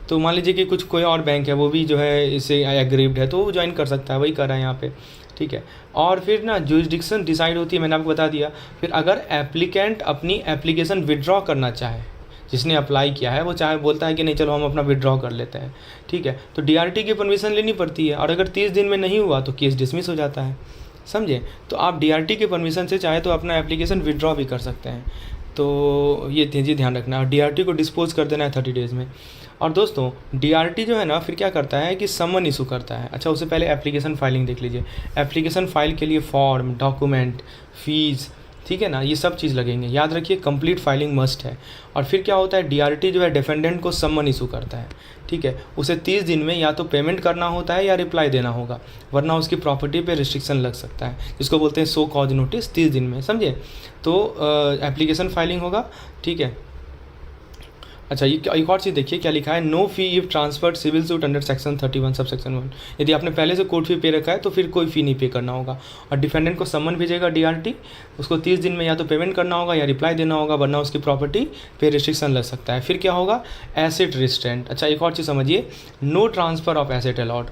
तो मान लीजिए कि कोई और बैंक है वो भी जो है इससे एग्रीव्ड है तो वो ज्वाइन कर सकता है, वही कर रहा है यहाँ पे, ठीक है। और फिर ना जुरिसडिक्शन डिसाइड होती है, मैंने आपको बता दिया। फिर अगर एप्लीकेंट अपनी एप्लीकेशन विड्रॉ करना चाहे, जिसने अप्लाई किया है वो चाहे बोलता है कि नहीं चलो हम अपना विड्रॉ कर लेते हैं, ठीक है, तो डीआरटी की परमिशन लेनी पड़ती है। और अगर 30 दिन में नहीं हुआ तो केस डिसमिस हो जाता है, समझे। तो आप डीआरटी की परमिशन से चाहे तो अपना एप्लीकेशन विड्रॉ भी कर सकते हैं। तो ये चीज़ ध्यान रखना है। डीआरटी को डिस्पोज कर देना है 30 डेज़ में। और दोस्तों डीआरटी जो है ना फिर क्या करता है कि समन इशू करता है। अच्छा, उससे पहले एप्लीकेशन फाइलिंग देख लीजिए। एप्लीकेशन फाइल के लिए फॉर्म, डॉक्यूमेंट, फीस, ठीक है ना, ये सब चीज़ लगेंगे, याद रखिए कंप्लीट फाइलिंग मस्ट है। और फिर क्या होता है, डीआरटी जो है डिफेंडेंट को समन इशू करता है, ठीक है। उसे 30 दिन में या तो पेमेंट करना होता है या रिप्लाई देना होगा, वरना उसकी प्रॉपर्टी पे रिस्ट्रिक्शन लग सकता है, जिसको बोलते हैं सो कॉज नोटिस 30 दिन में, समझे। तो एप्लीकेशन फाइलिंग होगा, ठीक है। अच्छा, ये एक और चीज़ देखिए क्या लिखा है, no fee if transferred civil suit under section 31 sub section 1। यदि आपने पहले से कोर्ट फी पे रखा है तो फिर कोई फ़ी नहीं पे करना होगा। और डिफेंडेंट को समन भेजेगा डीआरटी, उसको 30 दिन में या तो पेमेंट करना होगा या रिप्लाई देना होगा, वरना उसकी प्रॉपर्टी पे रिस्ट्रिक्शन लग सकता है। फिर क्या होगा, एसेट रिस्ट्रेंट। अच्छा, एक और चीज़ समझिए, no transfer of asset allowed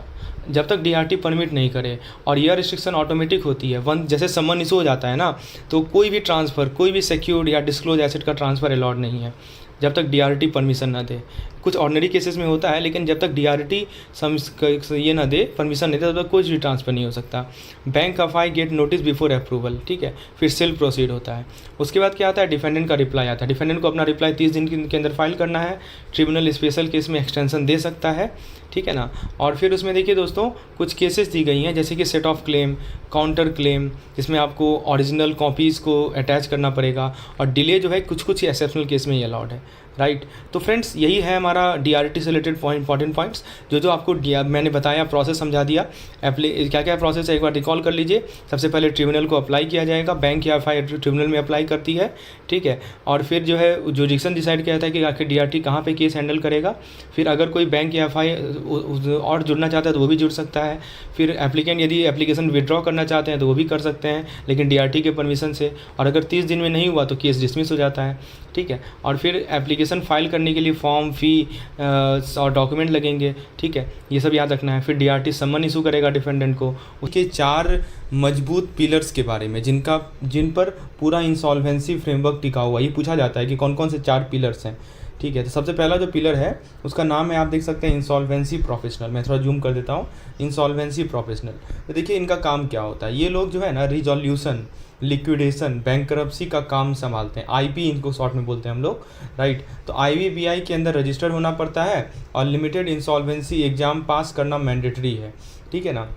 जब तक डीआरटी परमिट नहीं करे। और यह रिस्ट्रिक्शन ऑटोमेटिक होती है, वन जैसे समन इशू हो जाता है ना, तो कोई भी ट्रांसफ़र, कोई भी सिक्योर्ड या डिस्क्लोज एसेट का ट्रांसफ़र अलाउड नहीं है जब तक डीआरटी परमिशन ना दे। कुछ ऑर्डिनरी केसेस में होता है, लेकिन जब तक डीआरटी ये ना दे, परमिशन नहीं दे, तब तक कोई भी ट्रांसफ़र नहीं हो सकता। Bank of I get notice before approval, ठीक है। फिर सेल्फ प्रोसीड होता है। उसके बाद क्या आता है, डिफेंडेंट का रिप्लाई आता है। डिफेंडेंट को अपना रिप्लाई 30 दिन के अंदर फाइल करना है। ट्रिब्यूनल स्पेशल केस में एक्सटेंशन दे सकता है, ठीक है ना। और फिर उसमें देखिए दोस्तों कुछ केसेस दी गई हैं, जैसे कि set of claim, counter claim, जिसमें आपको ओरिजिनल कॉपीज़ को अटैच करना पड़ेगा। और डिले जो है कुछ कुछ एक्सेप्शनल केस में ही अलाउड है, राइट। तो फ्रेंड्स यही है हमारा डीआरटी से रिलेटेड इंपॉर्टेंट पॉइंट्स, जो आपको मैंने बताया, प्रोसेस समझा दिया। क्या क्या प्रोसेस है एक बार रिकॉल कर लीजिए। सबसे पहले ट्रिब्यूनल को अप्लाई किया जाएगा, बैंक या एफआई ट्रिब्यूनल में अप्लाई करती है, ठीक है। और फिर जो है जुरिडिक्शन डिसाइड किया जाता है कि आखिर डीआरटी कहाँ पे केस हैंडल करेगा। फिर अगर कोई बैंक या एफआई और जुड़ना चाहता है तो वो भी जुड़ सकता है। फिर एप्लीकेंट यदि एप्लीकेशन विड्रॉ करना चाहते हैं तो वो भी कर सकते हैं, लेकिन डीआरटी के परमिशन से। और अगर 30 दिन में नहीं हुआ तो केस डिसमिस हो जाता है, ठीक है। और फिर एप्लीकेशन फाइल करने के लिए फॉर्म, फी और डॉक्यूमेंट लगेंगे, ठीक है, ये सब याद रखना है। फिर डीआरटी समन इशू करेगा डिफेंडेंट को। उसके 4 मजबूत पिलर्स के बारे में जिन पर पूरा इंसॉल्वेंसी फ्रेमवर्क टिका हुआ, ये पूछा जाता है कि कौन कौन से 4 पिलर्स हैं, ठीक है। तो सबसे पहला जो पिलर है उसका नाम है, आप देख सकते हैं, इंसॉल्वेंसी प्रोफेशनल। मैं थोड़ा जूम कर देता हूँ, इंसॉल्वेंसी प्रोफेशनल। तो देखिए इनका काम क्या होता है। ये लोग जो है ना रिजोल्यूशन, लिक्विडेशन, बैंकरप्सी का काम संभालते हैं। आईपी इनको शॉर्ट में बोलते हैं हम लोग, राइट। तो आईवीबीआई के अंदर रजिस्टर्ड होना पड़ता है और लिमिटेड इंसॉल्वेंसी एग्ज़ाम पास करना मैंडेटरी है, ठीक है ना।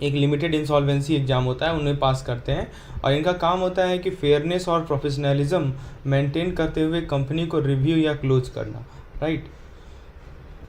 एक लिमिटेड इंसॉल्वेंसी एग्ज़ाम होता है, उन्हें पास करते हैं। और इनका काम होता है कि फेयरनेस और प्रोफेशनलिज्म मेंटेन करते हुए कंपनी को रिव्यू या क्लोज करना, राइट।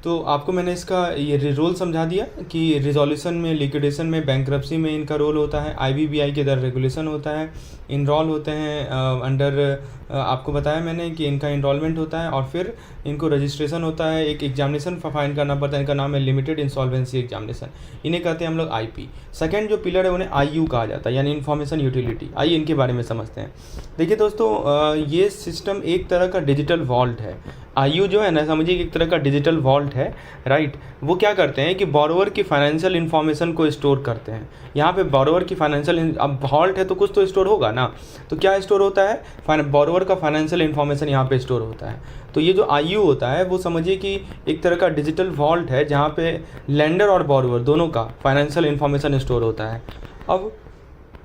तो आपको मैंने इसका ये रोल समझा दिया कि रिजोल्यूशन में, लिक्विडेशन में, बैंकरप्सी में इनका रोल होता है। आईवीबीआई के अंदर रेगुलेशन होता है, इनरोल होते हैं अंडर, आपको बताया मैंने कि इनका इनरोलमेंट होता है। और फिर इनको रजिस्ट्रेशन होता है, एक एग्जामिनेशन फाइन करना पड़ता है, इनका नाम है लिमिटेड इंसॉल्वेंसी एग्जामिनेशन, इन्हें कहते हैं हम लोग आईपी। सेकेंड जो पिलर है उन्हें आईयू कहा जाता है, यानी इन्फॉर्मेशन यूटिलिटी। आइए इनके बारे में समझते हैं। देखिए दोस्तों, ये सिस्टम एक तरह का डिजिटल वॉल्ट है। आईयू जो है ना, समझिए एक तरह का डिजिटल वॉल्ट है, राइट। वो क्या करते हैं कि बोरोवर की फाइनेंशियल इन्फॉर्मेशन को स्टोर करते हैं। यहाँ पे बोरोवर की फाइनेंशियल, अब वॉल्ट है तो कुछ तो स्टोर होगा ना, तो क्या स्टोर होता है, बोरोवर का फाइनेंशियल इन्फॉर्मेशन यहाँ पे स्टोर होता है। तो ये जो आईयू होता है वो समझिए कि एक तरह का डिजिटल वॉल्ट है, जहाँ पे लेंडर और बोरोवर दोनों का फाइनेंशियल इन्फॉर्मेशन स्टोर होता है। अब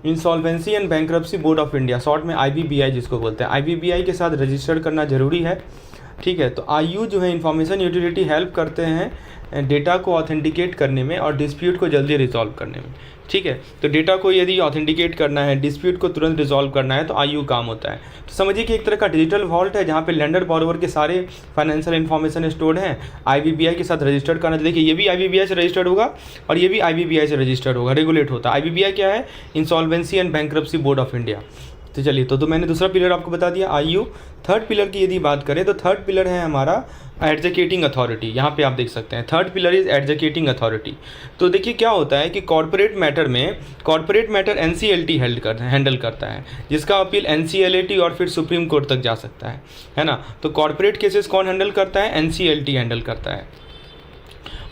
insolvency and bankruptcy board of India, short में आईबीबीआई जिसको बोलते हैं, आईबीबीआई के साथ रजिस्टर्ड करना जरूरी है, ठीक है। तो आईयू जो है इन्फॉर्मेशन यूटिलिटी हेल्प करते हैं डेटा को ऑथेंटिकेट करने में और डिस्प्यूट को जल्दी रिजॉल्व करने में, ठीक है। तो डेटा को यदि ऑथेंटिकेट करना है, डिस्प्यूट को तुरंत रिजॉल्व करना है, तो आईयू काम होता है। तो समझिए कि एक तरह का डिजिटल वॉल्ट है जहाँ पे लेंडर बोरोवर के सारे फाइनेंशियल इन्फॉर्मेशन स्टोर्ड हैं, आईबीबीआई के साथ रजिस्टर्ड करना। देखिए ये भी आईबीबीआई से रजिस्टर्ड होगा और ये भी आईबीबीआई से रजिस्टर्ड होगा, रेगुलेट होता है। आईबीबीआई क्या है, insolvency and bankruptcy board of India. तो चलिए, तो मैंने दूसरा पिलर आपको बता दिया आईयू। थर्ड पिलर की यदि बात करें तो थर्ड पिलर है हमारा एडजुकेटिंग अथॉरिटी। यहाँ पे आप देख सकते हैं third pillar is adjudicating authority. तो देखिए क्या होता है कि कॉर्पोरेट मैटर एनसीएलटी हैंडल करता है, जिसका अपील एनसीएलटी और फिर सुप्रीम कोर्ट तक जा सकता है ना। तो कॉर्पोरेट केसेस कौन हैंडल करता है, एनसीएलटी हैंडल करता है।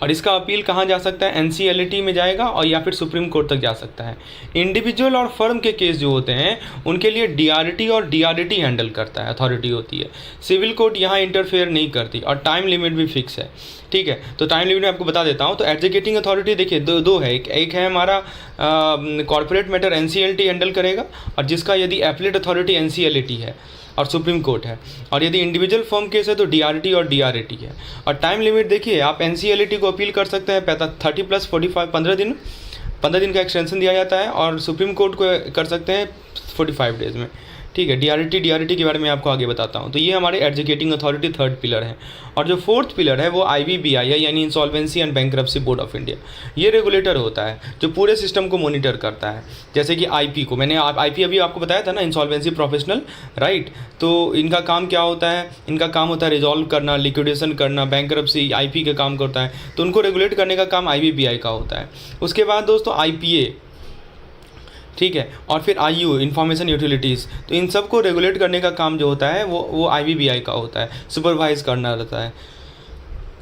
और इसका अपील कहाँ जा सकता है, NCLT में जाएगा और या फिर सुप्रीम कोर्ट तक जा सकता है। इंडिविजुअल और फर्म के केस जो होते हैं उनके लिए DRT और DRT हैंडल करता है, अथॉरिटी होती है। सिविल कोर्ट यहाँ इंटरफेयर नहीं करती और टाइम लिमिट भी फिक्स है, ठीक है। तो टाइम लिमिट मैं आपको बता देता हूँ। तो एग्जीक्यूटिंग अथॉरिटी देखिए दो है, एक है हमारा कॉर्पोरेट मैटर NCLT हैंडल करेगा, और जिसका यदि एपलेट अथॉरिटी NCLT है और सुप्रीम कोर्ट है, और यदि इंडिविजुअल फर्म केस है तो DRT और DRT है। और टाइम लिमिट देखिए, आप NCLT को अपील कर सकते हैं 30+45 15 दिन का एक्सटेंशन दिया जाता है, और सुप्रीम कोर्ट को कर सकते हैं 45 डेज़ में, ठीक है। DRT के बारे में आपको आगे बताता हूँ। तो ये हमारे एग्जीक्यूटिंग अथॉरिटी थर्ड पिलर है। और जो फोर्थ पिलर है वो IBBI है, यानी insolvency and bankruptcy board of India. ये रेगुलेटर होता है जो पूरे सिस्टम को मॉनिटर करता है। जैसे कि IP को मैंने IP अभी आपको बताया था ना, इंसॉल्वेंसी प्रोफेशनल, राइट। तो इनका काम क्या होता है, इनका काम होता है रिजॉल्व करना, लिक्विडेशन करना, बैंकरप्सी IP का काम करता है। तो उनको रेगुलेट करने का काम IBBI का होता है। उसके बाद दोस्तों IPA, ठीक है, और फिर IU इंफॉर्मेशन यूटिलिटीज़। तो इन सब को रेगुलेट करने का काम जो होता है वो IBBI का होता है, सुपरवाइज करना रहता है।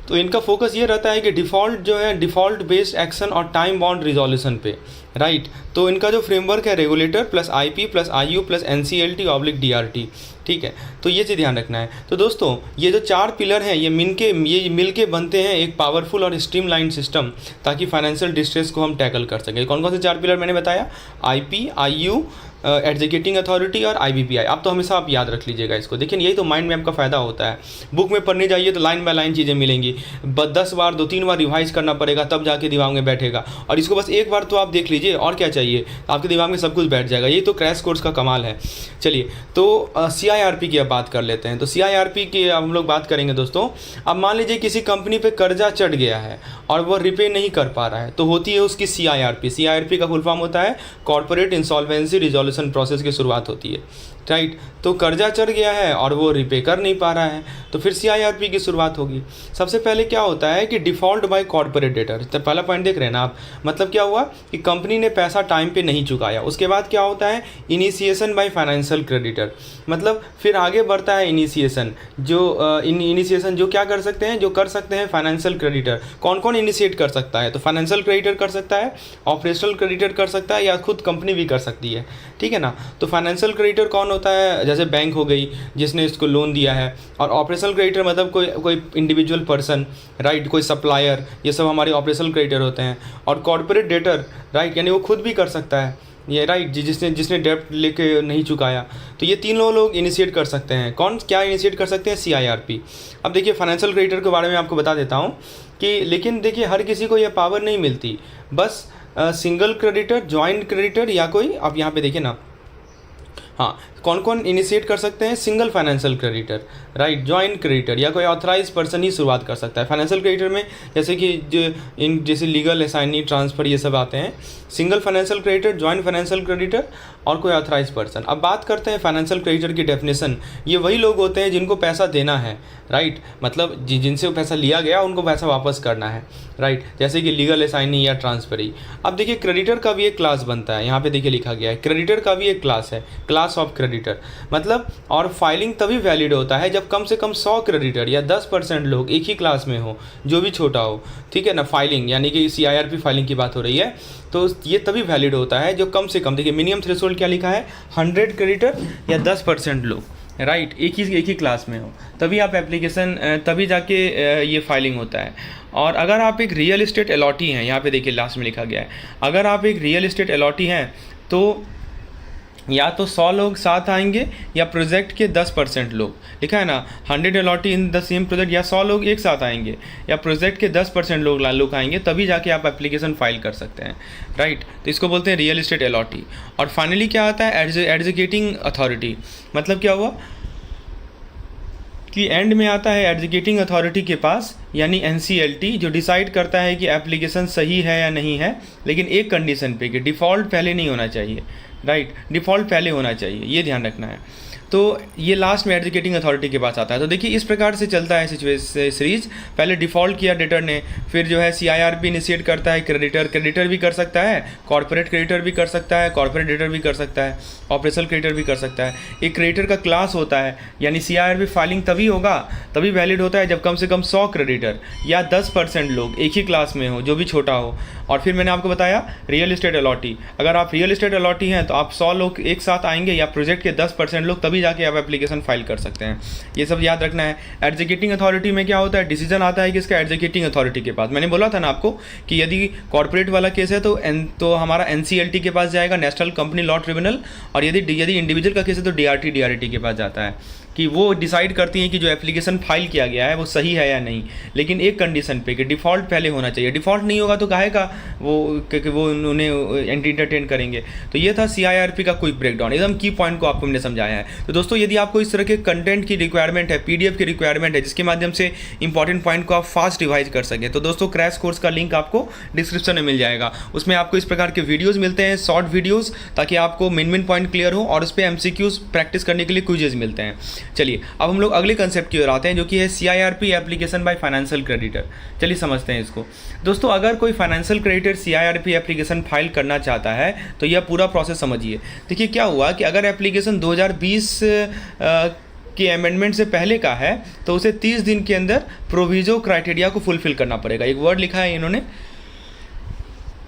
तो इनका फोकस ये रहता है कि डिफ़ॉल्ट जो है, डिफ़ॉल्ट बेस्ड एक्शन और टाइम बाउंड रिजोल्यूशन पे, राइट। तो इनका जो फ्रेमवर्क है regulator plus IP plus IU plus NCLT/ DRT, ठीक है। तो ये चीज़ ध्यान रखना है। तो दोस्तों ये जो 4 पिलर हैं ये मिल के बनते हैं एक पावरफुल और स्ट्रीमलाइन सिस्टम, ताकि फाइनेंशियल डिस्ट्रेस को हम टैकल कर सकें। कौन कौन से 4 पिलर मैंने बताया, IP, IU, एग्जीक्यूटिंग अथॉरिटी और IBBI। आप तो हमेशा आप याद रख लीजिएगा इसको। देखिए यही तो माइंड में आपका फ़ायदा होता है। बुक में पढ़ने जाइए तो लाइन बाय लाइन चीज़ें मिलेंगी, 10 बार 2-3 बार रिवाइज करना पड़ेगा, तब जाके दिमाग में बैठेगा। और इसको बस एक बार तो आप देख लीजिए, और क्या चाहिए, आपके दिमाग में सब कुछ बैठ जाएगा। यही तो क्रैश कोर्स का कमाल है। चलिए तो CIRP की अब बात कर लेते हैं। तो CIRP की अब हम लोग बात करेंगे दोस्तों। अब मान लीजिए किसी कंपनी पे कर्जा चढ़ गया है और वह रिपे नहीं कर पा रहा है, तो होती है उसकी CIRP। CIRP का फुल फॉर्म होता है कॉर्पोरेट इंसॉल्वेंसी रिजोल्यूशन प्रोसेस की शुरुआत होती है, राइट। तो कर्जा चढ़ गया है और वो रिपे कर नहीं पा रहा है, तो फिर CIRP की शुरुआत होगी। सबसे पहले क्या होता है कि डिफ़ॉल्ट बाय कॉर्पोरेट डेटर। तो पहला पॉइंट देख रहे हैं ना आप, मतलब क्या हुआ कि कंपनी ने पैसा टाइम पे नहीं चुकाया। उसके बाद क्या होता है, इनिशिएशन बाय फाइनेंशियल क्रेडिटर। मतलब फिर आगे बढ़ता है इनिशिएशन, जो इनिशिएशन जो क्या कर सकते हैं, जो कर सकते हैं फाइनेंशियल क्रेडिटर। कौन कौन इनिशिएट कर सकता है, तो फाइनेंशियल क्रेडिटर कर सकता है, ऑपरेशनल क्रेडिटर कर सकता है, या खुद कंपनी भी कर सकती है, ठीक है ना। तो फाइनेंशियल क्रेडिटर कौन होता है, जैसे बैंक हो गई जिसने इसको लोन दिया है, और ऑपरेशनल क्रेडिटर मतलब कोई इंडिविजुअल पर्सन, राइट, कोई सप्लायर, ये सब हमारे ऑपरेशनल क्रेडिटर होते हैं। और कॉर्पोरेट डेटर, राइट, यानी वो खुद भी कर सकता है ये, राइट, जिसने डेब्ट लेके नहीं चुकाया। तो ये तीनों लोग इनिशिएट कर सकते हैं। कौन क्या इनिशिएट कर सकते हैं, CIRP। अब देखिए फाइनेंशियल क्रेडिटर के बारे में आपको बता देता हूँ कि, लेकिन देखिए हर किसी को यह पावर नहीं मिलती। बस सिंगल क्रेडिटर, जॉइंट क्रेडिटर, या कोई, आप यहाँ पे देखिए ना, हाँ, कौन कौन इनिशिएट कर सकते हैं, single financial creditor, right, joint creditor, या कोई ऑथराइज पर्सन ही शुरुआत कर सकता है। फाइनेंशियल क्रेडिटर में जैसे कि जैसे लीगल, असाइनी, ट्रांसफ़र, ये सब आते हैं। Single financial creditor, joint financial creditor और कोई ऑथराइज पर्सन। अब बात करते हैं फाइनेंशियल क्रेडिटर की डेफिनेशन। ये वही लोग होते हैं जिनको पैसा देना है, राइट, मतलब जिनसे पैसा लिया गया उनको पैसा वापस करना है, राइट, जैसे कि लीगल, असाइनी या ट्रांसफरी। अब देखिए क्रेडिटर का भी एक क्लास बनता है, यहाँ पे देखिए लिखा गया है, क्रेडिटर का भी एक क्लास है, क्लास ऑफ क्रेडिटर। मतलब और फाइलिंग तभी वैलिड होता है जब कम से कम 100 क्रेडिटर या 10% लोग एक ही क्लास में हो, जो भी छोटा हो, ठीक है ना। फाइलिंग यानी कि CIRP फाइलिंग की बात हो रही है, तो ये तभी वैलिड होता है जो कम से कम, देखिए मिनिमम थ्रेशोल्ड क्या लिखा है, 100 क्रेडिटर या 10% लोग, राइट, एक ही क्लास में हो, तभी आप एप्लीकेशन, तभी जाके ये फाइलिंग होता है। और अगर आप एक रियल इस्टेट अलॉटी हैं, यहाँ पे देखिए लास्ट में लिखा गया है, अगर आप एक रियल इस्टेट अलॉटी हैं तो या तो 100 लोग साथ आएंगे या प्रोजेक्ट के 10% लोग, लिखा है ना, 100 allottee in the same project, या 100 लोग एक साथ आएंगे या प्रोजेक्ट के 10% लोग आएंगे, तभी जाके आप एप्लीकेशन फाइल कर सकते हैं, राइट। तो इसको बोलते हैं रियल इस्टेट अलॉटी। और फाइनली क्या आता है, एग्जीक्यूटिंग अथॉरिटी। मतलब क्या हुआ कि एंड में आता है एग्जीक्यूटिंग अथॉरिटी के पास, यानी NCLT, जो डिसाइड करता है कि एप्लीकेशन सही है या नहीं है, लेकिन एक कंडीशन पे कि डिफ़ॉल्ट पहले नहीं होना चाहिए, राइट, डिफ़ॉल्ट पहले होना चाहिए, ये ध्यान रखना है। तो ये लास्ट में एजुकेटिंग अथॉरिटी के पास आता है। तो देखिए इस प्रकार से चलता है सीरीज। पहले डिफ़ॉल्ट किया डेटर ने, फिर जो है CIRP इनिशिएट करता है, क्रेडिटर भी कर सकता है, कॉर्पोरेट क्रेडिटर भी कर सकता है, कॉर्पोरेट डेटर भी कर सकता है, ऑपरेशनल क्रेडिटर भी कर सकता है। एक क्रेडिटर का क्लास होता है, यानी CIRP फाइलिंग तभी वैलिड होता है जब कम से कम 100 क्रेडिटर या 10% लोग एक ही क्लास में हो, जो भी छोटा हो। और फिर मैंने आपको बताया रियल एस्टेट अलॉटी, अगर आप रियल एस्टेट अलॉटी हैं तो आप 100 लोग एक साथ आएंगे या प्रोजेक्ट के 10% लोग, तभी जाके आप एप्लीकेशन फाइल कर सकते हैं। ये सब याद रखना है। एग्जीक्यूटिंग अथॉरिटी में क्या होता है, डिसीजन आता है किसका, एग्जीक्यूटिंग अथॉरिटी के पास। मैंने बोला था ना आपको कि यदि कॉर्पोरेट वाला केस है तो हमारा NCLT के पास जाएगा, नेशनल कंपनी लॉ ट्रिब्यूनल, और यदि इंडिविजुअल का केस है तो DRT के पास जाता है, कि वो डिसाइड करती हैं कि जो एप्लीकेशन फाइल किया गया है वो सही है या नहीं, लेकिन एक कंडीशन पे कि डिफ़ॉल्ट पहले होना चाहिए। डिफ़ॉल्ट नहीं होगा तो काहे का वो उन्हें एंटरटेन करेंगे। तो ये था CIRP का क्विक ब्रेकडाउन, एकदम की पॉइंट को आपको मैंने समझाया है। तो दोस्तों यदि आपको इस तरह के कंटेंट की रिक्वायरमेंट है, PDF की रिक्वायरमेंट है, जिसके माध्यम से इंपॉर्टेंट पॉइंट को आप फास्ट रिवाइज कर सकें, तो दोस्तों क्रैश कोर्स का लिंक आपको डिस्क्रिप्शन में मिल जाएगा। उसमें आपको इस प्रकार के वीडियोज़ मिलते हैं, शॉर्ट वीडियोज़, ताकि आपको मेन पॉइंट क्लियर हो, और उस पर MCQs प्रैक्टिस करने के लिए क्विजेज मिलते हैं। चलिए अब हम लोग अगले कंसेप्ट की ओर आते हैं, जो कि है CIRP application by financial creditor. चलिए समझते हैं इसको। दोस्तों अगर कोई financial creditor CIRP application file करना चाहता है तो यह पूरा प्रोसेस समझिए। देखिए क्या हुआ कि अगर एप्लीकेशन 2020 के अमेंडमेंट से पहले का है तो उसे 30 दिन के अंदर प्रोविजो क्राइटेरिया को फुलफिल करना पड़ेगा। एक वर्ड लिखा है इन्होंने,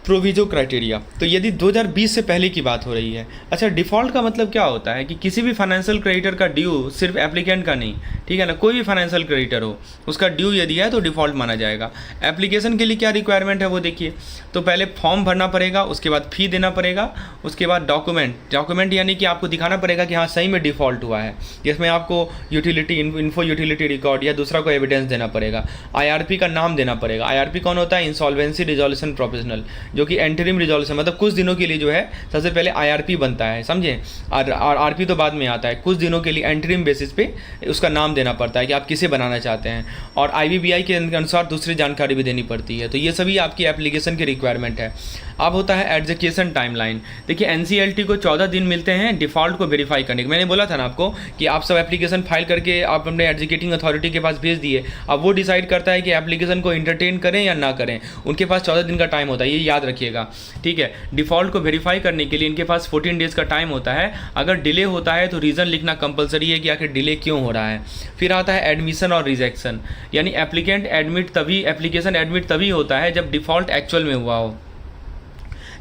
प्रोविजो क्राइटेरिया। तो यदि 2020 से पहले की बात हो रही है। अच्छा, डिफ़ॉल्ट का मतलब क्या होता है कि किसी भी फाइनेंशियल क्रेडिटर का ड्यू, सिर्फ एप्लीकेंट का नहीं, ठीक है ना, कोई भी फाइनेंशियल क्रेडिटर हो उसका ड्यू यदि है तो डिफ़ॉल्ट माना जाएगा। एप्लीकेशन के लिए क्या रिक्वायरमेंट है वो देखिए। तो पहले फॉर्म भरना पड़ेगा, उसके बाद फ़ी देना पड़ेगा, उसके बाद डॉक्यूमेंट यानी कि आपको दिखाना पड़ेगा कि हाँ सही में डिफ़ॉल्ट हुआ है, जिसमें आपको यूटिलिटी इन्फो यूटिलिटी रिकॉर्ड या दूसरा कोई एविडेंस देना पड़ेगा। IRP का नाम देना पड़ेगा। IRP कौन होता है, इंसॉल्वेंसी रिजोल्यूशन प्रोफेशनल, जो कि एंटरिम रिजोल्यूशन, मतलब कुछ दिनों के लिए जो है सबसे पहले IRP बनता है, समझे, और RP तो बाद में आता है। कुछ दिनों के लिए एंटरिम बेसिस पे उसका नाम देना पड़ता है कि आप किसे बनाना चाहते हैं, और IBBI के अनुसार दूसरी जानकारी भी देनी पड़ती है। तो ये सभी आपकी एप्लीकेशन की रिक्वायरमेंट है। अब होता है एग्जीक्यूशन टाइमलाइन। देखिए NCLT को 14 दिन मिलते हैं डिफ़ॉल्ट को वेरीफाई करने के। मैंने बोला था ना आपको कि आप सब एप्लीकेशन फाइल करके आप अपने एग्जीक्यूटिंग अथॉरिटी के पास भेज दिए, अब वो डिसाइड करता है कि एप्लीकेशन को इंटरटेन करें या ना करें। उनके पास 14 दिन का टाइम होता है, ये याद रखिएगा, ठीक है। डिफ़ॉल्ट को वेरीफाई करने के लिए इनके पास 14 डेज़ का टाइम होता है। अगर डिले होता है तो रीज़न लिखना कंपलसरी है कि आखिर डिले क्यों हो रहा है। फिर आता है एडमिशन और रिजेक्शन, यानी एप्लीकेशन एडमिट तभी होता है जब डिफ़ॉल्ट एक्चुअल में हुआ हो,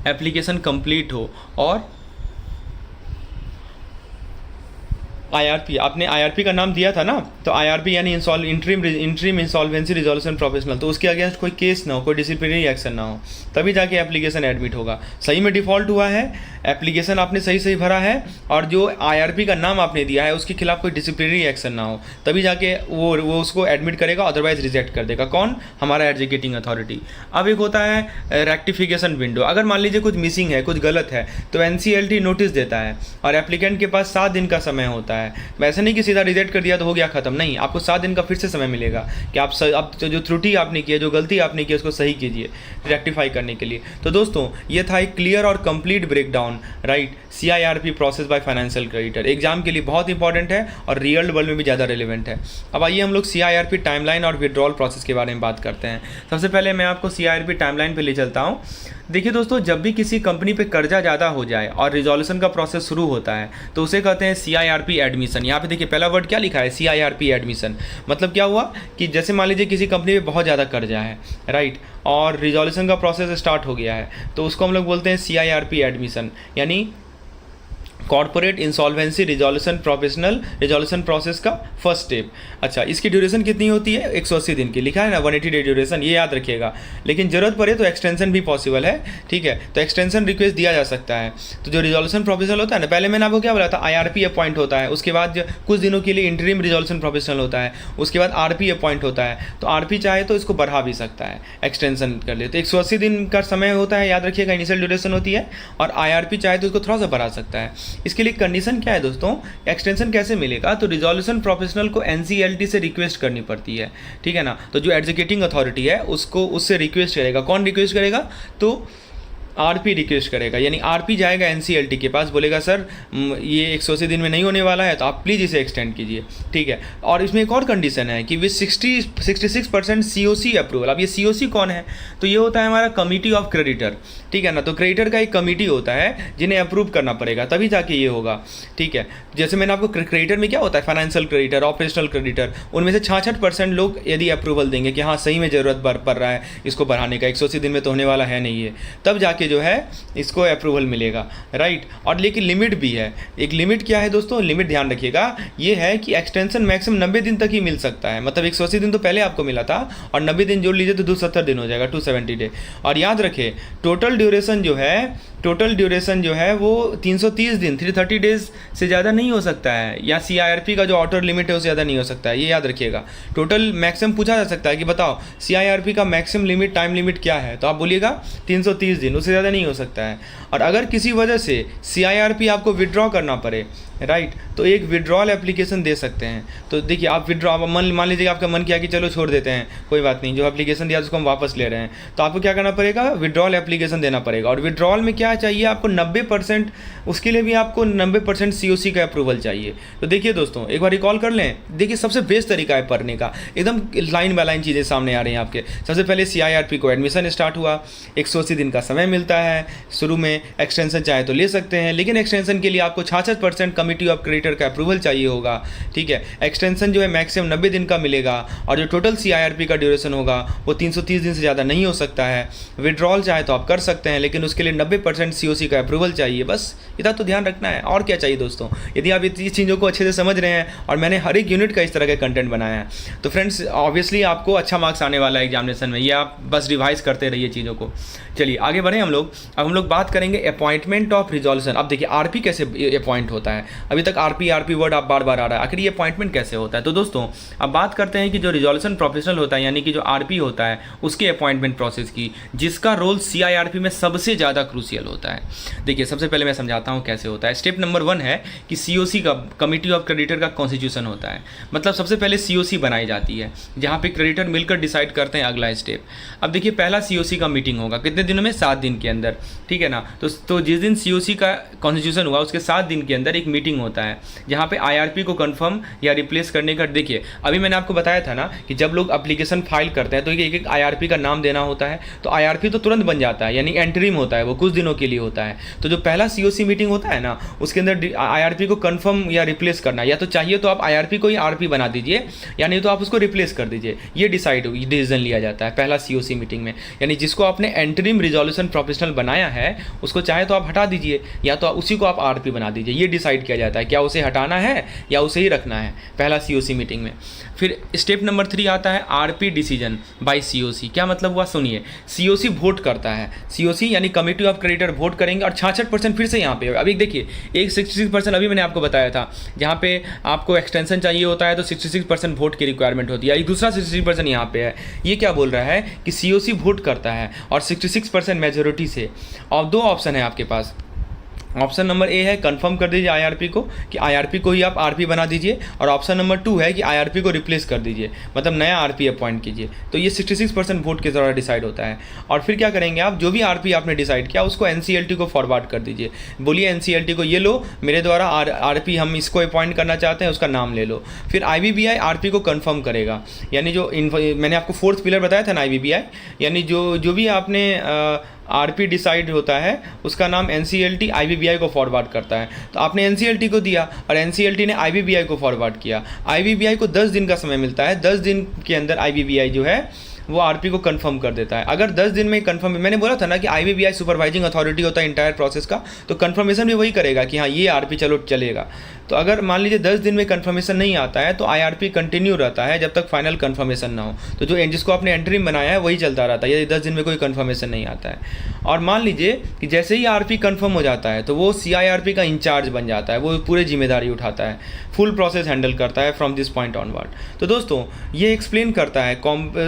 एप्लीकेशन कंप्लीट हो, और IRP, आपने IRP का नाम दिया था ना, तो IRP यानी इंटरिम इंसॉल्वेंसी रिजोल्यूशन प्रोफेशनल, तो उसके अगेंस्ट कोई केस ना हो, कोई डिसिप्लिनरी एक्शन ना हो, तभी जाके एप्लीकेशन एडमिट होगा। सही में डिफ़ॉल्ट हुआ है, एप्लीकेशन आपने सही भरा है, और जो IRP का नाम आपने दिया है उसके खिलाफ कोई डिसिप्लिनरी एक्शन ना हो, तभी जाके वो उसको एडमिट करेगा, अदरवाइज रिजेक्ट कर देगा। कौन, हमारा एग्जीक्यूटिंग अथॉरिटी। अब एक होता है रेक्टिफिकेशन विंडो। अगर मान लीजिए कुछ मिसिंग है, कुछ गलत है, तो NCLT नोटिस देता है और एप्लीकेंट के पास 7 दिन का समय होता है। वैसे नहीं कि सीधा रिजेक्ट कर दिया तो हो गया खत्म, नहीं, आपको 7 दिन का फिर से समय मिलेगा कि आप जो त्रुटि आपने की है, जो गलती आपने की है, उसको सही कीजिए रेक्टिफाई करने के लिए। तो दोस्तों ये था एक क्लियर और complete breakdown, right, CIRP process by financial creditor. Exam के लिए बहुत इंपॉर्टेंट है और रियल वर्ल्ड में भी ज़्यादा रिलेवेंट है। अब आइए हम लोग CIRP टाइमलाइन और विड्रॉल प्रोसेस के बारे में बात करते हैं। सबसे पहले मैं आपको CIRP टाइमलाइन पे ले चलता हूँ। देखिए दोस्तों, जब भी किसी कंपनी पे कर्जा ज़्यादा हो जाए और रिजोल्यूशन का प्रोसेस शुरू होता है तो उसे कहते हैं CIRP एडमिशन। यहाँ पे देखिए पहला वर्ड क्या लिखा है, CIRP एडमिशन। मतलब क्या हुआ कि जैसे मान लीजिए किसी कंपनी पे बहुत ज़्यादा कर्जा है, राइट, और रिजोल्यूशन का प्रोसेस स्टार्ट हो गया है, तो उसको हम लोग बोलते हैं CIRP एडमिशन, यानी कॉर्पोरेट इंसॉल्वेंसी रिजोल्यूशन प्रोसेस का फर्स्ट स्टेप। अच्छा, इसकी ड्यूरेशन कितनी होती है, 180 दिन की, लिखा है ना 180 डे ड्यूरेशन, ये याद रखिएगा। लेकिन ज़रूरत पड़े तो एक्सटेंशन भी पॉसिबल है, ठीक है, तो एक्सटेंशन रिक्वेस्ट दिया जा सकता है। तो जो रिजोल्यूशन प्रोफेशनल होता है ना, पहले मैंने आपको क्या बोला था, IRP अपॉइंट होता है, उसके बाद कुछ दिनों के लिए इंटरिम रिजोल्यूशन प्रोफेशनल होता है, उसके बाद RP अपॉइंट होता है। तो RP चाहे तो इसको बढ़ा भी सकता है, एक्सटेंशन कर ले, तो 180 दिन का समय होता है, याद रखिएगा, इनिशियल ड्यूरेशन होती है। और IRP चाहे तो इसको थोड़ा सा बढ़ा सकता है। इसके लिए कंडीशन क्या है दोस्तों, एक्सटेंशन कैसे मिलेगा, तो रिजोल्यूशन प्रोफेशनल को NCLT से रिक्वेस्ट करनी पड़ती है, ठीक है ना। तो जो एग्जीक्यूटिंग अथॉरिटी है उसको उससे रिक्वेस्ट करेगा। कौन रिक्वेस्ट करेगा, तो आरपी रिक्वेस्ट करेगा, यानी आरपी जाएगा एनसीएलटी के पास, बोलेगा सर ये 180 दिन में नहीं होने वाला है तो आप प्लीज़ इसे एक्सटेंड कीजिए, ठीक है। और इसमें एक और कंडीशन है कि विद 66% सीओसी अप्रूवल। अब ये सीओसी कौन है, तो ये होता है हमारा कमिटी ऑफ क्रेडिटर, ठीक है ना। तो क्रेडिटर का एक कमिटी होता है जिन्हें अप्रूव करना पड़ेगा, तभी जाके ये होगा, ठीक है। जैसे मैंने आपको क्रेडिटर में क्या होता है, फाइनेंशियल क्रेडिटर, ऑपरेशनल क्रेडिटर, उनमें से 66% लोग यदि अप्रूवल देंगे कि हाँ सही में ज़रूरत पड़ रहा है इसको बढ़ाने का, 180 दिन में तो होने वाला है नहीं है, तब जाके जो है इसको अप्रूवल मिलेगा, राइट। और लेकिन लिमिट भी है, एक लिमिट क्या है दोस्तों, लिमिट ध्यान रखिएगा, ये है कि एक्सटेंशन मैक्सिमम 90 दिन तक ही मिल सकता है, मतलब 180 दिन तो पहले आपको मिला था और 90 दिन जोड़ लीजिए तो 270 दिन हो जाएगा, 270 डे। और याद रखें टोटल ड्यूरेशन जो है वो 330 दिन 330 डेज से ज़्यादा नहीं हो सकता है, या सीआईआरपी का जो आउटर लिमिट है उससे ज़्यादा नहीं हो सकता है, ये याद रखिएगा। टोटल मैक्सिमम पूछा जा सकता है कि बताओ सीआईआरपी का मैक्सिमम लिमिट, टाइम लिमिट क्या है, तो आप बोलिएगा 330 दिन, उससे ज़्यादा नहीं हो सकता है। और अगर किसी वजह से सीआईआरपी आपको विड्रॉ करना पड़े, राइट, तो एक विड्रॉल एप्लीकेशन दे सकते हैं। तो देखिए आप विड्रॉ, मान लीजिए आपका मन किया कि चलो छोड़ देते हैं, कोई बात नहीं, जो एप्लीकेशन दिया उसको हम वापस ले रहे हैं, तो आपको क्या करना पड़ेगा, विड्रॉल एप्लीकेशन देना पड़ेगा। और विड्रॉल में क्या चाहिए आपको 90%, उसके लिए भी आपको 90% सीओसी का अप्रूवल चाहिए। तो देखिए दोस्तों एक बार रिकॉल कर लें, देखिए सबसे बेस्ट तरीका है पढ़ने का, एकदम लाइन बाय लाइन चीज़ें सामने आ रही हैं आपके। सबसे पहले सीआईआरपी को एडमिशन स्टार्ट हुआ, 180 दिन का समय मिलता है, शुरू में एक्सटेंशन चाहे तो ले सकते हैं, लेकिन एक्सटेंशन के लिए आपको 66% कमिटी ऑफ क्रेडिटर का अप्रूवल चाहिए होगा, ठीक है। एक्सटेंशन जो है मैक्सिमम 90 दिन का मिलेगा, और जो टोटल सीआईआरपी का ड्यूरेशन होगा वो 330 दिन से ज़्यादा नहीं हो सकता है। विड्रॉल चाहे तो आप कर सकते हैं, लेकिन उसके लिए 90% सीओसी का अप्रूवल चाहिए, बस इतना तो ध्यान रखना है। और क्या चाहिए दोस्तों, यदि आप इस चीज़ों को अच्छे से समझ रहे हैं, और मैंने हर एक यूनिट का इस तरह का कंटेंट बनाया है, तो फ्रेंड्स ऑब्वियसली आपको अच्छा मार्क्स आने वाला है एग्जामिनेशन में, ये आप बस रिवाइज करते रहिए चीज़ों को। चलिए आगे बढ़ें हम लोग। अब हम लोग बात करेंगे अपॉइंटमेंट ऑफ रिजोल्यूशन। अब देखिए आरपी कैसे अपॉइंट होता है, अभी तक आरपी वर्ड आप बार बार आ रहा है, आखिर ये अपॉइंटमेंट कैसे होता है। तो दोस्तों अब बात करते हैं कि जो रिजोल्यूशन प्रोफेशनल होता है, यानी कि जो आरपी होता है, उसके अपॉइंटमेंट प्रोसेस की, जिसका रोल सीआईआरपी में सबसे ज़्यादा क्रूशियल होता है। देखिए सबसे पहले मैं समझाता हूँ कैसे होता है। स्टेप नंबर 1 है कि सीओसी का, कमिटी ऑफ क्रेडिटर का कॉन्स्टिट्यूशन होता है, मतलब सबसे पहले सीओसी बनाई जाती है, जहाँ पे क्रेडिटर मिलकर डिसाइड करते हैं अगला स्टेप। अब देखिए पहला सीओसी का मीटिंग होगा कितने दिनों में, 7 दिन के अंदर, ठीक है ना। तो जिस दिन सीओसी का कॉन्स्टिट्यूशन हुआ उसके 7 दिन के अंदर एक मीटिंग होता है, जहाँ पे आईआरपी को कंफर्म या रिप्लेस करने का, देखिए अभी मैंने आपको बताया था ना कि जब लोग एप्लीकेशन फाइल करते हैं तो एक एक आईआरपी का नाम देना होता है, तो आईआरपी तो तुरंत बन जाता है, यानी एंट्रीम होता है, वो कुछ दिनों के लिए होता है। तो जो पहला सीओसी मीटिंग होता है ना, उसके अंदर आईआरपी को कंफर्म या रिप्लेस करना, या तो चाहिए तो आप आईआरपी को ही आरपी बना दीजिए, या नहीं तो आप उसको रिप्लेस कर दीजिए, ये डिसीजन लिया जाता है पहला सीओसी मीटिंग में। यानी जिसको आपने एंट्रीम रिजोल्यूशन प्रोफेशनल बनाया है उसको चाहे तो आप हटा दीजिए, या तो उसी को आप आरपी बना दीजिए, ये डिसाइड किया जाता है क्या उसे हटाना है या उसे ही रखना है पहला सीओसी मीटिंग में। फिर स्टेप नंबर 3 आता है आरपी डिसीजन बाय सीओसी। क्या मतलब हुआ सुनिए, सीओसी वोट करता है, सीओसी यानी कमिटी ऑफ क्रेडिटर वोट करेंगे, और 66% फिर से यहाँ पे अभी देखिए, एक 66% अभी मैंने आपको बताया था, जहाँ पे आपको एक्सटेंशन चाहिए होता है तो 66% वोट की रिक्वायरमेंट होती है, एक दूसरा 66% यहाँ पे है। ये क्या बोल रहा है कि सीओसी वोट करता है और 66% मेजोरिटी से। और 2 ऑप्शन है आपके पास, ऑप्शन नंबर ए है कंफर्म कर दीजिए आईआरपी को, कि आईआरपी को ही आप आरपी बना दीजिए, और ऑप्शन नंबर 2 है कि आईआरपी को रिप्लेस कर दीजिए, मतलब नया आरपी अपॉइंट कीजिए। तो ये 66% वोट के द्वारा डिसाइड होता है। और फिर क्या करेंगे आप, जो भी आरपी आपने डिसाइड किया उसको एनसीएलटी को फॉरवर्ड कर दीजिए, बोलिए एनसीएलटी को ये लो मेरे द्वारा आरपी हम इसको अपॉइंट करना चाहते हैं, उसका नाम ले लो। फिर आईबीबीआई आरपी को कंफर्म करेगा, यानी जो मैंने आपको 4th पिलर बताया था ना आईबीबीआई, यानी जो भी आपने आरपी डिसाइड होता है उसका नाम एनसीएलटी आईबीबीआई को फॉरवर्ड करता है। तो आपने एनसीएलटी को दिया और एनसीएलटी ने आईबीबीआई को फॉरवर्ड किया। आईबीबीआई को 10 दिन का समय मिलता है, 10 दिन के अंदर आईबीबीआई जो है वो आरपी को कंफर्म कर देता है। अगर 10 दिन में कंफर्म, मैंने बोला था ना कि आईबीबीआई सुपरवाइजिंग अथॉरिटी होता है इंटायर प्रोसेस का, तो कंफर्मेशन भी वही करेगा कि हाँ ये आरपी चलो चलेगा। तो अगर मान लीजिए 10 दिन में कंफर्मेशन नहीं आता है तो आईआरपी कंटिन्यू रहता है जब तक फाइनल कंफर्मेशन ना हो। तो जो जिसको आपने एंट्रीम बनाया है वही चलता रहता है यदि 10 दिन में कोई कंफर्मेशन नहीं आता है। और मान लीजिए कि जैसे ही आरपी कंफर्म हो जाता है तो वो सीआईआरपी का इंचार्ज बन जाता है, वो पूरे जिम्मेदारी उठाता है, फुल प्रोसेस हैंडल करता है फ्रॉम दिस पॉइंट ऑनवर्ड। तो दोस्तों ये एक्सप्लेन करता है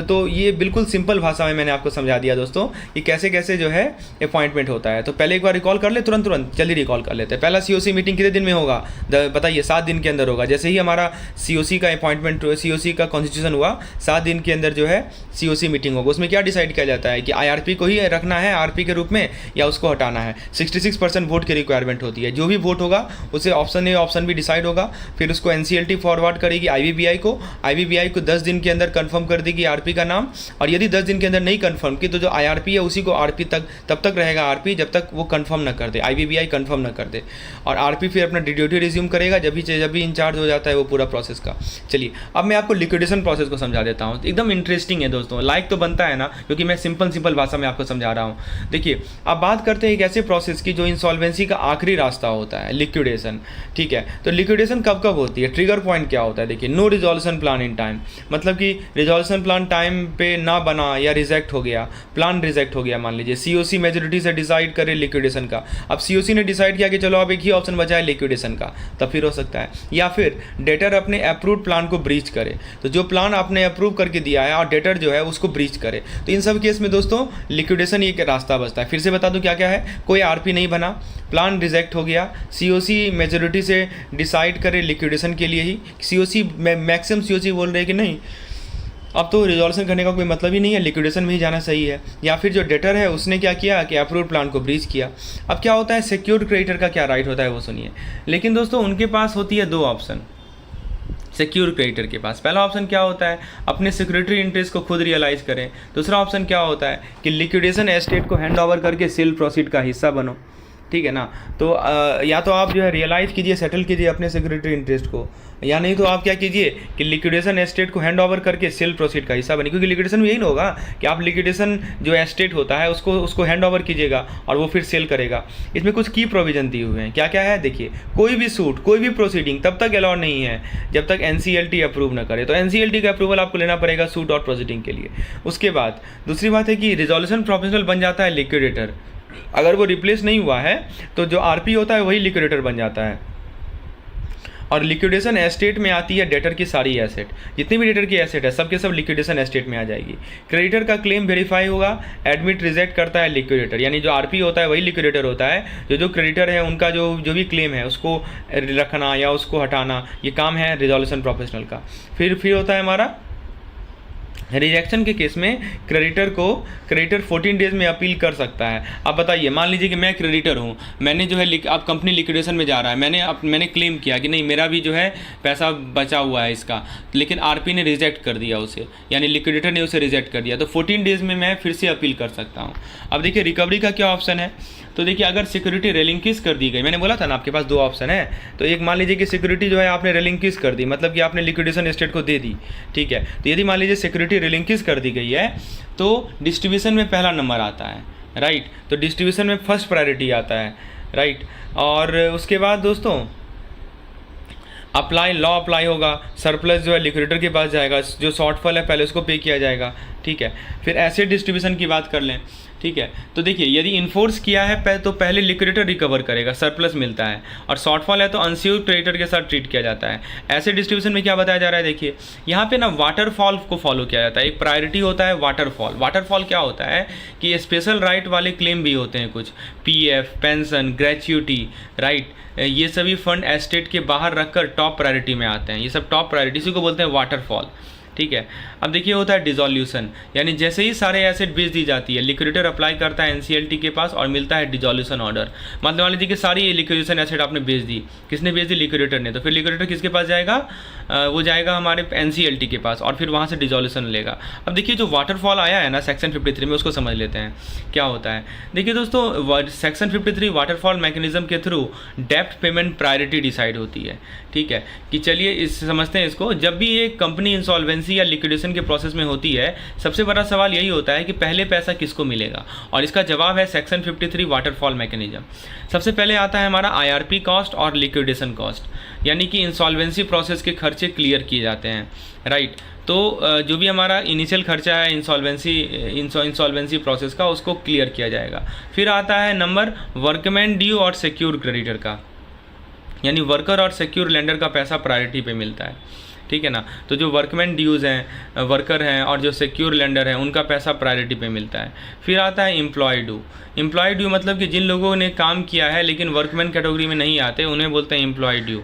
तो ये ये बिल्कुल सिंपल भाषा में मैंने आपको समझा दिया दोस्तों कि कैसे कैसे जो है अपॉइंटमेंट होता है। तो पहले एक बार रिकॉल कर ले, तुरंत जल्दी रिकॉल कर लेते हैं। पहला COC मीटिंग कितने दिन में होगा बताइए? 7 दिन के अंदर होगा। जैसे ही हमारा COC का अपॉइंटमेंट, COC का कॉन्स्टिट्यूशन हुआ, 7 दिन के अंदर जो है COC मीटिंग होगा। उसमें क्या डिसाइड किया जाता है कि IRP को ही रखना है RP के रूप में या उसको हटाना है। 66% वोट की रिक्वायरमेंट होती है। जो भी वोट होगा उसे option A option B decide होगा। फिर उसको NCLT फॉरवर्ड करेगी IBBI को। IBBI को 10 दिन के अंदर कंफर्म कर देगी RP का नाम, और यदि 10 दिन के अंदर नहीं कंफर्म की तो जो IRP है उसी को RP तब तक रहेगा RP जब तक वो कंफर्म ना कर दे, IBBI कंफर्म ना कर दे। और RP फिर अपना ड्यूटी रिज्यूम करेगा जब भी इंचार्ज हो जाता है वो पूरा प्रोसेस का। चलिए अब मैं आपको लिक्विडेशन प्रोसेस को समझा देता हूँ। एकदम इंटरेस्टिंग है दोस्तों, लाइक तो बनता है ना, क्योंकि मैं सिंपल भाषा में आपको समझा रहा हूँ। देखिए अब बात करते हैं एक ऐसे प्रोसेस की जो इंसॉल्वेंसी का आखिरी रास्ता होता है, लिक्विडेशन। ठीक है, तो लिक्विडेशन कब होती है, ट्रिगर पॉइंट क्या होता है? देखिए, no resolution plan in time, मतलब कि रिजोल्यूशन प्लान टाइम पे ना बना या रिजेक्ट हो गया, प्लान रिजेक्ट हो गया। मान लीजिए COC मेजोरिटी से डिसाइड करे लिक्विडेशन का। अब COC ने डिसाइड किया कि चलो अब एक ही ऑप्शन बचा है लिक्विडेशन का, तब फिर हो सकता है। या फिर डेटर अपने अप्रूव्ड प्लान को ब्रीच करे, तो जो प्लान आपने अप्रूव करके दिया है और डेटर जो है उसको ब्रीच करे, तो इन सब केस में दोस्तों लिक्विडेशन एक रास्ता बचता है। फिर से बता दूं क्या क्या है। कोई RP नहीं बना, प्लान रिजेक्ट हो गया, COC मेजोरिटी से डिसाइड करे लिक्विडेशन के लिए ही। COC मैक्सिमम COC बोल रहे हैं कि नहीं, अब तो रिजोल्यूशन करने का कोई मतलब ही नहीं है, लिक्विडेशन में ही जाना सही है। या फिर जो डेटर है उसने क्या किया कि अप्रूव्ड प्लान को ब्रीच किया। अब क्या होता है, सिक्योर्ड क्रेडिटर का क्या राइट होता है वो सुनिए। लेकिन दोस्तों उनके पास होती है 2 ऑप्शन सिक्योर क्रेडिटर के पास। पहला ऑप्शन क्या होता है, अपने सिक्योरिटी इंटरेस्ट को खुद रियलाइज़ करें। दूसरा ऑप्शन क्या होता है कि लिक्विडेशन एस्टेट को हैंड ओवर करके सेल प्रोसीड का हिस्सा बनो। ठीक है ना, तो या तो आप जो है रियलाइज़ कीजिए, सेटल कीजिए अपने सिक्योरिटी इंटरेस्ट को, या नहीं तो आप क्या कीजिए कि लिक्विडेशन एस्टेट को हैंड ओवर करके सेल प्रोसीड का हिस्सा बने। क्योंकि लिक्विडेशन में यही ना होगा कि आप लिक्विडेशन जो एस्टेट होता है उसको हैंड ओवर कीजिएगा और वो फिर सेल करेगा। इसमें कुछ की प्रोविजन दिए हुए हैं, क्या क्या है देखिए। कोई भी सूट, कोई भी प्रोसीडिंग तब तक अलाउ नहीं है जब तक NCLT अप्रूव ना करे। तो NCLT का अप्रूवल आपको लेना पड़ेगा सूट और प्रोसीडिंग के लिए। उसके बाद दूसरी बात है कि रिजोल्यूशन प्रोफेशनल बन जाता है लिक्विडेटर। अगर वो रिप्लेस नहीं हुआ है तो जो RP होता है वही लिक्विडेटर बन जाता है। और लिक्विडेशन एस्टेट में आती है डेटर की सारी एसेट, जितनी भी डेटर की एसेट है सब के सब लिक्विडेशन एस्टेट में आ जाएगी। क्रेडिटर का क्लेम वेरीफाई होगा, एडमिट रिजेक्ट करता है लिक्विडेटर, यानी जो RP होता है वही लिक्विडेटर होता है। जो क्रेडिटर है उनका जो भी क्लेम है उसको रखना या उसको हटाना, ये काम है रिजोल्यूशन प्रोफेशनल का। फिर होता है हमारा रिजेक्शन के केस में क्रेडिटर 14 डेज में अपील कर सकता है। अब बताइए, मान लीजिए कि मैं क्रेडिटर हूँ, मैंने जो है अब कंपनी लिक्विडेशन में जा रहा है, मैंने क्लेम किया कि नहीं मेरा भी जो है पैसा बचा हुआ है इसका, लेकिन RP ने रिजेक्ट कर दिया उसे, यानी लिक्विडेटर ने उसे रिजेक्ट कर दिया, तो 14 डेज में मैं फिर से अपील कर सकता हूँ। अब देखिए रिकवरी का क्या ऑप्शन है। तो देखिए अगर सिक्योरिटी रेलिंकिस कर दी गई, मैंने बोला था ना आपके पास 2 ऑप्शन है। तो एक मान लीजिए कि सिक्योरिटी जो है आपने रेलिंकिस कर दी, मतलब कि आपने लिक्विडेशन एस्टेट को दे दी। ठीक है, तो यदि मान लीजिए सिक्योरिटी रेलिंकिस कर दी गई है तो डिस्ट्रीब्यूशन में पहला नंबर आता है, राइट। तो डिस्ट्रीब्यूशन में फर्स्ट प्रायोरिटी आता है, राइट। और उसके बाद दोस्तों लॉ अप्लाई होगा, सरप्लस जो है लिक्विडेटर के पास जाएगा, जो शॉर्टफॉल है पहले उसको पे किया जाएगा। ठीक है, फिर एसेट डिस्ट्रीब्यूशन की बात कर लें। ठीक है, तो देखिए यदि इन्फोर्स किया है तो पहले लिक्विडेटर रिकवर करेगा, सरप्लस मिलता है, और शॉर्टफॉल है तो अनस्योर्ड क्रेडिटर के साथ ट्रीट किया जाता है। ऐसे डिस्ट्रीब्यूशन में क्या बताया जा रहा है, देखिए यहाँ पे ना वाटरफॉल को फॉलो किया जाता है। एक प्रायोरिटी होता है वाटरफॉल क्या होता है कि स्पेशल राइट वाले क्लेम भी होते हैं कुछ, PF, पेंशन, ग्रेच्युटी, राइट, ये सभी फंड एस्टेट के बाहर रखकर टॉप प्रायोरिटी में आते हैं। ये सब टॉप प्रायोरिटी, इसी को बोलते हैं वाटरफॉल। ठीक है, अब देखिए होता है डिजोल्यूशन, यानी जैसे ही सारे एसेट बेच दी जाती है, लिक्विडेटर अप्लाई करता है NCLT के पास और मिलता है डिजोल्यूशन ऑर्डर। मतलब मान लीजिए कि सारी लिक्विडेशन एसेट आपने बेच दी, किसने बेच दी, लिक्विडेटर ने, तो फिर लिक्विडेटर किसके पास जाएगा, वो जाएगा हमारे NCLT के पास और फिर वहाँ से डिजोल्यूशन लेगा। अब देखिए जो वाटरफॉल आया है ना सेक्शन 53 में, उसको समझ लेते हैं क्या होता है। देखिए दोस्तों सेक्शन 53 वाटरफॉल मैकेनिज्म के थ्रू डेप्ट पेमेंट प्रायोरिटी डिसाइड होती है। ठीक है, कि चलिए इस समझते हैं इसको। जब भी एक कंपनी इंसॉल्वेंसी या लिक्विडेशन के प्रोसेस में होती है, सबसे बड़ा सवाल यही होता है कि पहले पैसा किसको मिलेगा, और इसका जवाब है सेक्शन 53 वाटरफॉल मैकेनिज्म। सबसे पहले आता है हमारा IRP कॉस्ट और लिक्विडेशन कॉस्ट, यानी कि इंसॉल्वेंसी प्रोसेस के खर्चे क्लियर किए जाते हैं, राइट। तो जो भी हमारा इनिशियल खर्चा है इंसॉल्वेंसी प्रोसेस का, उसको क्लियर किया जाएगा। फिर आता है नंबर वर्कमैन ड्यू और सिक्योर क्रेडिटर का, यानी वर्कर और सिक्योर लेंडर का पैसा प्रायोरिटी पे मिलता है। ठीक है ना। तो जो वर्कमैन ड्यूज़ हैं, वर्कर हैं और जो सिक्योर लेंडर हैं, उनका पैसा प्रायोरिटी पे मिलता है। फिर आता है एम्प्लॉय ड्यू। एम्प्लॉय ड्यू मतलब कि जिन लोगों ने काम किया है लेकिन वर्कमैन कैटेगरी में नहीं आते, उन्हें बोलते हैं एम्प्लॉय ड्यू,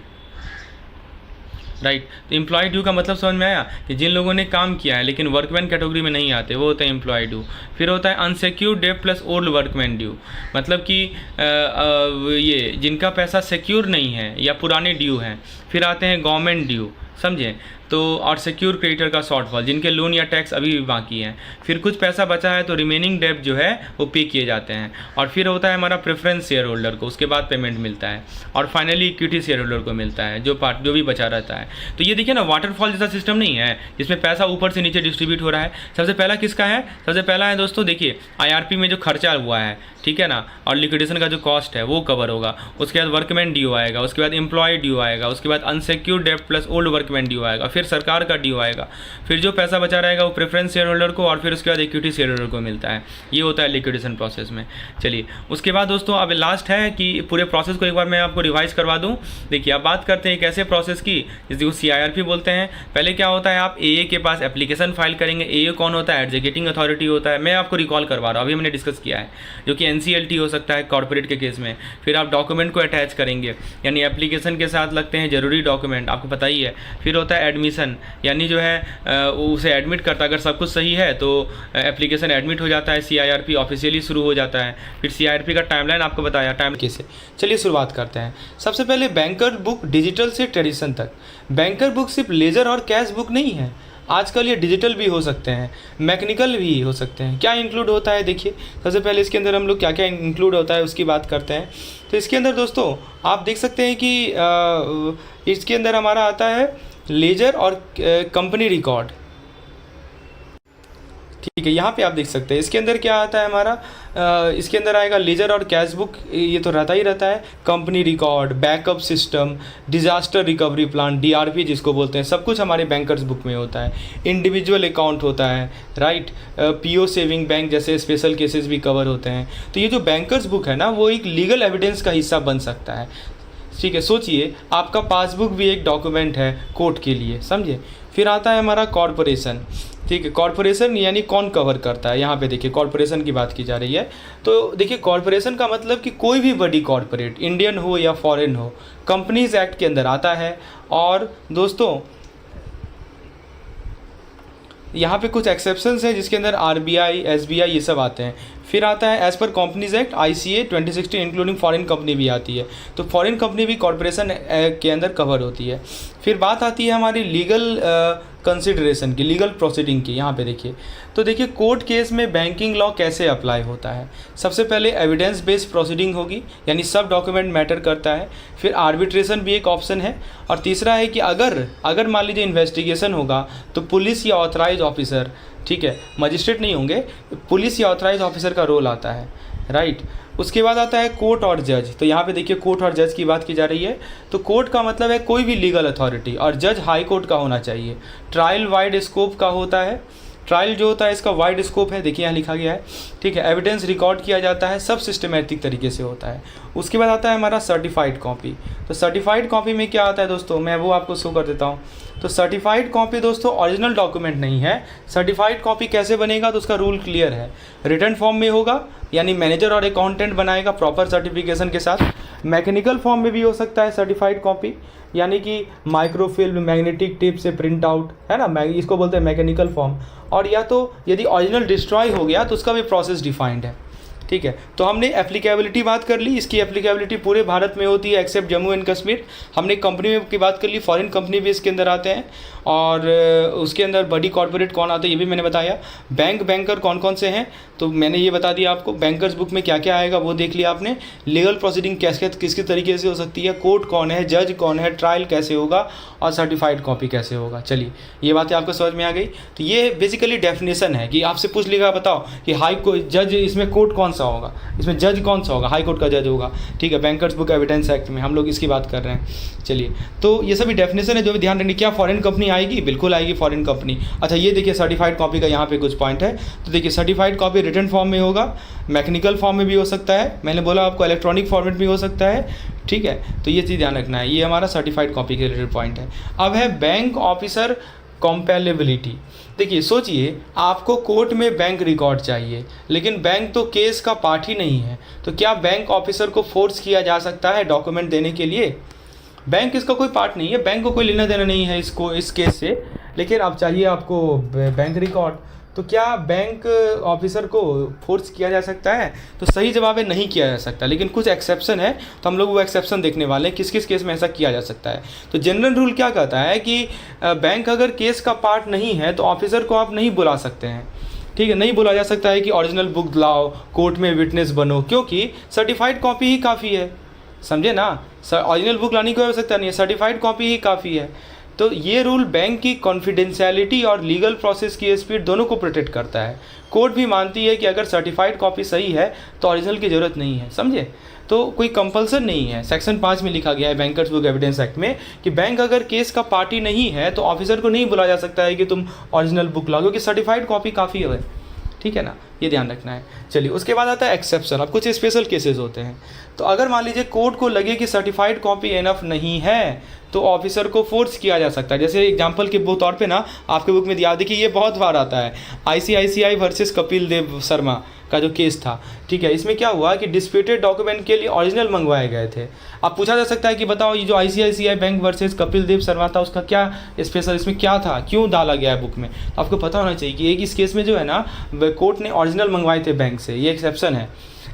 राइट। तो एम्प्लॉय ड्यू का मतलब समझ में आया कि जिन लोगों ने काम किया है लेकिन वर्कमैन कैटेगरी में नहीं आते, वो होता है एम्प्लॉय ड्यू। फिर होता है unsecured debt plus old workman due, मतलब कि ये जिनका पैसा सिक्योर नहीं है या पुराने ड्यू हैं। फिर आते हैं गवर्नमेंट ड्यू, समझे तो, और सिक्योर क्रेडिटर का शॉर्टफॉल, जिनके लोन या टैक्स अभी भी बाकी हैं। फिर कुछ पैसा बचा है तो रिमेनिंग डेट जो है वो पे किए जाते हैं। और फिर होता है हमारा प्रेफरेंस शेयर होल्डर को, उसके बाद पेमेंट मिलता है। और फाइनली इक्विटी शेयर होल्डर को मिलता है जो भी बचा रहता है। तो ये देखिए ना, वाटरफॉल जैसा सिस्टम नहीं है जिसमें पैसा ऊपर से नीचे डिस्ट्रीब्यूट हो रहा है। सबसे पहला किसका है? सबसे पहला है दोस्तों, देखिए IRP में जो खर्चा हुआ है, ठीक है ना, और लिक्विडेशन का जो कॉस्ट है वो कवर होगा। उसके बाद वर्कमैन ड्यू आएगा, उसके बाद एम्प्लॉय ड्यू आएगा, उसके बाद unsecured debt plus old workman due आएगा, फिर सरकार का ड्यू आएगा, फिर जो पैसा बचा रहेगा वो प्रेफरेंस शेयर होल्डर को, और फिर उसके बाद इक्विटी शेयर होल्डर को मिलता है। ये होता है लिक्विडेशन प्रोसेस में। चलिए उसके बाद दोस्तों अब लास्ट है कि पूरे प्रोसेस को एक बार मैं आपको रिवाइज करवा दूँ। देखिए अब बात करते हैं एक ऐसे प्रोसेस की जिसको CIRP बोलते हैं। पहले क्या होता है, आप AA के पास एप्लीकेशन फाइल करेंगे। AA कौन होता है? एग्जीक्यूटिंग अथॉरिटी होता है। मैं आपको रिकॉल करवा रहा हूँ, अभी मैंने डिस्कस किया है, जो कि NCLT हो सकता है कॉर्पोरेट के केस में। फिर आप डॉक्यूमेंट को अटैच करेंगे, यानी एप्लीकेशन के साथ लगते हैं जरूरी डॉक्यूमेंट, आपको पता ही है। फिर होता है एडमिशन, यानी जो है उसे एडमिट करता है। अगर सब कुछ सही है तो एप्लीकेशन एडमिट हो जाता है, CIRP ऑफिशियली शुरू हो जाता है। फिर CIRP का टाइमलाइन आपको बताया, टाइम कैसे। चलिए शुरुआत करते हैं। सबसे पहले बैंकर बुक, डिजिटल से ट्रेडिशन तक। बैंकर बुक सिर्फ लेजर और कैश बुक नहीं है, आजकल ये डिजिटल भी हो सकते हैं, मैकेनिकल भी हो सकते हैं। क्या इंक्लूड होता है, देखिए सबसे पहले इसके अंदर हम लोग क्या क्या इंक्लूड होता है उसकी बात करते हैं। तो इसके अंदर दोस्तों आप देख सकते हैं कि इसके अंदर हमारा आता है लेजर और कंपनी रिकॉर्ड, ठीक है। यहाँ पे आप देख सकते हैं इसके अंदर क्या आता है हमारा, इसके अंदर आएगा लेजर और कैश बुक, ये तो रहता ही रहता है। Company record, backup system, disaster recovery plan, DRP जिसको बोलते हैं, सब कुछ हमारे बैंकर्स बुक में होता है। इंडिविजुअल अकाउंट होता है, राइट। PO सेविंग बैंक जैसे स्पेशल केसेस भी कवर होते हैं। तो ये जो बैंकर्स बुक है ना, वो एक लीगल एविडेंस का हिस्सा बन सकता है, ठीक है। सोचिए आपका पासबुक भी एक डॉक्यूमेंट है कोर्ट के लिए, समझे। फिर आता है हमारा कॉरपोरेशन, ठीक है। कॉरपोरेशन यानी कौन कवर करता है, यहाँ पे देखिए कॉरपोरेशन की बात की जा रही है। तो देखिए कॉरपोरेशन का मतलब कि कोई भी बड़ी कॉरपोरेट, इंडियन हो या फॉरेन हो, कंपनीज एक्ट के अंदर आता है। और दोस्तों यहाँ पे कुछ एक्सेप्शंस हैं जिसके अंदर RBI, SBI ये सब आते हैं। फिर आता है as per companies act ICA 2016 including foreign company भी आती है। तो फॉरेन कंपनी भी कॉरपोरेशन के अंदर कवर होती है। फिर बात आती है हमारी लीगल कंसिडरेशन की, लीगल प्रोसीडिंग की। यहाँ पे देखिए, तो देखिए कोर्ट केस में बैंकिंग लॉ कैसे अप्लाई होता है। सबसे पहले एविडेंस बेस्ड प्रोसीडिंग होगी, यानी सब डॉक्यूमेंट मैटर करता है। फिर आर्बिट्रेशन भी एक ऑप्शन है। और तीसरा है कि अगर मान लीजिए इन्वेस्टिगेशन होगा तो पुलिस या ऑथराइज ऑफिसर, ठीक है, मजिस्ट्रेट नहीं होंगे, पुलिस या ऑथराइज ऑफिसर का रोल आता है, राइट। उसके बाद आता है कोर्ट और जज। तो यहाँ पे देखिए कोर्ट और जज की बात की जा रही है। तो कोर्ट का मतलब है कोई भी लीगल अथॉरिटी, और जज हाई कोर्ट का होना चाहिए। ट्रायल वाइड स्कोप का होता है, ट्रायल जो होता है इसका वाइड स्कोप है, देखिए यहाँ लिखा गया है, ठीक है। एविडेंस रिकॉर्ड किया जाता है, सब सिस्टमेटिक तरीके से होता है। उसके बाद आता है हमारा सर्टिफाइड कॉपी। तो सर्टिफाइड कॉपी में क्या आता है दोस्तों, मैं वो आपको शो कर देता हूँ। तो सर्टिफाइड कॉपी दोस्तों ओरिजिनल डॉक्यूमेंट नहीं है। सर्टिफाइड कॉपी कैसे बनेगा, तो उसका रूल क्लियर है, रिटर्न फॉर्म में होगा, यानी मैनेजर और अकाउंटेंट बनाएगा प्रॉपर सर्टिफिकेशन के साथ। मैकेनिकल फॉर्म में भी हो सकता है सर्टिफाइड कॉपी, यानी कि माइक्रोफिल्म, मैग्नेटिक टेप से प्रिंट आउट, है ना, इसको बोलते हैं मैकेनिकल फॉर्म। और या तो यदि ओरिजिनल डिस्ट्रॉय हो गया तो उसका भी प्रोसेस डिफाइंड है, ठीक है। तो हमने एप्लीकेबिलिटी बात कर ली, इसकी एप्लीकेबिलिटी पूरे भारत में होती है एक्सेप्ट जम्मू एंड कश्मीर। हमने कंपनी की बात कर ली, फॉरेन कंपनी भी इसके अंदर आते हैं। और उसके अंदर बड़ी कॉर्पोरेट कौन आते हैं ये भी मैंने बताया। बैंकर कौन कौन से हैं तो मैंने ये बता दिया आपको। बैंकर्स बुक में क्या क्या आएगा वो देख लिया आपने। लीगल प्रोसीडिंग कैसे किसके तरीके से हो सकती है, कोर्ट कौन है, जज कौन है, ट्रायल कैसे होगा, और सर्टिफाइड कॉपी कैसे होगा। चलिए ये बातें आपको समझ में आ गई। तो ये बेसिकली डेफिनेशन है कि आपसे पूछ लेगा बताओ कि हाई जज इसमें कोर्ट कौन सा होगा, इसमें जज कौन सा होगा, हाई कोर्ट का जज होगा, ठीक है। बैंकर्स बुक एविडेंस एक्ट में हम लोग इसकी बात कर रहे हैं। चलिए, तो ये सभी डेफिनेशन है जो भी ध्यान रखनी। क्या फॉरेन कंपनी आएगी? बिल्कुल आएगी फॉरेन कंपनी। अच्छा, ये देखिए सर्टिफाइड कॉपी का यहाँ पे कुछ पॉइंट है। तो देखिए सर्टिफाइड कॉपी रिटन फॉर्म में होगा, मैकेनिकल फॉर्म में भी हो सकता है, मैंने बोला आपको इलेक्ट्रॉनिक फॉर्मेट भी हो सकता है, ठीक है। तो ये चीज़ ध्यान रखना है, ये हमारा सर्टिफाइड कॉपी के रिलेटेड पॉइंट है। अब है बैंक ऑफिसर कॉम्पेलेबिलिटी। देखिए सोचिए, आपको कोर्ट में बैंक रिकॉर्ड चाहिए, लेकिन बैंक तो केस का पार्ट ही नहीं है, तो क्या बैंक ऑफिसर को फोर्स किया जा सकता है डॉक्यूमेंट देने के लिए? बैंक इसका कोई पार्ट नहीं है, बैंक को कोई लेना देना नहीं है इस केस से, लेकिन अब चाहिए आपको बैंक रिकॉर्ड, तो क्या बैंक ऑफिसर को फोर्स किया जा सकता है? तो सही जवाब है नहीं किया जा सकता, लेकिन कुछ एक्सेप्शन है, तो हम लोग वो एक्सेप्शन देखने वाले हैं किस किस केस में ऐसा किया जा सकता है। तो जनरल रूल क्या कहता है कि बैंक अगर केस का पार्ट नहीं है तो ऑफिसर को आप नहीं बुला सकते हैं, ठीक है। नहीं बुला जा सकता है कि ओरिजिनल बुक लाओ, कोर्ट में विटनेस बनो, क्योंकि सर्टिफाइड कॉपी ही काफ़ी है, समझे ना। ओरिजिनल बुक लाने की आवश्यकता नहीं है, सर्टिफाइड कॉपी ही काफ़ी है। तो ये रूल बैंक की कॉन्फिडेंशियलिटी और लीगल प्रोसेस की स्पीड दोनों को प्रोटेक्ट करता है। कोर्ट भी मानती है कि अगर सर्टिफाइड कॉपी सही है तो ओरिजिनल की ज़रूरत नहीं है, समझे। तो कोई कंपल्सन नहीं है। सेक्शन 5 में लिखा गया है बैंकर्स बुक एविडेंस एक्ट में कि बैंक अगर केस का पार्टी नहीं है तो ऑफिसर को नहीं बुलाया जा सकता है कि तुम ओरिजिनल बुक लाओ, क्योंकि सर्टिफाइड कॉपी काफ़ी है, ठीक है ना, ये ध्यान रखना है। चलिए, उसके बाद आता है एक्सेप्शन। अब कुछ स्पेशल केसेस होते हैं, तो अगर मान लीजिए कोर्ट को लगे कि सर्टिफाइड कॉपी एनफ नहीं है तो ऑफिसर को फोर्स किया जा सकता है। जैसे एग्जांपल के तौर पे ना आपके बुक में दिया, देखिए ये बहुत बार आता है, ICICI वर्सेस कपिल देव शर्मा का जो केस था, ठीक है। इसमें क्या हुआ कि डिस्प्यूटेड डॉक्यूमेंट के लिए ओरिजिनल मंगवाए गए थे। अब पूछा जा सकता है कि बताओ ये जो ICICI bank versus Kapil Dev Sharma था उसका क्या स्पेशल, इसमें क्या था, क्यों डाला गया है बुक में? तो आपको पता होना चाहिए कि एक इस केस में जो है ना कोर्ट ने ओरिजिनल मंगवाए थे बैंक से, ये एक्सेप्शन है।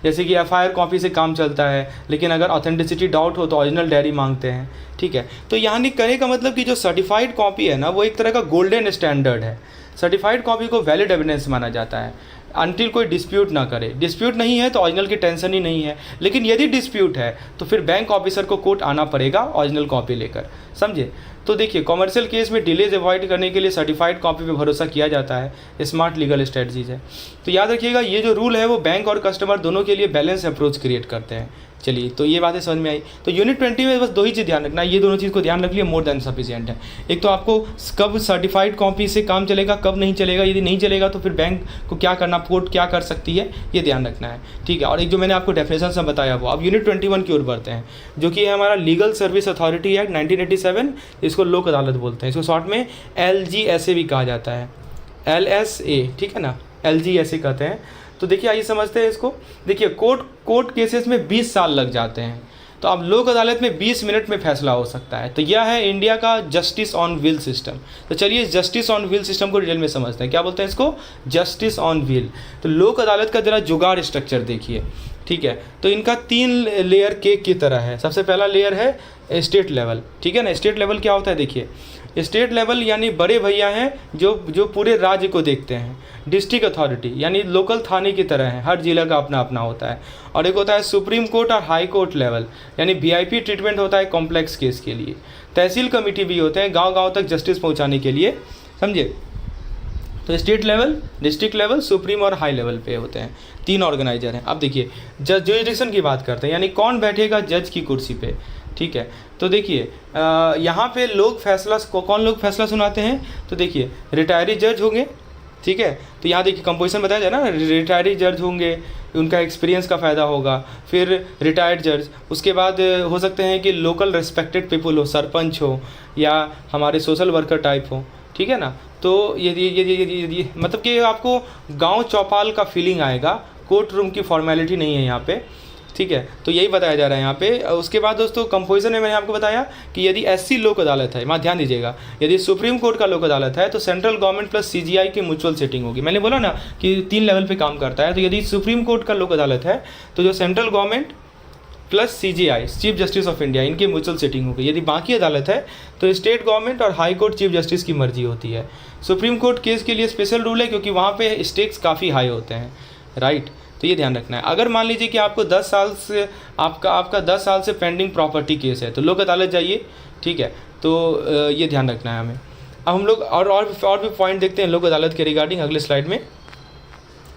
जैसे कि FIR कॉपी से काम चलता है, लेकिन अगर ऑथेंटिसिटी डाउट हो तो ओरिजिनल डायरी मांगते हैं, ठीक है। तो यहाँ नहीं कहने का मतलब कि जो सर्टिफाइड कॉपी है ना वो एक तरह का गोल्डन स्टैंडर्ड है। सर्टिफाइड कॉपी को वैलिड एविडेंस माना जाता है अनटिल कोई डिस्प्यूट ना करे। डिस्प्यूट नहीं है तो ओरिजिनल की टेंशन ही नहीं है, लेकिन यदि डिस्प्यूट है तो फिर बैंक ऑफिसर को कोर्ट आना पड़ेगा ओरिजिनल कॉपी लेकर, समझे। तो देखिए कॉमर्शियल केस में डिलेज अवॉइड करने के लिए सर्टिफाइड कॉपी पे भरोसा किया जाता है, स्मार्ट लीगल स्ट्रेटजीज है। तो याद रखिएगा ये जो रूल है वो बैंक और कस्टमर दोनों के लिए बैलेंस अप्रोच क्रिएट करते हैं। चलिए, तो ये बातें समझ में आई। तो यूनिट 20 में बस दो ही चीज़ ध्यान रखना है, ये दोनों चीज़ को ध्यान रख लिए मोर देन सफिशिएंट है। एक तो आपको कब सर्टिफाइड कॉपी से काम चलेगा, कब नहीं चलेगा, यदि नहीं चलेगा तो फिर बैंक को क्या करना, कोर्ट क्या कर सकती है, ये ध्यान रखना है, ठीक है। और एक जो मैंने आपको डेफिनेशन से बताया वो। अब यूनिट 21 की ओर बढ़ते हैं, जो कि है हमारा लीगल सर्विस अथॉरिटी एक्ट 1987, इसको लोक अदालत बोलते हैं, इसको शॉर्ट में LGSA भी कहा जाता है, LSA, ठीक है ना, LGSA कहते हैं। तो देखिए आइए समझते हैं इसको। देखिए कोर्ट केसेस में 20 साल लग जाते हैं, तो अब लोक अदालत में 20 मिनट में फैसला हो सकता है। तो यह है इंडिया का जस्टिस ऑन व्हील सिस्टम। तो चलिए जस्टिस ऑन व्हील सिस्टम को डिटेल में समझते हैं, क्या बोलते हैं इसको, जस्टिस ऑन व्हील। तो लोक अदालत का जरा जुगाड़ स्ट्रक्चर देखिए, ठीक है। तो इनका 3 लेयर केक की तरह है। सबसे पहला लेयर है स्टेट लेवल, ठीक है ना। स्टेट लेवल क्या होता है, देखिए स्टेट लेवल यानी बड़े भैया हैं जो पूरे राज्य को देखते हैं। डिस्ट्रिक्ट अथॉरिटी यानी लोकल थाने की तरह है, हर जिला का अपना अपना होता है। और एक होता है सुप्रीम कोर्ट और हाई कोर्ट लेवल, यानी VIP ट्रीटमेंट होता है कॉम्प्लेक्स केस के लिए। तहसील कमेटी भी होते हैं गांव-गांव तक जस्टिस पहुंचाने के लिए, समझे। तो state level, district level, supreme और हाई लेवल पे होते हैं, 3 ऑर्गेनाइजर हैं। अब देखिए जुरिडिक्शन की बात करते हैं, यानी कौन बैठेगा जज की कुर्सी पे, ठीक है। तो देखिए यहाँ पे कौन लोग फैसला सुनाते हैं, तो देखिए रिटायरी जज होंगे, ठीक है। तो यहाँ देखिए कंपोजिशन बताया जाए ना, रिटायरी जज होंगे, उनका एक्सपीरियंस का फ़ायदा होगा। फिर रिटायर्ड जज, उसके बाद हो सकते हैं कि लोकल रिस्पेक्टेड पीपल हो, सरपंच हो या हमारे सोशल वर्कर टाइप हो, ठीक है ना। तो ये मतलब कि आपको गांव चौपाल का फीलिंग आएगा, कोर्ट रूम की फॉर्मेलिटी नहीं है यहाँ पे, ठीक है। तो यही बताया जा रहा है यहाँ पे। उसके बाद दोस्तों कंपोजिशन में मैंने आपको बताया कि यदि SC लोक अदालत है, वहाँ ध्यान दीजिएगा, यदि सुप्रीम कोर्ट का लोक अदालत है तो सेंट्रल गवर्नमेंट प्लस CGI की म्यूचुअल सेटिंग होगी। मैंने बोला ना कि 3 लेवल पे काम करता है। तो यदि सुप्रीम कोर्ट का लोक अदालत है तो जो central government plus CGI chief justice of India इनकी म्यूचुअल सेटिंग होगी। यदि बाकी अदालत है तो स्टेट गवर्नमेंट और हाई कोर्ट चीफ जस्टिस की मर्जी होती है। सुप्रीम कोर्ट केस के लिए स्पेशल रूल है क्योंकि वहाँ पे स्टेक्स काफ़ी हाई होते हैं, राइट। तो ये ध्यान रखना है। अगर मान लीजिए कि आपको 10 साल से आपका 10 साल से पेंडिंग प्रॉपर्टी केस है तो लोक अदालत जाइए, ठीक है। तो ये ध्यान रखना है हमें। अब हम लोग और भी पॉइंट देखते हैं लोक अदालत के रिगार्डिंग अगले स्लाइड में।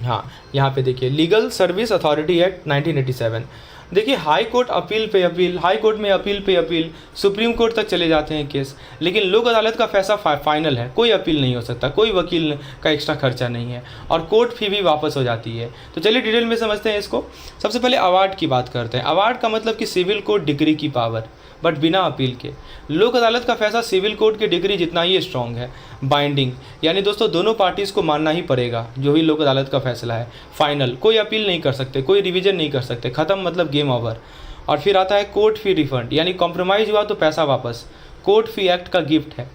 हाँ, यहाँ पे देखिए लीगल सर्विस अथॉरिटी एक्ट 1987। देखिए हाई कोर्ट अपील पे अपील, हाई कोर्ट में अपील पे अपील, सुप्रीम कोर्ट तक चले जाते हैं केस, लेकिन लोक अदालत का फैसला फाइनल है, कोई अपील नहीं हो सकता, कोई वकील का एक्स्ट्रा खर्चा नहीं है और कोर्ट फी भी वापस हो जाती है। तो चलिए डिटेल में समझते हैं इसको। सबसे पहले अवार्ड की बात करते हैं। अवार्ड का मतलब कि सिविल कोर्ट डिग्री की पावर, बट बिना अपील के। लोक अदालत का फैसला सिविल कोर्ट की डिग्री जितना ही स्ट्रॉन्ग है। बाइंडिंग, यानी दोस्तों दोनों पार्टीज़ को मानना ही पड़ेगा जो भी लोक अदालत का फैसला है। फाइनल, कोई अपील नहीं कर सकते, कोई रिवीजन नहीं कर सकते, ख़त्म, मतलब गेम ओवर। और फिर आता है कोर्ट फी रिफंड, यानी कॉम्प्रोमाइज़ हुआ तो पैसा वापस। कोर्ट फी एक्ट का गिफ्ट है,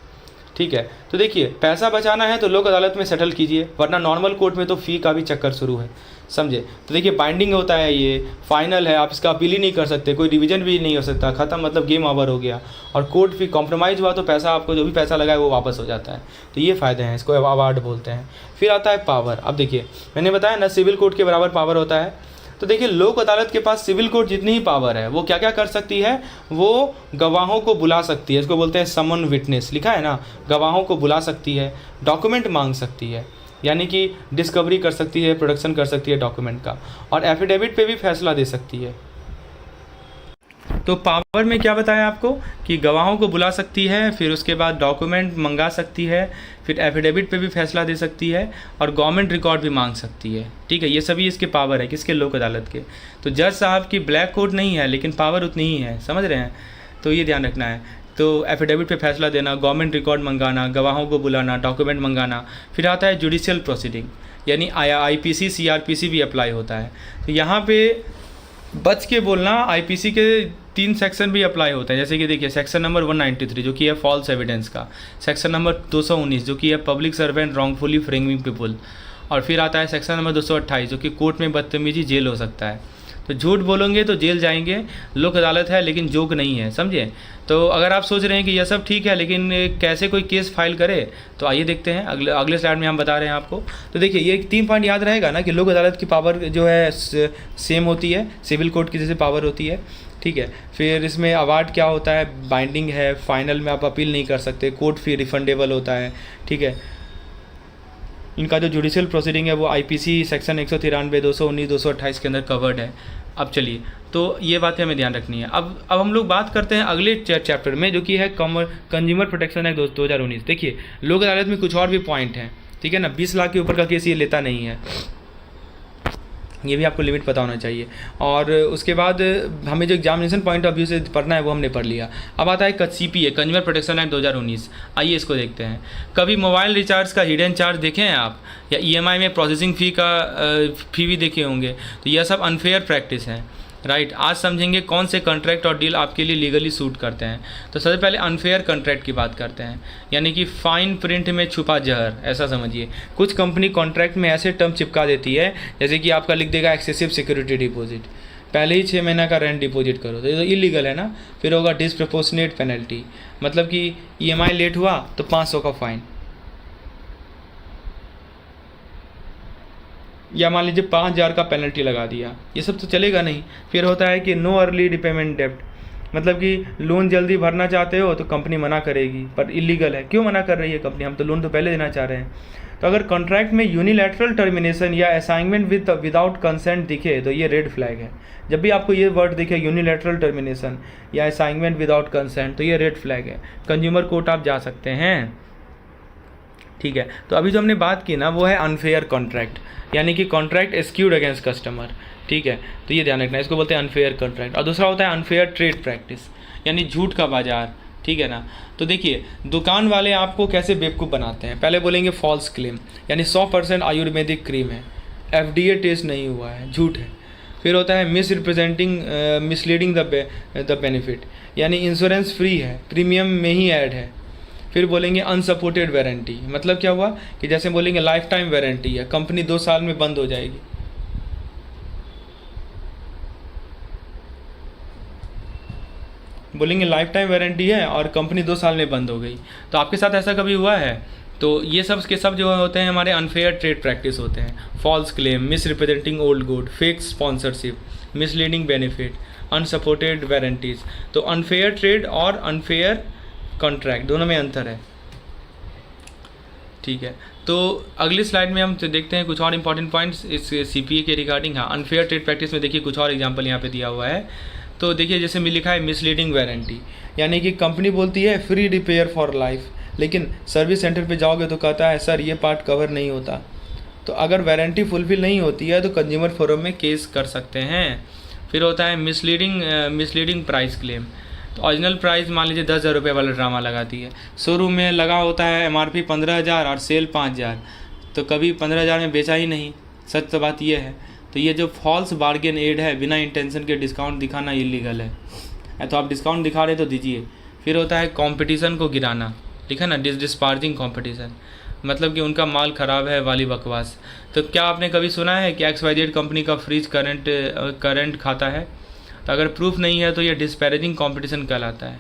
ठीक है। तो देखिए पैसा बचाना है तो लोक अदालत में सेटल कीजिए, वरना नॉर्मल कोर्ट में तो फ़ी का भी चक्कर शुरू है, समझे। तो देखिए बाइंडिंग होता है, ये फाइनल है, आप इसका अपील ही नहीं कर सकते, कोई रिवीजन भी नहीं हो सकता, ख़त्म, मतलब गेम ओवर हो गया। और कोर्ट फी कॉम्प्रोमाइज़ हुआ तो पैसा, आपको जो भी पैसा लगा है वो वापस हो जाता है। तो ये फ़ायदे हैं, इसको अवार्ड बोलते हैं। फिर आता है पावर। अब देखिए मैंने बताया ना सिविल कोर्ट के बराबर पावर होता है। तो देखिए लोक अदालत के पास सिविल कोर्ट जितनी ही पावर है, वो क्या क्या कर सकती है, वो गवाहों को बुला सकती है, इसको बोलते हैं समन विटनेस, लिखा है ना, गवाहों को बुला सकती है, डॉक्यूमेंट मांग सकती है, यानी कि डिस्कवरी कर सकती है, प्रोडक्शन कर सकती है डॉक्यूमेंट का, और एफिडेविट पे भी फैसला दे सकती है। तो पावर में क्या बताया आपको कि गवाहों को बुला सकती है, फिर उसके बाद डॉक्यूमेंट मंगा सकती है, फिर एफिडेविट पे भी फैसला दे सकती है, और गवर्नमेंट रिकॉर्ड भी मांग सकती है, ठीक है। ये सभी इसके पावर है, किसके, लोक अदालत के। तो जज साहब की ब्लैक कोट नहीं है, लेकिन पावर उतनी ही है, समझ रहे हैं। तो ये ध्यान रखना है। तो एफिडेविट पे फैसला देना, गवर्नमेंट रिकॉर्ड मंगाना, गवाहों को बुलाना, डॉक्यूमेंट मंगाना। फिर आता है जुडिशियल प्रोसीडिंग, यानी IPC CRPC भी अप्लाई होता है। तो यहाँ पे बच के बोलना, IPC के 3 सेक्शन भी अप्लाई होते हैं, जैसे कि देखिए सेक्शन नंबर 193 जो कि है फॉल्स एविडेंस का, सेक्शन नंबर 219 जो कि है public servant wrongfully framing people, और फिर आता है सेक्शन नंबर 228 जो कि कोर्ट में बदतमीजी, जेल हो सकता है। तो झूठ बोलेंगे तो जेल जाएंगे, लोक अदालत है लेकिन जोक नहीं है, समझे। तो अगर आप सोच रहे हैं कि यह सब ठीक है लेकिन कैसे कोई केस फाइल करे, तो आइए देखते हैं, अगले स्लाइड में हम बता रहे हैं आपको। तो देखिए ये 3 पॉइंट याद रहेगा ना कि लोक अदालत की पावर जो है सेम होती है, सिविल कोर्ट की जैसे पावर होती है, ठीक है। फिर इसमें अवार्ड क्या होता है, बाइंडिंग है, फाइनल में आप अपील नहीं कर सकते, कोर्ट फी रिफंडेबल होता है, ठीक है। इनका जो जुडिशियल प्रोसीडिंग है वो IPC सेक्शन 193, 219, 228 के अंदर कवर्ड है। अब चलिए, तो ये बातें हमें ध्यान रखनी है। अब हम लोग बात करते हैं अगले चैप्टर में जो कि है कंज्यूमर प्रोटेक्शन एक्ट 2019। देखिए लोक अदालत में कुछ और भी पॉइंट हैं, ठीक है ना। 20 लाख के ऊपर का केस ये लेता नहीं है, ये भी आपको लिमिट पता होना चाहिए। और उसके बाद हमें जो एग्जामिनेशन पॉइंट ऑफ व्यू से पढ़ना है वो हमने पढ़ लिया। अब आता है CPA, कंज्यूमर प्रोटेक्शन एक्ट 2019। आइए इसको देखते हैं। कभी मोबाइल रिचार्ज का हिडन चार्ज देखे हैं आप, या EMI में प्रोसेसिंग फ़ी का फी भी देखे होंगे। तो यह सब अनफेयर प्रैक्टिस है, राइट। आज समझेंगे कौन से कॉन्ट्रैक्ट और डील आपके लिए लीगली सूट करते हैं। तो सबसे पहले अनफेयर कॉन्ट्रैक्ट की बात करते हैं, यानी कि फाइन प्रिंट में छुपा जहर, ऐसा समझिए। कुछ कंपनी कॉन्ट्रैक्ट में ऐसे टर्म चिपका देती है जैसे कि आपका लिख देगा एक्सेसिव सिक्योरिटी डिपॉजिट, पहले ही 6 महीना का रेंट डिपॉजिट करो, तो ये तो इलीगल है ना। फिर होगा डिसप्रपोर्शनेट पेनल्टी, मतलब कि EMI लेट हुआ तो 500 का फाइन, या मान लीजिए 5000 का पेनल्टी लगा दिया, ये सब तो चलेगा नहीं। फिर होता है कि नो अर्ली रिपेमेंट डेब्ट, मतलब कि लोन जल्दी भरना चाहते हो तो कंपनी मना करेगी, पर इलीगल है। क्यों मना कर रही है कंपनी, हम तो लोन तो पहले देना चाह रहे हैं। तो अगर कॉन्ट्रैक्ट में यूनिलैटरल टर्मिनेशन या असाइनमेंट विदाउट कंसेंट दिखे तो ये रेड फ्लैग है। जब भी आपको ये वर्ड दिखे यूनिलैटरल टर्मिनेशन या असाइनमेंट विदाउट कंसेंट, तो ये रेड फ्लैग है, कंज्यूमर कोर्ट आप जा सकते हैं, ठीक है। तो अभी जो हमने बात की ना वो है अनफेयर कॉन्ट्रैक्ट, यानी कि कॉन्ट्रैक्ट एस्क्यूड अगेंस्ट कस्टमर, ठीक है। तो ये ध्यान रखना है, इसको बोलते हैं अनफेयर कॉन्ट्रैक्ट। और दूसरा होता है अनफेयर ट्रेड प्रैक्टिस, यानी झूठ का बाजार, ठीक है ना। तो देखिए दुकान वाले आपको कैसे बेवकूफ़ बनाते हैं। पहले बोलेंगे फॉल्स क्लेम, यानी 100% आयुर्वेदिक क्रीम है, FDA टेस्ट नहीं हुआ है, झूठ है। फिर होता है मिसलीडिंग द बेनिफिट, यानी इंश्योरेंस फ्री है, प्रीमियम में ही ऐड है। फिर बोलेंगे अनसपोर्टेड वारंटी, मतलब क्या हुआ कि जैसे बोलेंगे लाइफ टाइम वारंटी है, कंपनी 2 साल में बंद हो जाएगी। बोलेंगे लाइफ टाइम वारंटी है और कंपनी 2 साल में बंद हो गई। तो आपके साथ ऐसा कभी हुआ है? तो ये सब के सब जो होते हैं हमारे अनफेयर ट्रेड प्रैक्टिस होते हैं। False claim, misrepresenting old good, fake sponsorship, misleading benefit, unsupported warranties. तो अनफेयर ट्रेड और अनफेयर कॉन्ट्रैक्ट दोनों में अंतर है, ठीक है, तो अगली स्लाइड में हम तो देखते हैं कुछ और इंपॉर्टेंट पॉइंट्स इस सीपीए के रिगार्डिंग। हाँ, अनफेयर ट्रेड प्रैक्टिस में देखिए कुछ और एग्जांपल यहाँ पे दिया हुआ है। तो देखिए जैसे में लिखा है मिसलीडिंग वारंटी, यानी कि कंपनी बोलती है फ्री रिपेयर फॉर लाइफ, लेकिन सर्विस सेंटर पे जाओगे तो कहता है सर ये पार्ट कवर नहीं होता। तो अगर वारंटी फुलफिल नहीं होती है तो कंज्यूमर फोरम में केस कर सकते हैं। फिर होता है मिसलीडिंग प्राइस क्लेम। तो ओरिजिनल प्राइस मान लीजिए 10,000 रुपये वाला ड्रामा लगाती है, शोरूम में लगा होता है MRP 15,000 और सेल 5,000, तो कभी 15,000 में बेचा ही नहीं। सच तो बात यह है। तो ये जो फॉल्स बार्गेन एड है, बिना इंटेंशन के डिस्काउंट दिखाना इलीगल है। तो आप डिस्काउंट दिखा रहे तो दीजिए। फिर होता है कंपटीशन को गिराना, लिखा ना डिस्पार्जिंग कंपटीशन, मतलब कि उनका माल ख़राब है वाली बकवास। तो क्या आपने कभी सुना है कि XYZ कंपनी का फ्रीज करंट खाता है? तो अगर प्रूफ नहीं है तो ये डिस्पैरेजिंग कंपटीशन कहलाता है,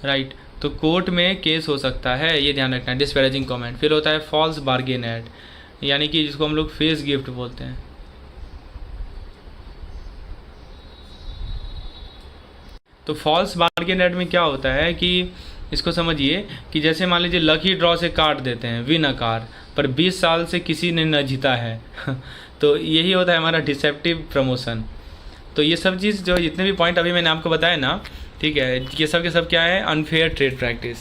राइट। तो कोर्ट में केस हो सकता है, ये ध्यान रखना है, डिस्पैरेजिंग कमेंट। फिर होता है फॉल्स बार्गेन ऐड, यानी कि जिसको हम लोग फेस गिफ्ट बोलते हैं। तो फॉल्स बार्गेन ऐड में क्या होता है कि इसको समझिए कि जैसे मान लीजिए लकी ड्रॉ से काट देते हैं विन अ कार, पर 20 साल से किसी ने न जीता है तो यही होता है हमारा डिसेप्टिव प्रमोशन। तो ये सब चीज़ जो जितने भी पॉइंट अभी मैंने आपको बताया ना, ठीक है, ये सब के सब क्या है? Unfair trade practice,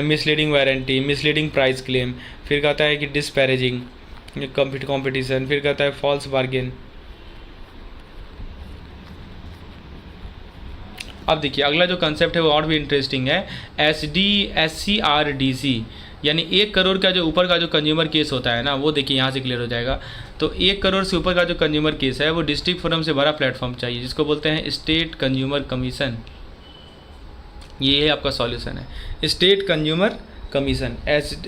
misleading warranty, misleading price claim, फिर कहता है कि डिस्पैरेजिंग कंपटीशन, फिर कहता है फॉल्स बार्गेन। अब देखिए अगला जो कंसेप्ट है वो और भी इंटरेस्टिंग है, SCRDC, यानी 1 करोड़ का जो ऊपर का जो कंज्यूमर केस होता है ना, वो देखिए यहाँ से क्लियर हो जाएगा। तो 1 करोड़ से ऊपर का जो कंज्यूमर केस है वो डिस्ट्रिक्ट फोरम से बड़ा प्लेटफॉर्म चाहिए, जिसको बोलते हैं स्टेट कंज्यूमर कमीशन। ये है आपका सॉल्यूशन है, स्टेट कंज्यूमर कमीशन।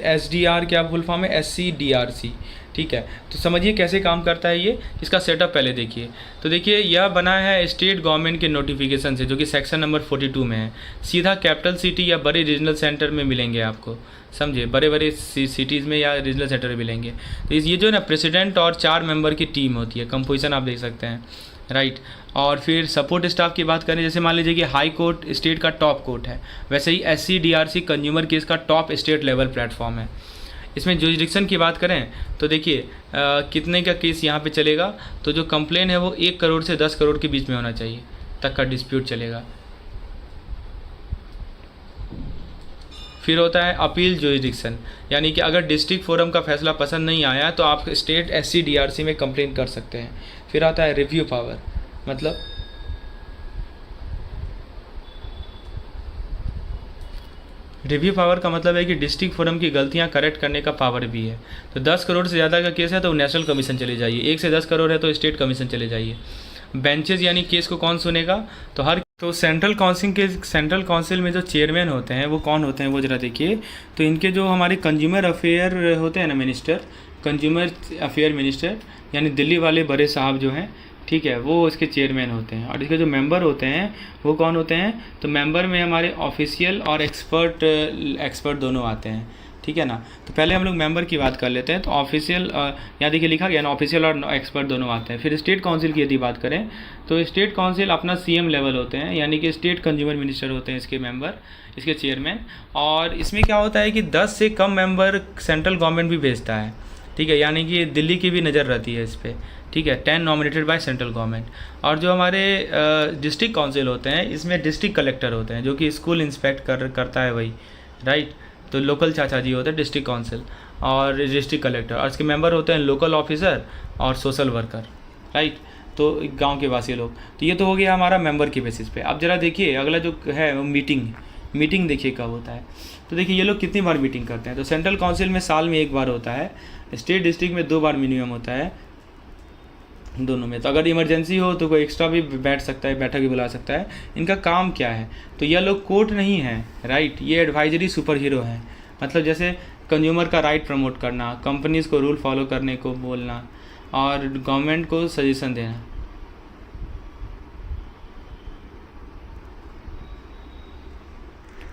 SDR क्या फुल फॉर्म है? SCDRC, ठीक है। तो समझिए कैसे काम करता है ये, इसका सेटअप पहले देखिए। तो देखिए यह बना है स्टेट गवर्नमेंट के नोटिफिकेशन से, जो कि सेक्शन नंबर 42 में है। सीधा कैपिटल सिटी या बड़े रीजनल सेंटर में मिलेंगे आपको, समझे, बड़े बड़े सिटीज़ में या रीजनल सेंटर में मिलेंगे। तो ये जो है ना प्रेसिडेंट और 4 मेंबर की टीम होती है, कंपोजिशन आप देख सकते हैं, राइट। और फिर सपोर्ट स्टाफ की बात करें, जैसे मान लीजिए कि हाई कोर्ट स्टेट का टॉप कोर्ट है, वैसे ही SCDRC कंज्यूमर केस का टॉप स्टेट लेवल प्लेटफॉर्म है। इसमें जुरिडिक्शन की बात करें तो देखिए कितने का केस यहाँ पे चलेगा, तो जो कंप्लेन है वो 1 करोड़ से 10 करोड़ के बीच में होना चाहिए तक का डिस्प्यूट चलेगा। फिर होता है अपील जुरिडिक्शन, यानी कि अगर डिस्ट्रिक्ट फोरम का फैसला पसंद नहीं आया तो आप स्टेट SCDRC में कंप्लेन कर सकते हैं। फिर आता है रिव्यू पावर, मतलब रिव्यू पावर का मतलब है कि डिस्ट्रिक्ट फोरम की गलतियां करेक्ट करने का पावर भी है। तो 10 करोड़ से ज़्यादा का केस है तो नेशनल कमीशन चले जाइए, 1 से 10 करोड़ है तो स्टेट कमीशन चले जाइए। बेंचेस यानी केस को कौन सुनेगा, तो सेंट्रल काउंसिल में जो चेयरमैन होते हैं वो कौन होते हैं वो ज़रा देखिए। तो इनके जो हमारे कंज्यूमर अफेयर होते हैं ना मिनिस्टर, कंज्यूमर अफेयर मिनिस्टर, यानी दिल्ली वाले बड़े साहब जो हैं, ठीक है, वो इसके चेयरमैन होते हैं। और इसके जो मेंबर होते हैं वो कौन होते हैं, तो मेंबर में हमारे ऑफिशियल और एक्सपर्ट दोनों आते हैं, ठीक है ना। तो पहले हम लोग मेंबर की बात कर लेते हैं। तो ऑफिशियल यहाँ देखिए लिखा गया ना, ऑफिशियल और एक्सपर्ट दोनों आते हैं। फिर स्टेट काउंसिल की यदि बात करें तो स्टेट काउंसिल अपना CM लेवल होते हैं, यानी कि स्टेट कंज्यूमर मिनिस्टर होते हैं इसके मेंबर, इसके चेयरमैन। और इसमें क्या होता है कि 10 से कम मेंबर सेंट्रल गवर्नमेंट भी भेजता है, ठीक है, यानी कि दिल्ली की भी नज़र रहती है इस पर, ठीक है। 10 नॉमिनेटेड बाय सेंट्रल गवर्नमेंट। और जो हमारे डिस्ट्रिक्ट काउंसिल होते हैं इसमें डिस्ट्रिक्ट कलेक्टर होते हैं, जो कि स्कूल इंस्पेक्ट करता है वही, राइट। तो लोकल चाचा जी होते हैं डिस्ट्रिक्ट काउंसिल और डिस्ट्रिक्ट कलेक्टर, और इसके मेंबर होते हैं लोकल ऑफिसर और सोशल वर्कर, राइट। तो गांव के वासी लोग। तो ये तो हो गया हमारा मेंबर के बेसिस पे। अब जरा देखिए अगला जो है वो मीटिंग देखिए कब होता है। तो देखिए ये लोग कितनी बार मीटिंग करते हैं। तो सेंट्रल काउंसिल में साल में 1 बार होता है, स्टेट डिस्ट्रिक्ट में 2 बार मिनिमम होता है, दोनों में। तो अगर इमरजेंसी हो तो कोई एक्स्ट्रा भी बैठ सकता है, बैठक भी बुला सकता है। इनका काम क्या है, तो यह लोग कोर्ट नहीं है, राइट, ये एडवाइजरी सुपर हीरो है। मतलब जैसे कंज्यूमर का राइट प्रमोट करना, कंपनीज़ को रूल फॉलो करने को बोलना और गवर्नमेंट को सजेशन देना।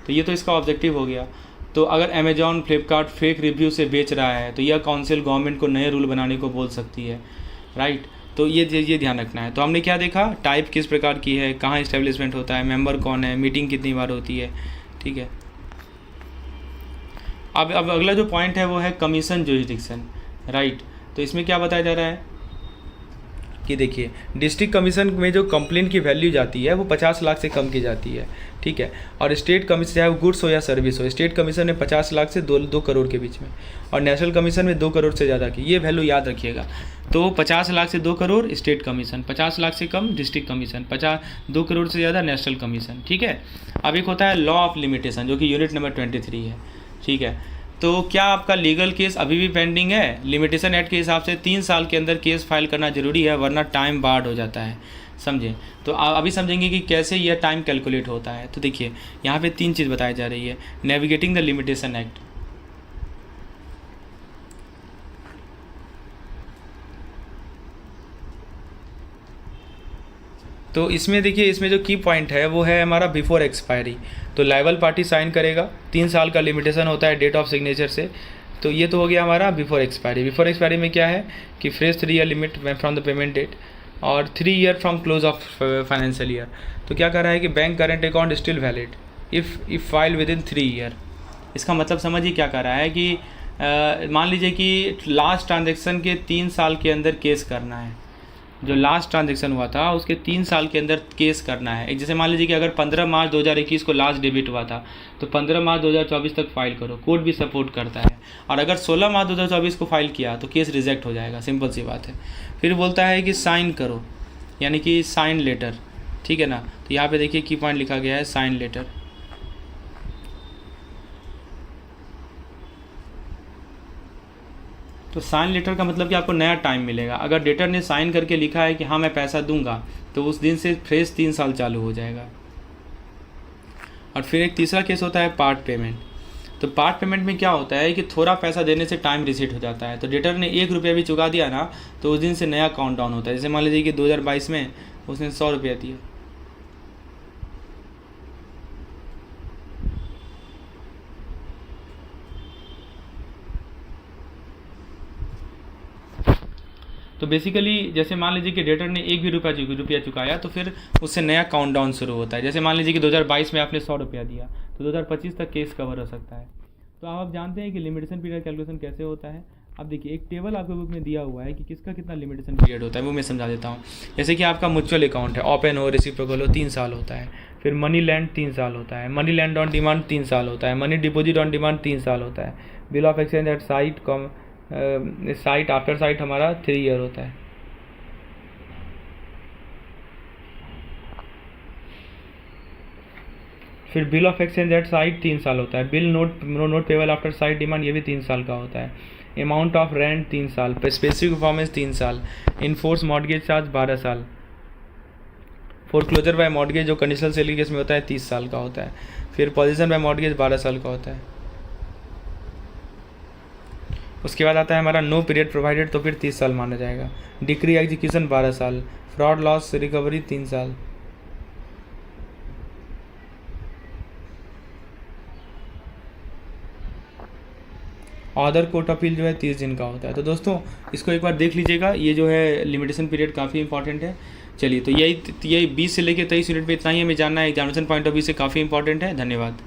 तो ये तो इसका ऑब्जेक्टिव हो गया। तो अगर अमेजॉन फ्लिपकार्ट फेक रिव्यू से बेच रहा है तो यह काउंसिल गवर्नमेंट को नए रूल बनाने को बोल सकती है, राइट। तो ये ध्यान रखना है। तो हमने क्या देखा, टाइप किस प्रकार की है, कहाँ इस्टेब्लिशमेंट होता है, मेंबर कौन है, मीटिंग कितनी बार होती है, ठीक है। अब अगला जो पॉइंट है वो है कमीशन जुरिडिक्शन, राइट। तो इसमें क्या बताया जा रहा है कि देखिए डिस्ट्रिक्ट कमीशन में जो कंप्लेंट की वैल्यू जाती है वो 50 लाख से कम की जाती है, ठीक है। और स्टेट कमीशन चाहे वो गुड्स हो या सर्विस हो, स्टेट कमीशन में 50 लाख से 2 करोड़ के बीच में, और नेशनल कमीशन में 2 करोड़ से ज़्यादा की, ये वैल्यू याद रखिएगा। तो 50 लाख से 2 करोड़ स्टेट कमीशन, 50 लाख से कम डिस्ट्रिक्ट कमीशन, 2 करोड़ से ज़्यादा नेशनल कमीशन, ठीक है। अब एक होता है लॉ ऑफ लिमिटेशन जो कि यूनिट नंबर 23 है, ठीक है। तो क्या आपका लीगल केस अभी भी पेंडिंग है? लिमिटेशन एक्ट के हिसाब से 3 साल के अंदर केस फाइल करना जरूरी है, वरना टाइम बार्ड हो जाता है, समझे। तो अभी समझेंगे कि कैसे यह टाइम कैलकुलेट होता है। तो देखिए यहाँ पे 3 चीज़ बताई जा रही है। नेविगेटिंग द लिमिटेशन एक्ट, तो इसमें देखिए इसमें जो की पॉइंट है वो है हमारा बिफोर एक्सपायरी। तो लायबल पार्टी साइन करेगा, 3 साल का लिमिटेशन होता है डेट ऑफ सिग्नेचर से। तो ये तो हो गया हमारा बिफोर एक्सपायरी। बिफोर एक्सपायरी में क्या है कि fresh 3 year limit from the payment date और 3 year from close of financial year. तो क्या कर रहा है कि bank current account still valid if file within 3 year. इसका मतलब समझिए क्या कर रहा है कि मान लीजिए कि लास्ट ट्रांजेक्शन के 3 साल के अंदर केस करना है, जो लास्ट ट्रांजेक्शन हुआ था उसके 3 साल के अंदर केस करना है। जैसे मान लीजिए कि अगर 15 मार्च 2021 को लास्ट डेबिट हुआ था तो 15 मार्च 2024 तक फाइल करो, कोर्ट भी सपोर्ट करता है। और अगर 16 मार्च 2024 को फाइल किया तो केस रिजेक्ट हो जाएगा, सिंपल सी बात है। फिर बोलता है कि साइन करो, यानी कि साइन लेटर, ठीक है ना। तो यहाँ पे देखिए की पॉइंट लिखा गया है साइन लेटर। तो साइन लेटर का मतलब कि आपको नया टाइम मिलेगा। अगर डेटर ने साइन करके लिखा है कि हाँ मैं पैसा दूंगा, तो उस दिन से फ्रेश 3 साल चालू हो जाएगा। और फिर एक तीसरा केस होता है पार्ट पेमेंट। तो पार्ट पेमेंट में क्या होता है कि थोड़ा पैसा देने से टाइम रिसेट हो जाता है। तो डेटर ने 1 रुपया भी चुका दिया ना, तो उस दिन से नया काउंट डाउन होता है। जैसे मान लीजिए कि 2022 में उसने 100 रुपया दिया, तो बेसिकली जैसे मान लीजिए कि डेटर ने 1 भी रुपया चुकाया तो फिर उससे नया काउंट डाउन शुरू होता है। जैसे मान लीजिए कि 2022 में आपने 100 रुपया दिया तो 2025 तक केस कवर हो सकता है। तो आप जानते हैं कि लिमिटेशन पीरियड कैलकुलेशन कैसे होता है। अब देखिए एक टेबल आपके बुक में दिया हुआ है कि किसका कितना लिमिटेशन पीरियड होता है, वो मैं समझा देता हूँ। जैसे कि आपका म्यूचुअल अकाउंट है, ओपन हो रेसिप्रोकल हो, 3 साल होता है। फिर मनी लैंड 3 साल होता है, मनी लैंड ऑन डिमांड 3 साल होता है, मनी डिपॉजिट ऑन डिमांड 3 साल होता है, bill of exchange at sight after sight हमारा 3 ईयर होता है। फिर bill of exchange at sight 3 साल होता है, bill note payable after sight demand ये भी 3 साल का होता है, अमाउंट ऑफ रेंट 3 साल, स्पेसिफिक परफॉर्मेंस 3 साल, इनफोर्स मॉर्गेज चार्ज 12 साल, फोरक्लोजर बाय मॉर्गेज जो कंडीशनल सेलिंग केस में होता है 30 साल का होता है, फिर पोजीशन बाय मॉर्गेज 12 साल का होता है। उसके बाद आता है हमारा नो पीरियड प्रोवाइडेड, तो फिर 30 साल माना जाएगा, डिक्री एग्जीक्यूशन 12 साल, फ्रॉड लॉस रिकवरी 3 साल, ऑर्डर कोर्ट अपील जो है 30 दिन का होता है। तो दोस्तों इसको एक बार देख लीजिएगा, ये जो है लिमिटेशन पीरियड काफ़ी इंपॉर्टेंट है। चलिए तो यही 20 से लेकर 23 यूनिट पे इतना ही हमें जानना है, एग्जामिनेशन पॉइंट ऑफ व्यू से काफ़ी इंपॉर्टेंट है। धन्यवाद।